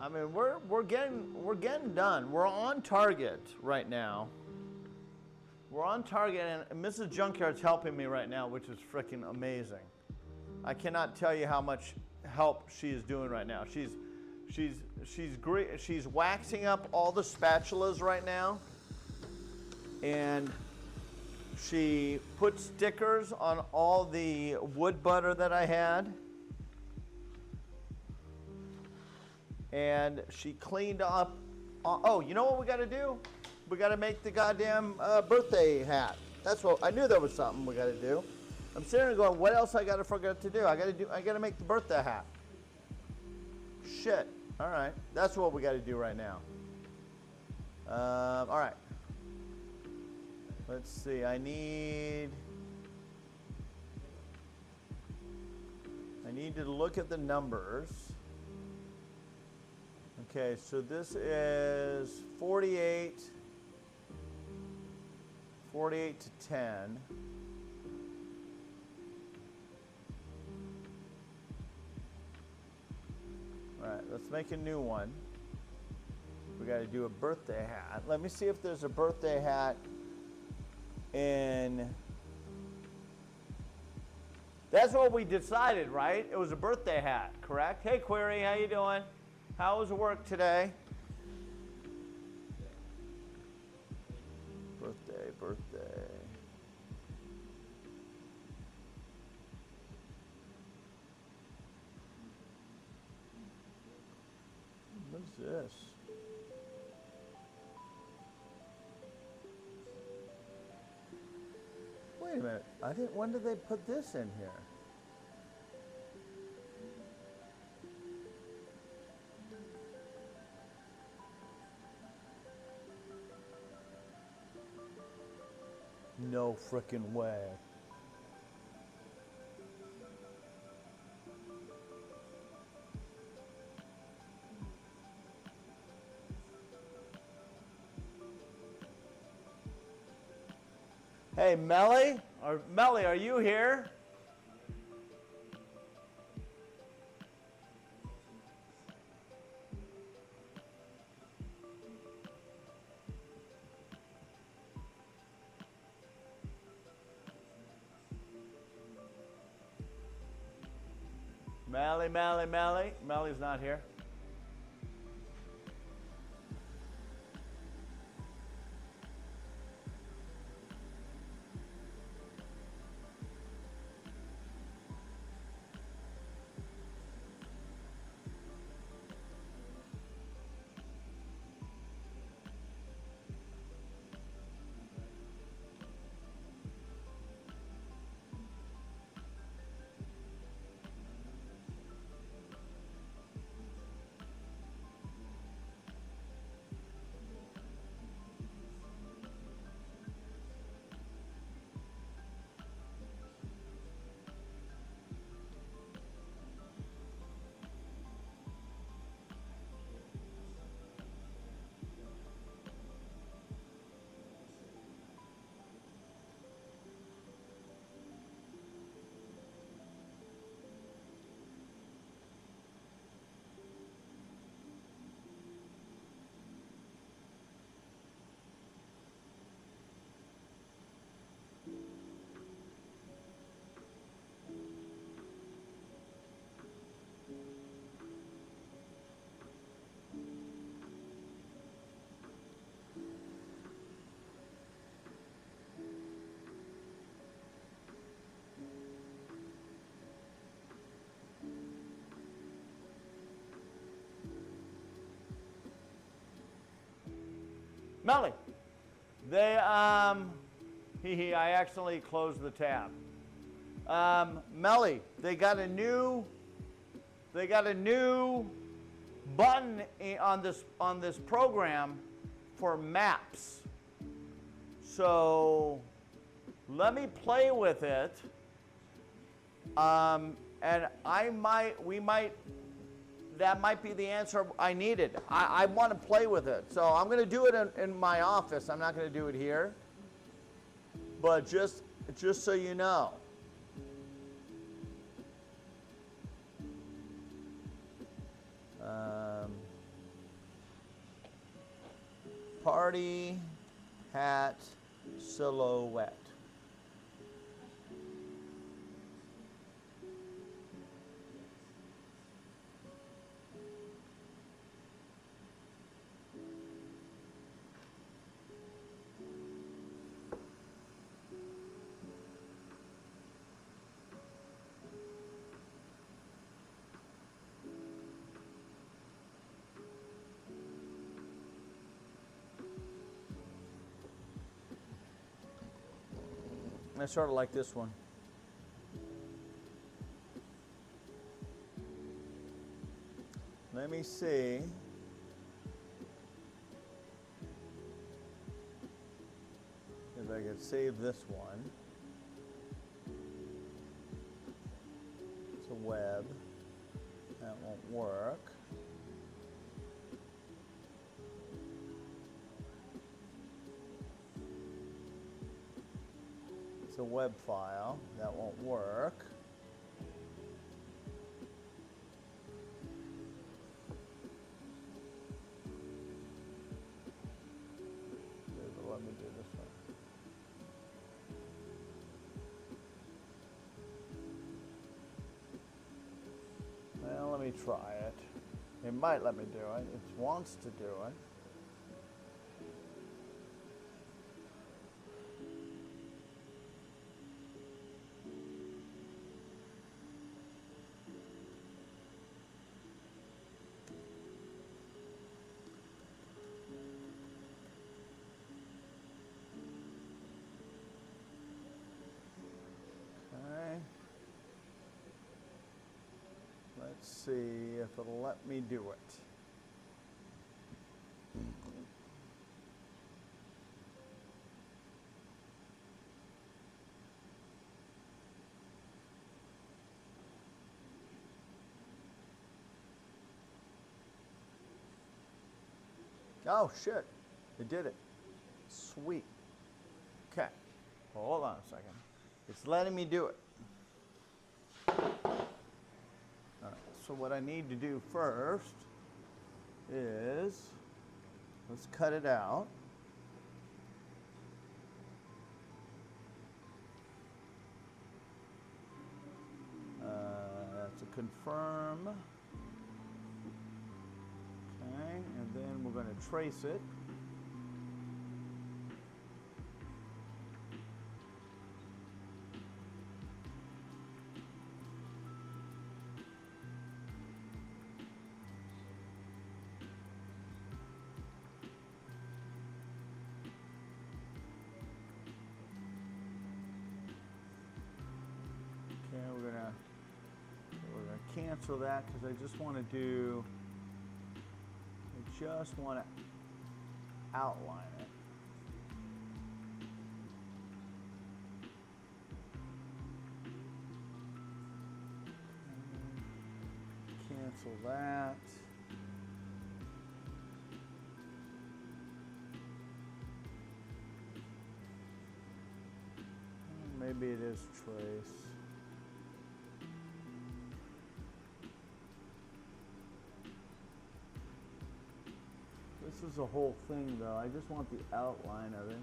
I mean, we're getting done. We're on target right now. We're on target, and Mrs. Junkyard's helping me right now, which is freaking amazing. I cannot tell you how much help she is doing right now. She's great. She's waxing up all the spatulas right now, and she put stickers on all the wood butter that I had. And she cleaned up. Oh, you know what we got to do? We got to make the goddamn birthday hat. That's what I knew there was something we got to do. I'm sitting there going, what else I got to forget to do? I got to make the birthday hat. Shit. All right, that's what we got to do right now. All right. Let's see. I need to look at the numbers. Okay, so this is 48 to 10. All right, let's make a new one. We got to do a birthday hat. Let me see if there's a birthday hat in... That's what we decided, right? It was a birthday hat, correct? Hey, Query, how you doing? How was work today? Birthday. What's this? Wait a minute. When did they put this in here? No frickin' way. Hey, Melly? Melly, are you here? Melly. Melly's not here. Melly, they, I accidentally closed the tab. Melly, they got a new button on this program for maps. So let me play with it, and that might be the answer I needed. I want to play with it. So I'm going to do it in my office. I'm not going to do it here. But just so you know. Party hat silhouette. I sort of like this one. Let me see. If I could save this one. It's a web. That won't work. It's a web file. That won't work. Let me do this one. Well, let me try it. It might let me do it. It wants to do it. Let's see if it'll let me do it. Oh, shit. It did it. Sweet. Okay. Hold on a second. It's letting me do it. All right. So what I need to do first is, let's cut it out. That's a confirm. Okay, and then we're going to trace it. Okay, we're gonna cancel that because I just want to do. I just want to outline it. Cancel that. Maybe it is trace. This is the whole thing though. I just want the outline of it.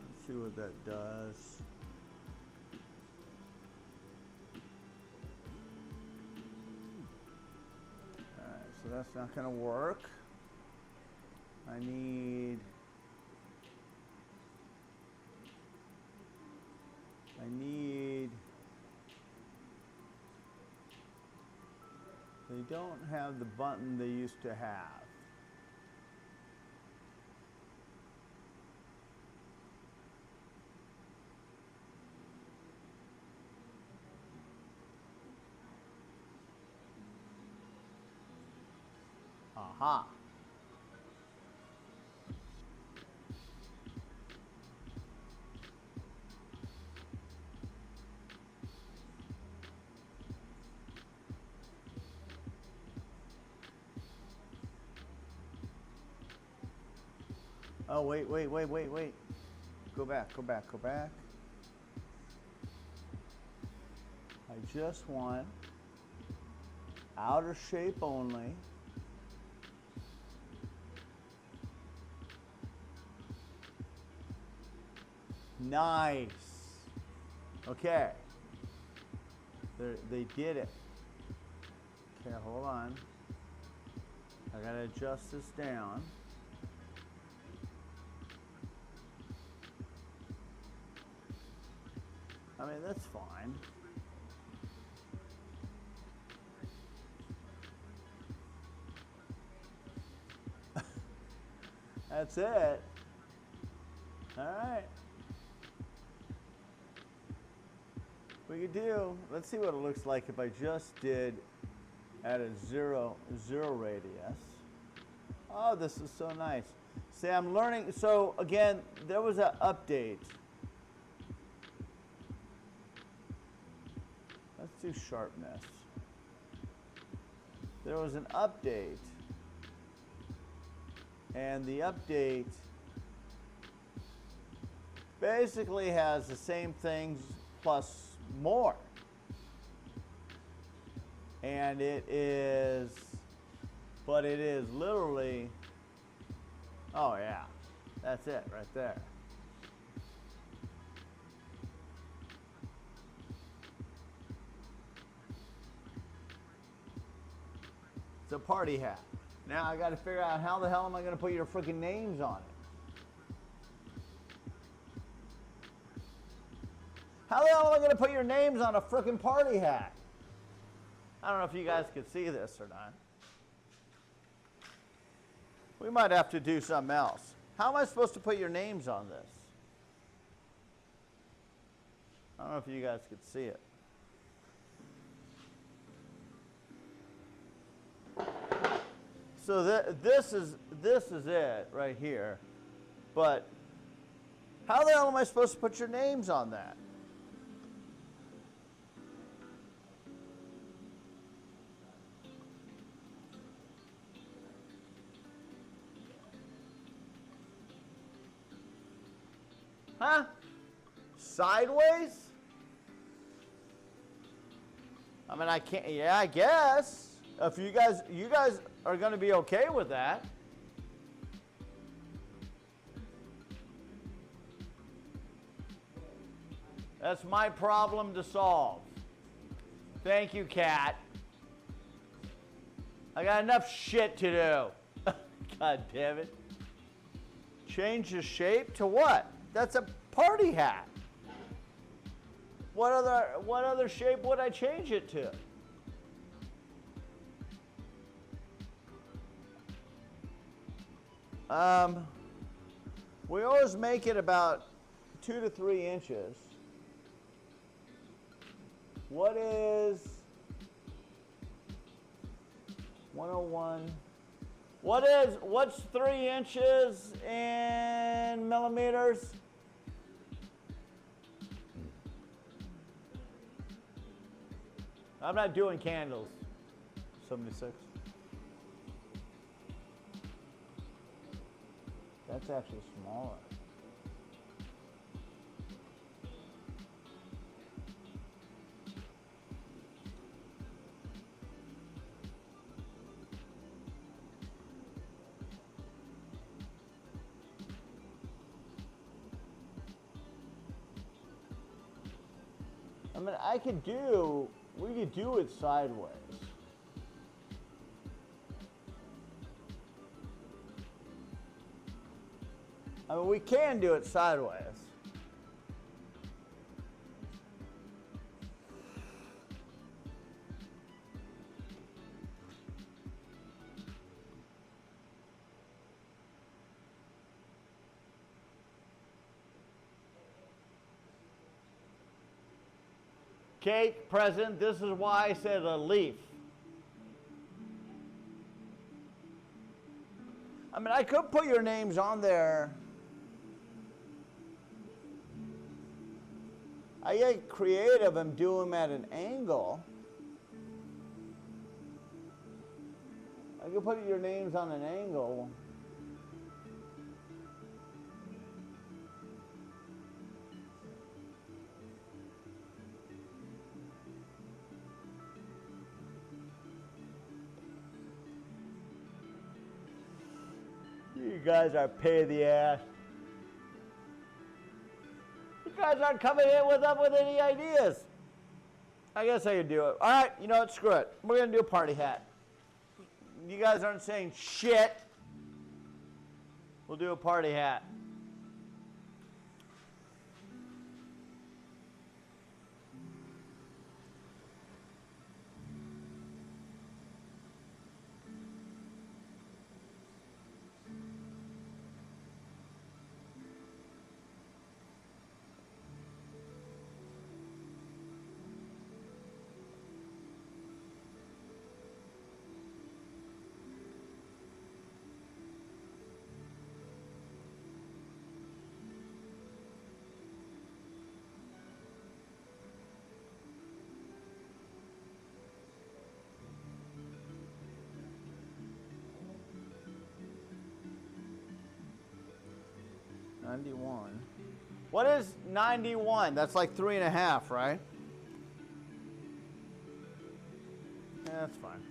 Let's see what that does. Alright, so that's not going to work. I need they don't have the button they used to have. Aha. Oh, wait. Go back. I just want outer shape only. Nice. Okay. They did it. Okay, hold on. I gotta adjust this down. I mean, that's fine. That's it. All right. We could do, let's see what it looks like if I just did at a zero radius. Oh, this is so nice. See, I'm learning. So again, there was an update. Let's do sharpness. There was an update, and the update basically has the same things plus more. And it is literally, oh yeah, that's it right there. It's a party hat. Now I got to figure out how the hell am I going to put your freaking names on it. How the hell am I going to put your names on a freaking party hat? I don't know if you guys could see this or not. We might have to do something else. How am I supposed to put your names on this? I don't know if you guys could see it. So this is it right here. But How the hell am I supposed to put your names on that? Huh? Sideways? I mean, I can't, yeah, I guess. If you guys are going to be okay with that. That's my problem to solve. Thank you, Kat. I got enough shit to do. God damn it. Change the shape to what? That's a party hat. What other shape would I change it to? We always make it about 2 to 3 inches. What is 101? What's 3 inches in millimeters? I'm not doing candles. 76. That's actually smaller. I mean, we could do it sideways. I mean, we can do it sideways. Kate, present, this is why I said a leaf. I mean, I could put your names on there. I get creative and do them at an angle. I could put your names on an angle. You guys are a pain in the ass. You guys aren't coming in with any ideas. I guess I could do it. All right, you know what? Screw it. We're going to do a party hat. You guys aren't saying shit. We'll do a party hat. What is 91? That's like 3.5, right? Yeah, that's fine.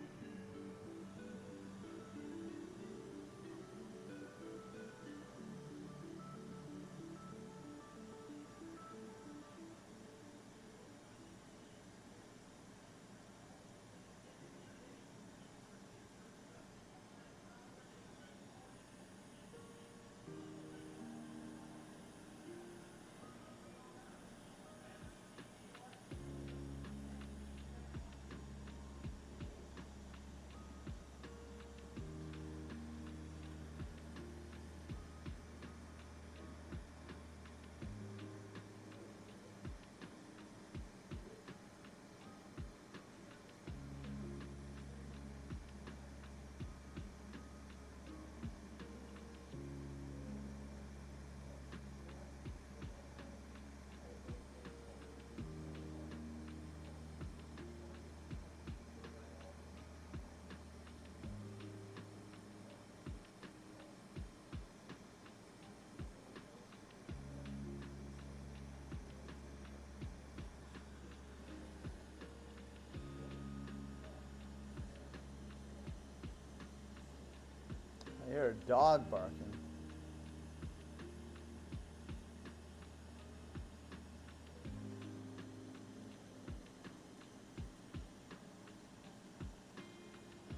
I hear a dog barking.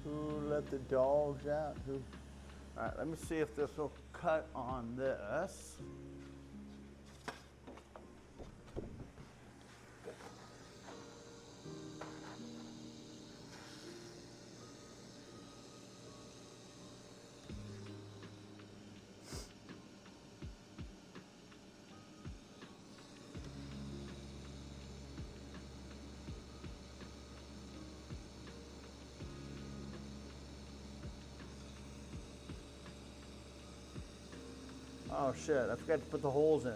Who let the dogs out? Who? All right, let me see if this will cut on this. Oh shit, I forgot to put the holes in.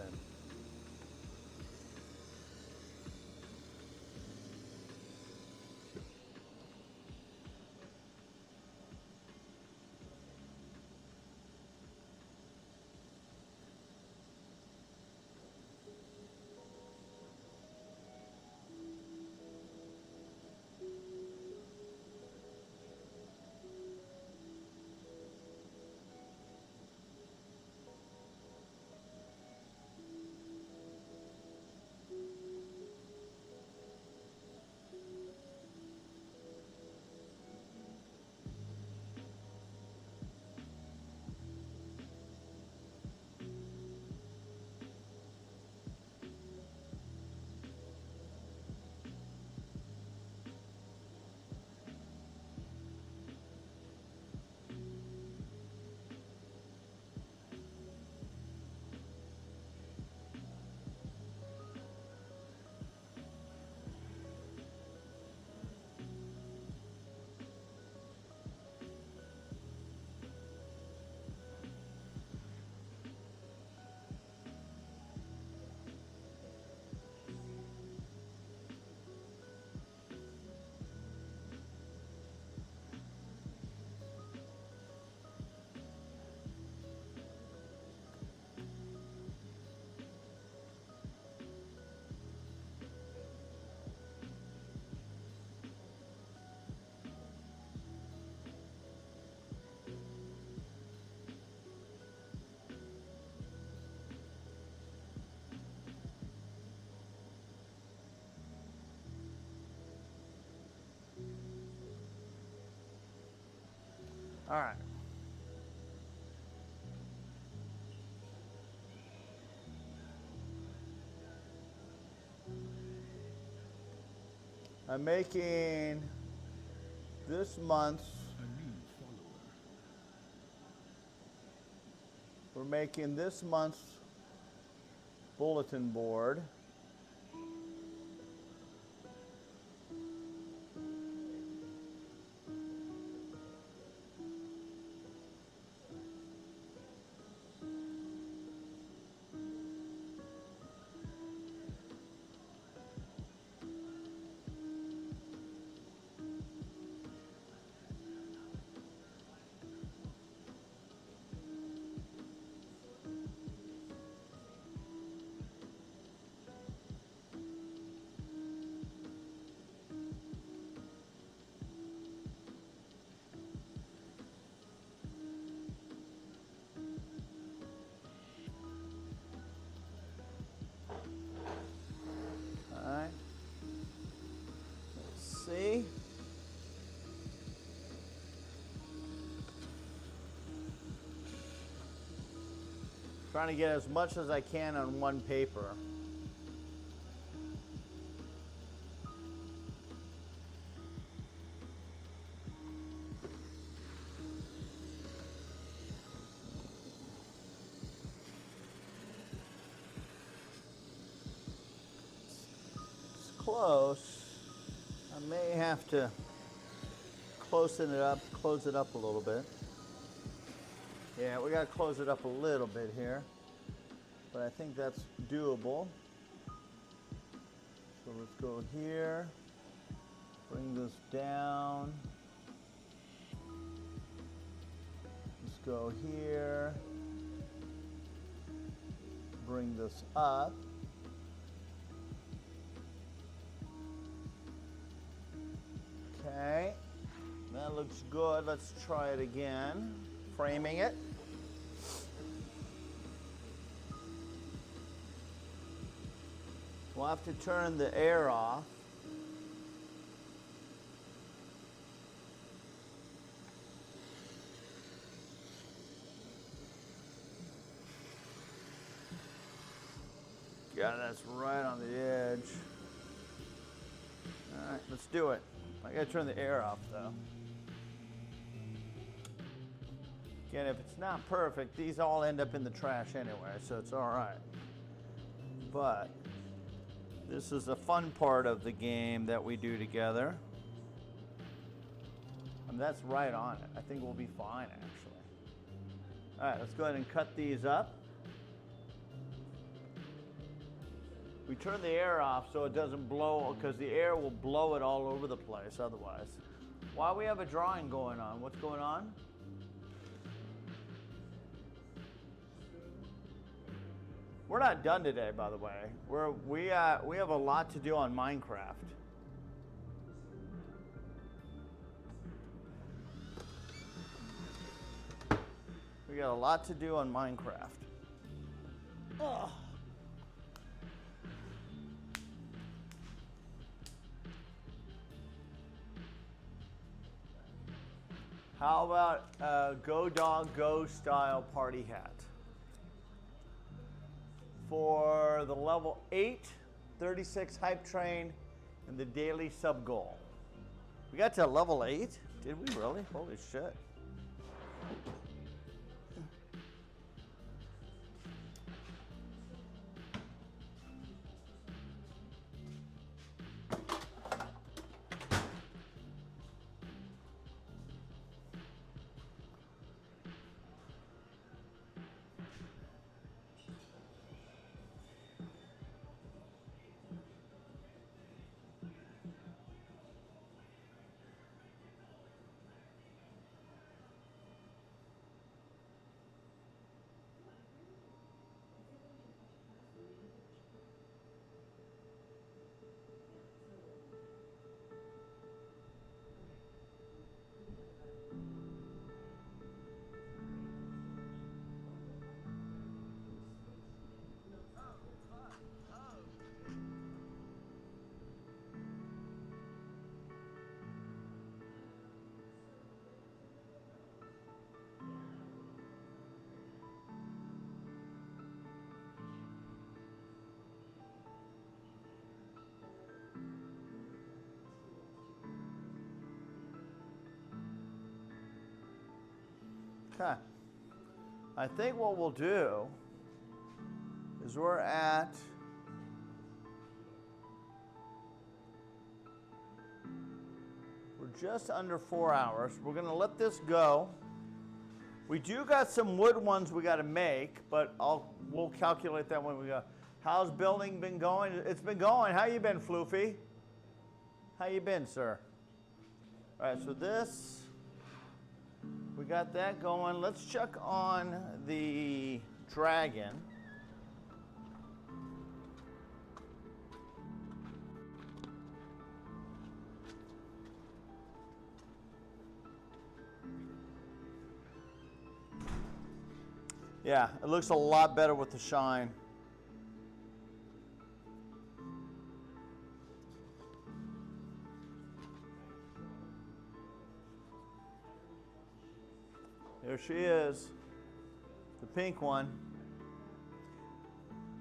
All right. I'm making this month's, A new follower. we're making this month's bulletin board. All right. Let's see. Trying to get as much as I can on one paper. It's close. I may have to close it up a little bit. Yeah, we gotta close it up a little bit here, but I think that's doable. So let's go here, bring this down. Let's go here, bring this up. Okay, that looks good. Let's try it again. framing it. We'll have to turn the air off. Yeah, that's right on the edge. All right, let's do it. I gotta turn the air off though. Again, if it's not perfect, these all end up in the trash anyway, so it's all right. But this is a fun part of the game that we do together. And that's right on it. I think we'll be fine, actually. All right, let's go ahead and cut these up. We turn the air off so it doesn't blow, because the air will blow it all over the place otherwise. While we have a drawing going on, what's going on? We're not done today, by the way. We have a lot to do on Minecraft. We got a lot to do on Minecraft. Ugh. How about a Go Dog Go style party hat? For the level 8, 36 hype train, and the daily sub goal. We got to level 8? Did we really? Holy shit. Okay. I think what we'll do is we're just under 4 hours. We're going to let this go. We do got some wood ones we got to make, but we'll calculate that when we go. How's building been going? It's been going. How you been, Floofy? How you been, sir? All right, so this, we got that going. Let's check on the dragon. Yeah, it looks a lot better with the shine. There she is, the pink one.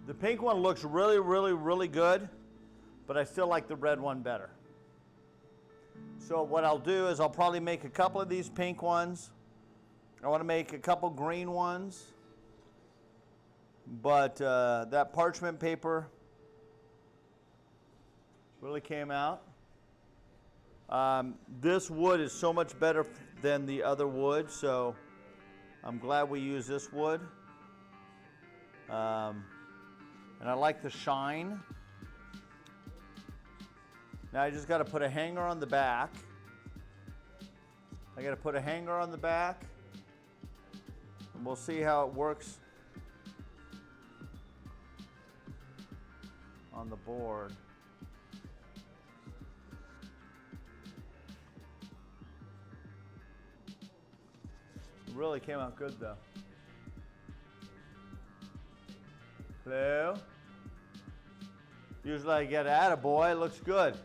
The pink one looks really, really, really good, but I still like the red one better. So what I'll do is I'll probably make a couple of these pink ones. I want to make a couple green ones. But that parchment paper really came out. This wood is so much better than the other wood, so I'm glad we use this wood. And I like the shine. Now I just got to put a hanger on the back. I got to put a hanger on the back, and we'll see how it works on the board. really came out good though. Hello? Usually I get attaboy, it looks good.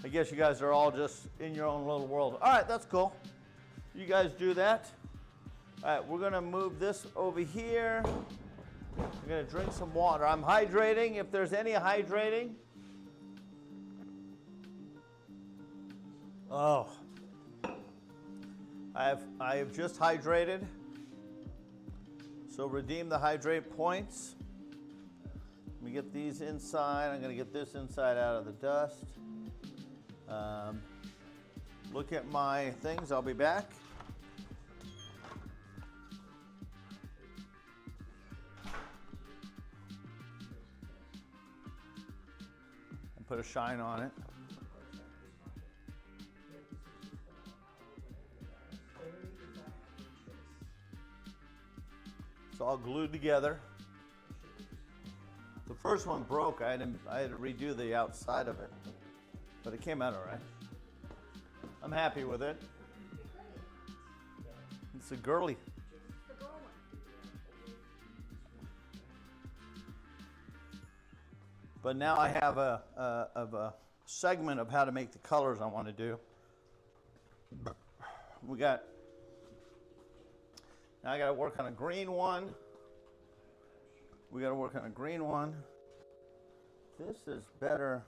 I guess you guys are all just in your own little world. All right, that's cool. You guys do that. All right, we're gonna move this over here. I'm gonna drink some water. I'm hydrating, if there's any hydrating. Oh. I have just hydrated. So redeem the hydrate points. Let me get these inside. I'm gonna get this inside out of the dust. Look at my things, I'll be back. And put a shine on it. It's all glued together. The first one broke. I had to redo the outside of it, but it came out all right. I'm happy with it. It's a girly. But now I have a segment of how to make the colors I want to do. Now I got to work on a green one. We got to work on a green one. This is better.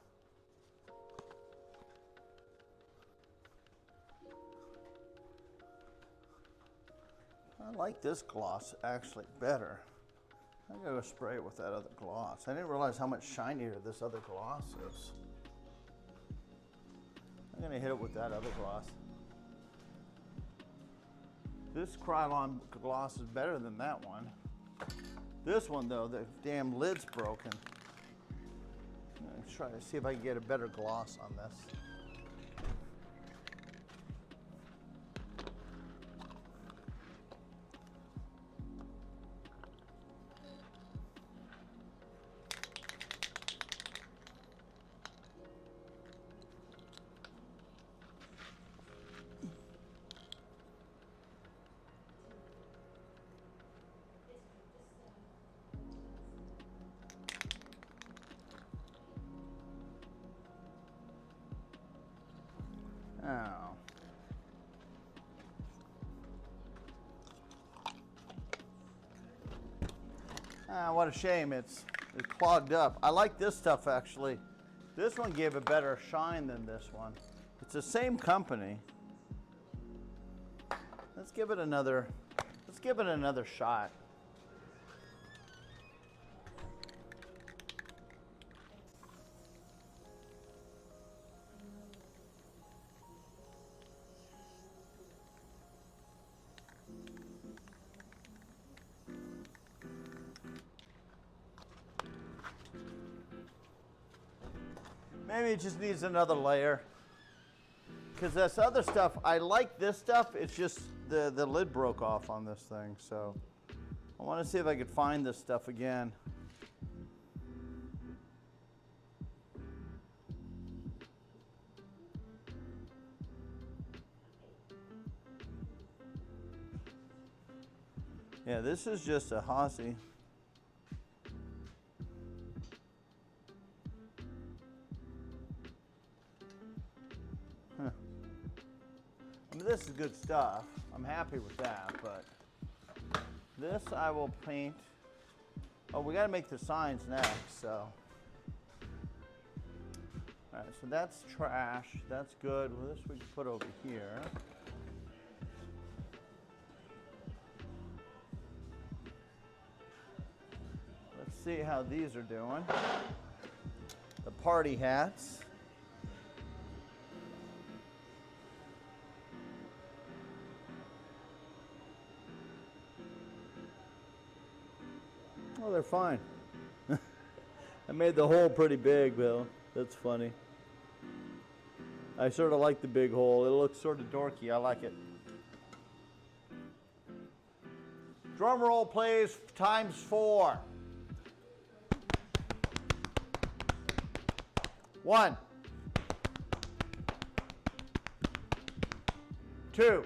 I like this gloss actually better. I'm gonna go spray it with that other gloss. I didn't realize how much shinier this other gloss is. I'm gonna hit it with that other gloss. This Krylon gloss is better than that one. This one though, the damn lid's broken. I'm gonna try to see if I can get a better gloss on this. Oh. Ah, what a shame. It's clogged up. I like this stuff actually. This one gave a better shine than this one. It's the same company. Let's give it another shot. Maybe it just needs another layer. Because this other stuff, I like this stuff, it's just the lid broke off on this thing. So I want to see if I could find this stuff again. Yeah, this is just a Hossie. I mean, this is good stuff. I'm happy with that, but this I will paint. Oh, we got to make the signs next, so. All right, so that's trash. That's good. Well, this we can put over here. Let's see how these are doing. The party hats. Oh, they're fine. I made the hole pretty big, Bill. That's funny. I sort of like the big hole. It looks sort of dorky. I like it. Drum roll, please, ×4. 1, 2,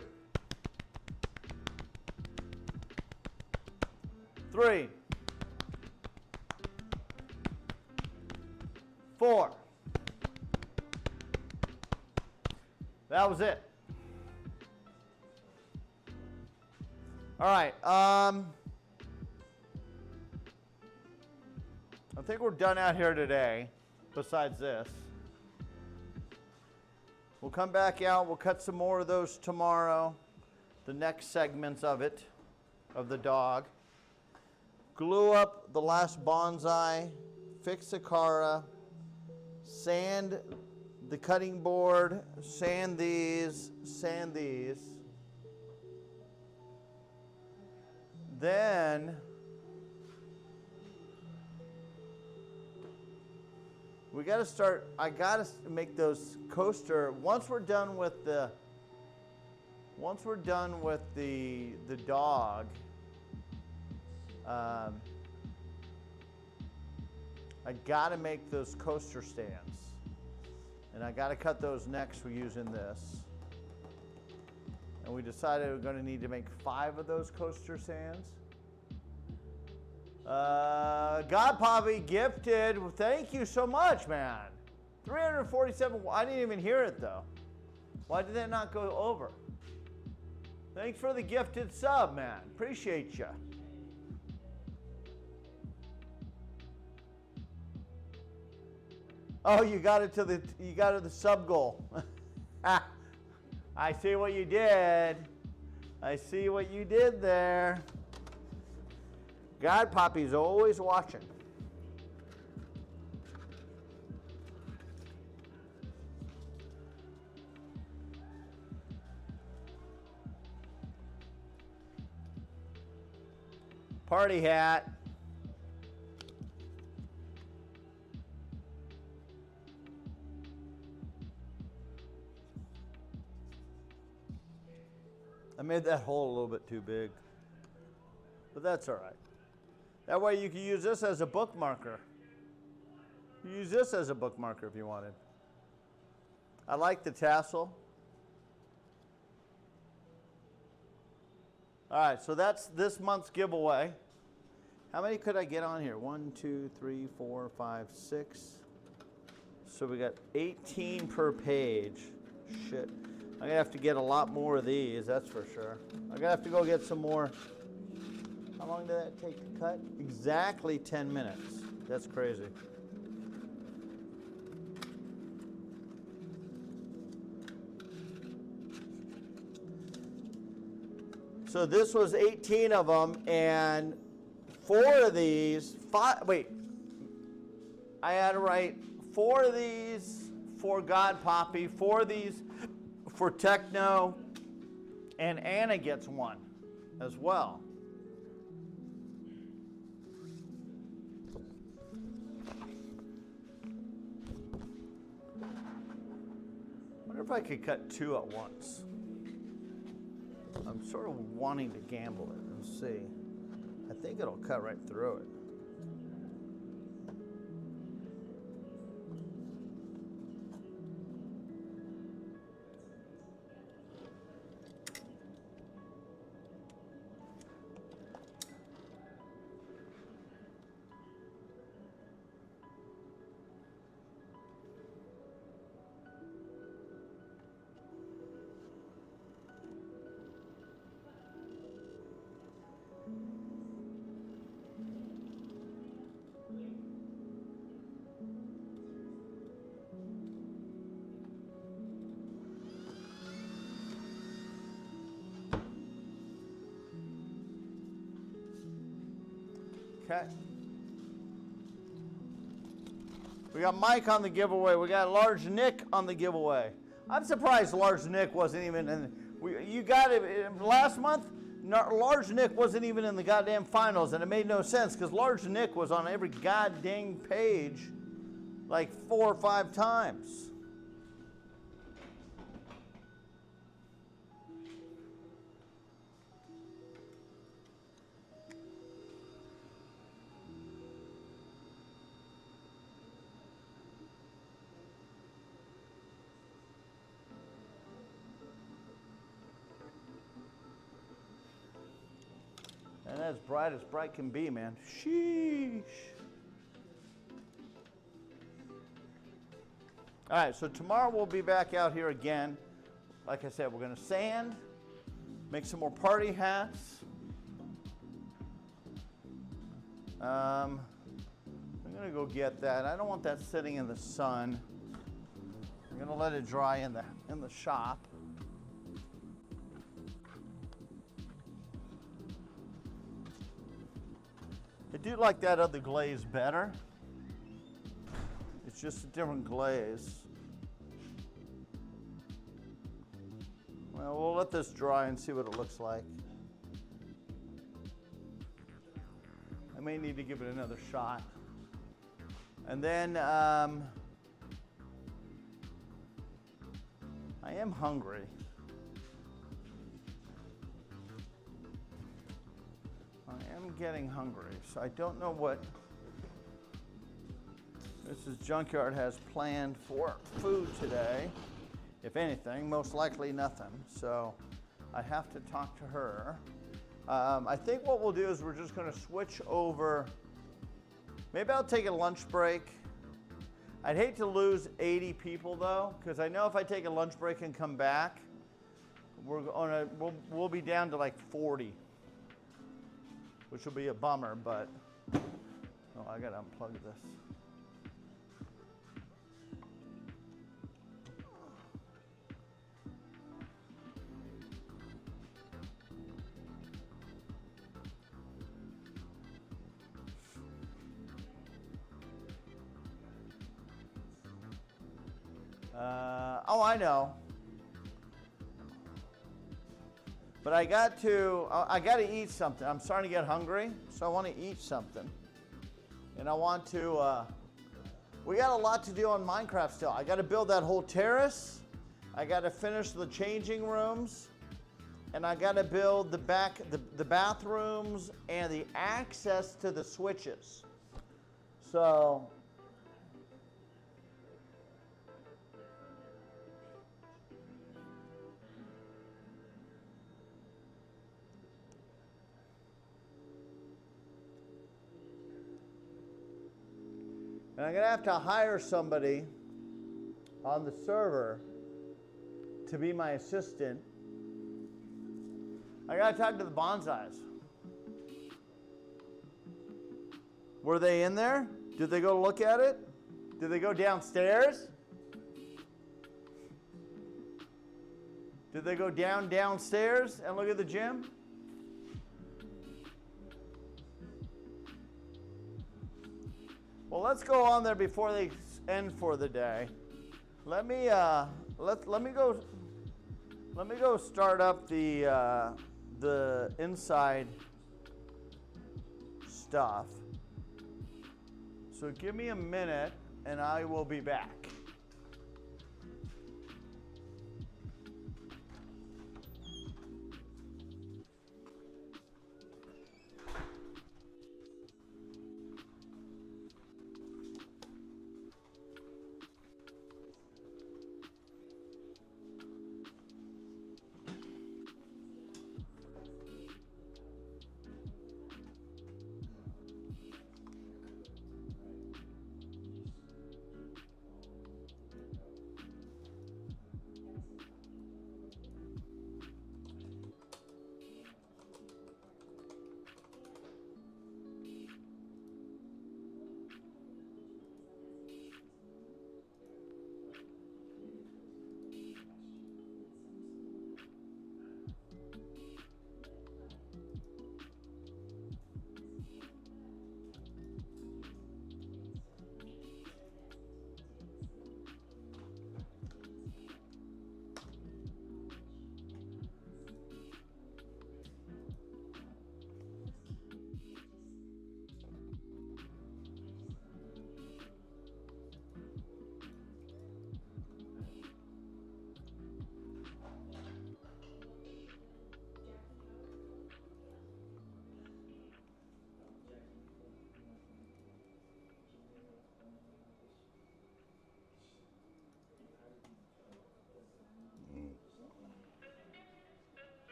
3, 4. That was it. All right. I think we're done out here today, besides this. We'll come back out. We'll cut some more of those tomorrow, the next segments of it, of the dog. Glue up the last bonsai, fix the cara, sand the cutting board, sand these, sand these. Then we got to start, I got to make those coaster, once we're done with the dog, I got to make those coaster stands. And I got to cut those next using this. And we decided we're going to need to make 5 of those coaster stands. God Poppy gifted. Thank you so much, man. 347. I didn't even hear it though. Why did that not go over? Thanks for the gifted sub, man. Appreciate you. Oh, you got it to the sub goal. I see what you did. I see what you did there. God Poppy's always watching. Party hat. I made that hole a little bit too big, but that's all right. That way you can use this as a bookmarker. Use this as a bookmarker if you wanted. I like the tassel. All right, so that's this month's giveaway. How many could I get on here? 1, 2, 3, 4, 5, 6. So we got 18 per page. Shit. I'm gonna have to get a lot more of these, that's for sure. I'm gonna have to go get some more. How long did that take to cut? Exactly 10 minutes. That's crazy. So this was 18 of them, and 4 of these, I had to write 4 of these for God Poppy, 4 of these for Techno, and Anna gets 1 as well. I wonder if I could cut 2 at once. I'm sort of wanting to gamble it and see. I think it'll cut right through it. Okay. We got Mike on the giveaway. We got Large Nick on the giveaway. I'm surprised Large Nick wasn't even in. You got it last month. Large Nick wasn't even in the goddamn finals, and it made no sense because Large Nick was on every goddamn page like 4 or 5 times. And That's bright as bright can be, man. Sheesh. All right, so tomorrow we'll be back out here again. Like I said, we're gonna sand, make some more party hats. I'm gonna go get that. I don't want that sitting in the sun. I'm gonna let it dry in the shop. I do like that other glaze better. It's just a different glaze. Well, we'll let this dry and see what it looks like. I may need to give it another shot. And then I am hungry. I am getting hungry, so I don't know what Mrs. Junkyard has planned for food today. If anything, most likely nothing. So I have to talk to her. I think what we'll do is we're just going to switch over. Maybe I'll take a lunch break. I'd hate to lose 80 people though, because I know if I take a lunch break and come back, we'll be down to like 40, which will be a bummer. But oh, I gotta unplug this. Oh, I know. But I got to eat something. I'm starting to get hungry, so I want to eat something. And I want to, we got a lot to do on Minecraft still. I got to build that whole terrace. I got to finish the changing rooms. And I got to build the bathrooms and the access to the switches. So and I'm going to have to hire somebody on the server to be my assistant. I got to talk to the bonsais. Were they in there? Did they go look at it? Did they go downstairs? Did they go downstairs and look at the gym? Well, let's go on there before they end for the day. Let me go start up the inside stuff. So give me a minute and I will be back.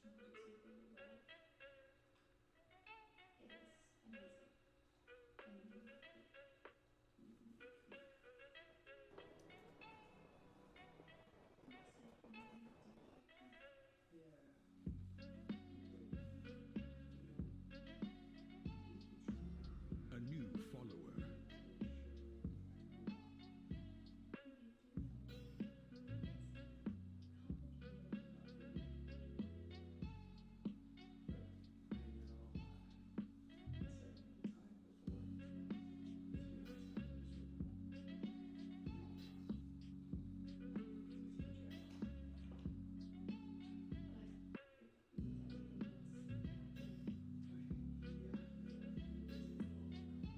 A new follower. Girlfriend, you're gonna get yourself into trouble again. Okay, honey, listen, just sit down, have your coffee, and I'll take care of the chickens. We should have just sold that dog. Do you really mean that?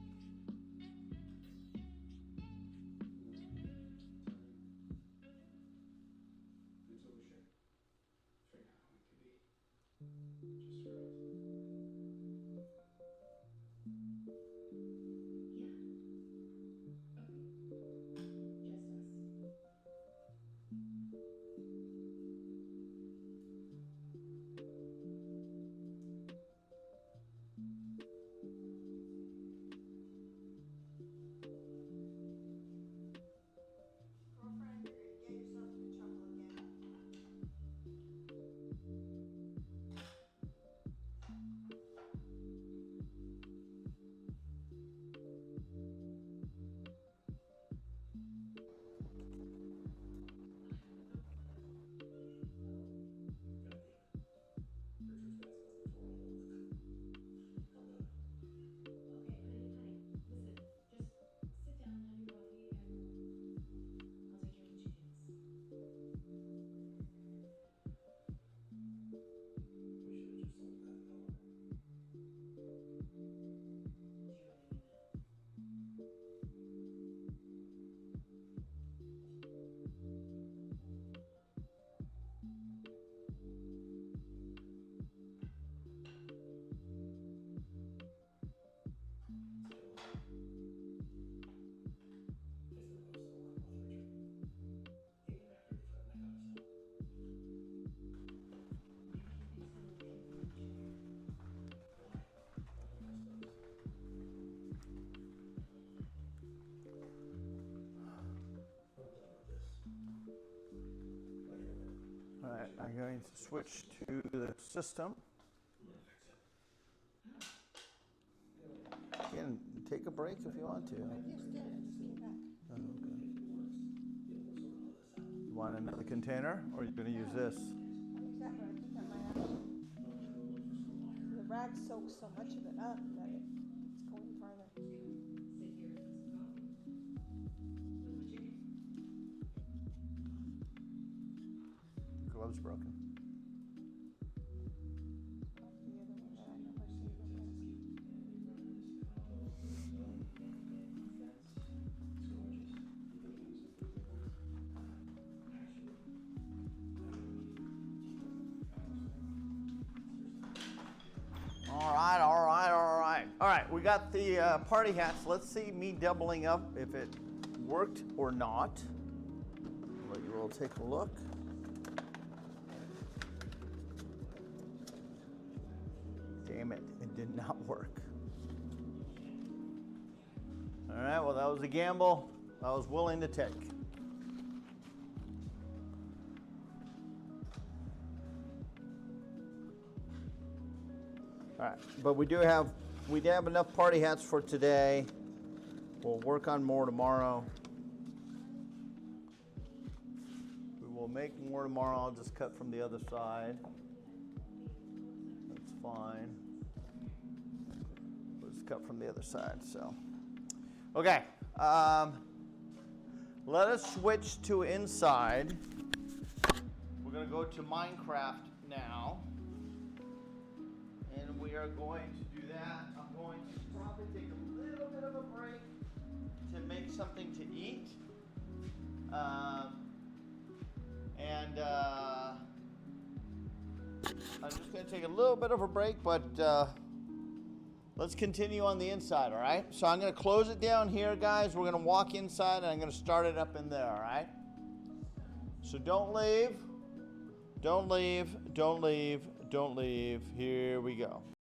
All right, I'm going to switch to the system. Again, take a break if you want to. I just did, I just came back. Oh, okay. You want another container, or are you going to use this? I'll use that, but I think I might have to. The rag soaks so much of it up that it's going farther. Sit here and have some coffee with my chicken. Glove's broken. That's the other one that I never see from this. All right, all right, all right. All right, we got the party hats. Let's see me doubling up if it worked or not. Let you all take a look. Damn it, it did not work. All right, well, that was a gamble I was willing to take. All right, but we do have enough party hats for today. We'll work on more tomorrow. We will make more tomorrow. I'll just cut from the other side. That's fine. We'll just cut from the other side. So, okay. Let us switch to inside. We're gonna go to Minecraft now. And we are going to do that. I'm going to probably take a little bit of a break to make something to eat. I'm just going to take a little bit of a break, but let's continue on the inside, all right? So I'm going to close it down here, guys. We're going to walk inside, and I'm going to start it up in there, all right? So don't leave. Don't leave. Don't leave. Don't leave. Here we go.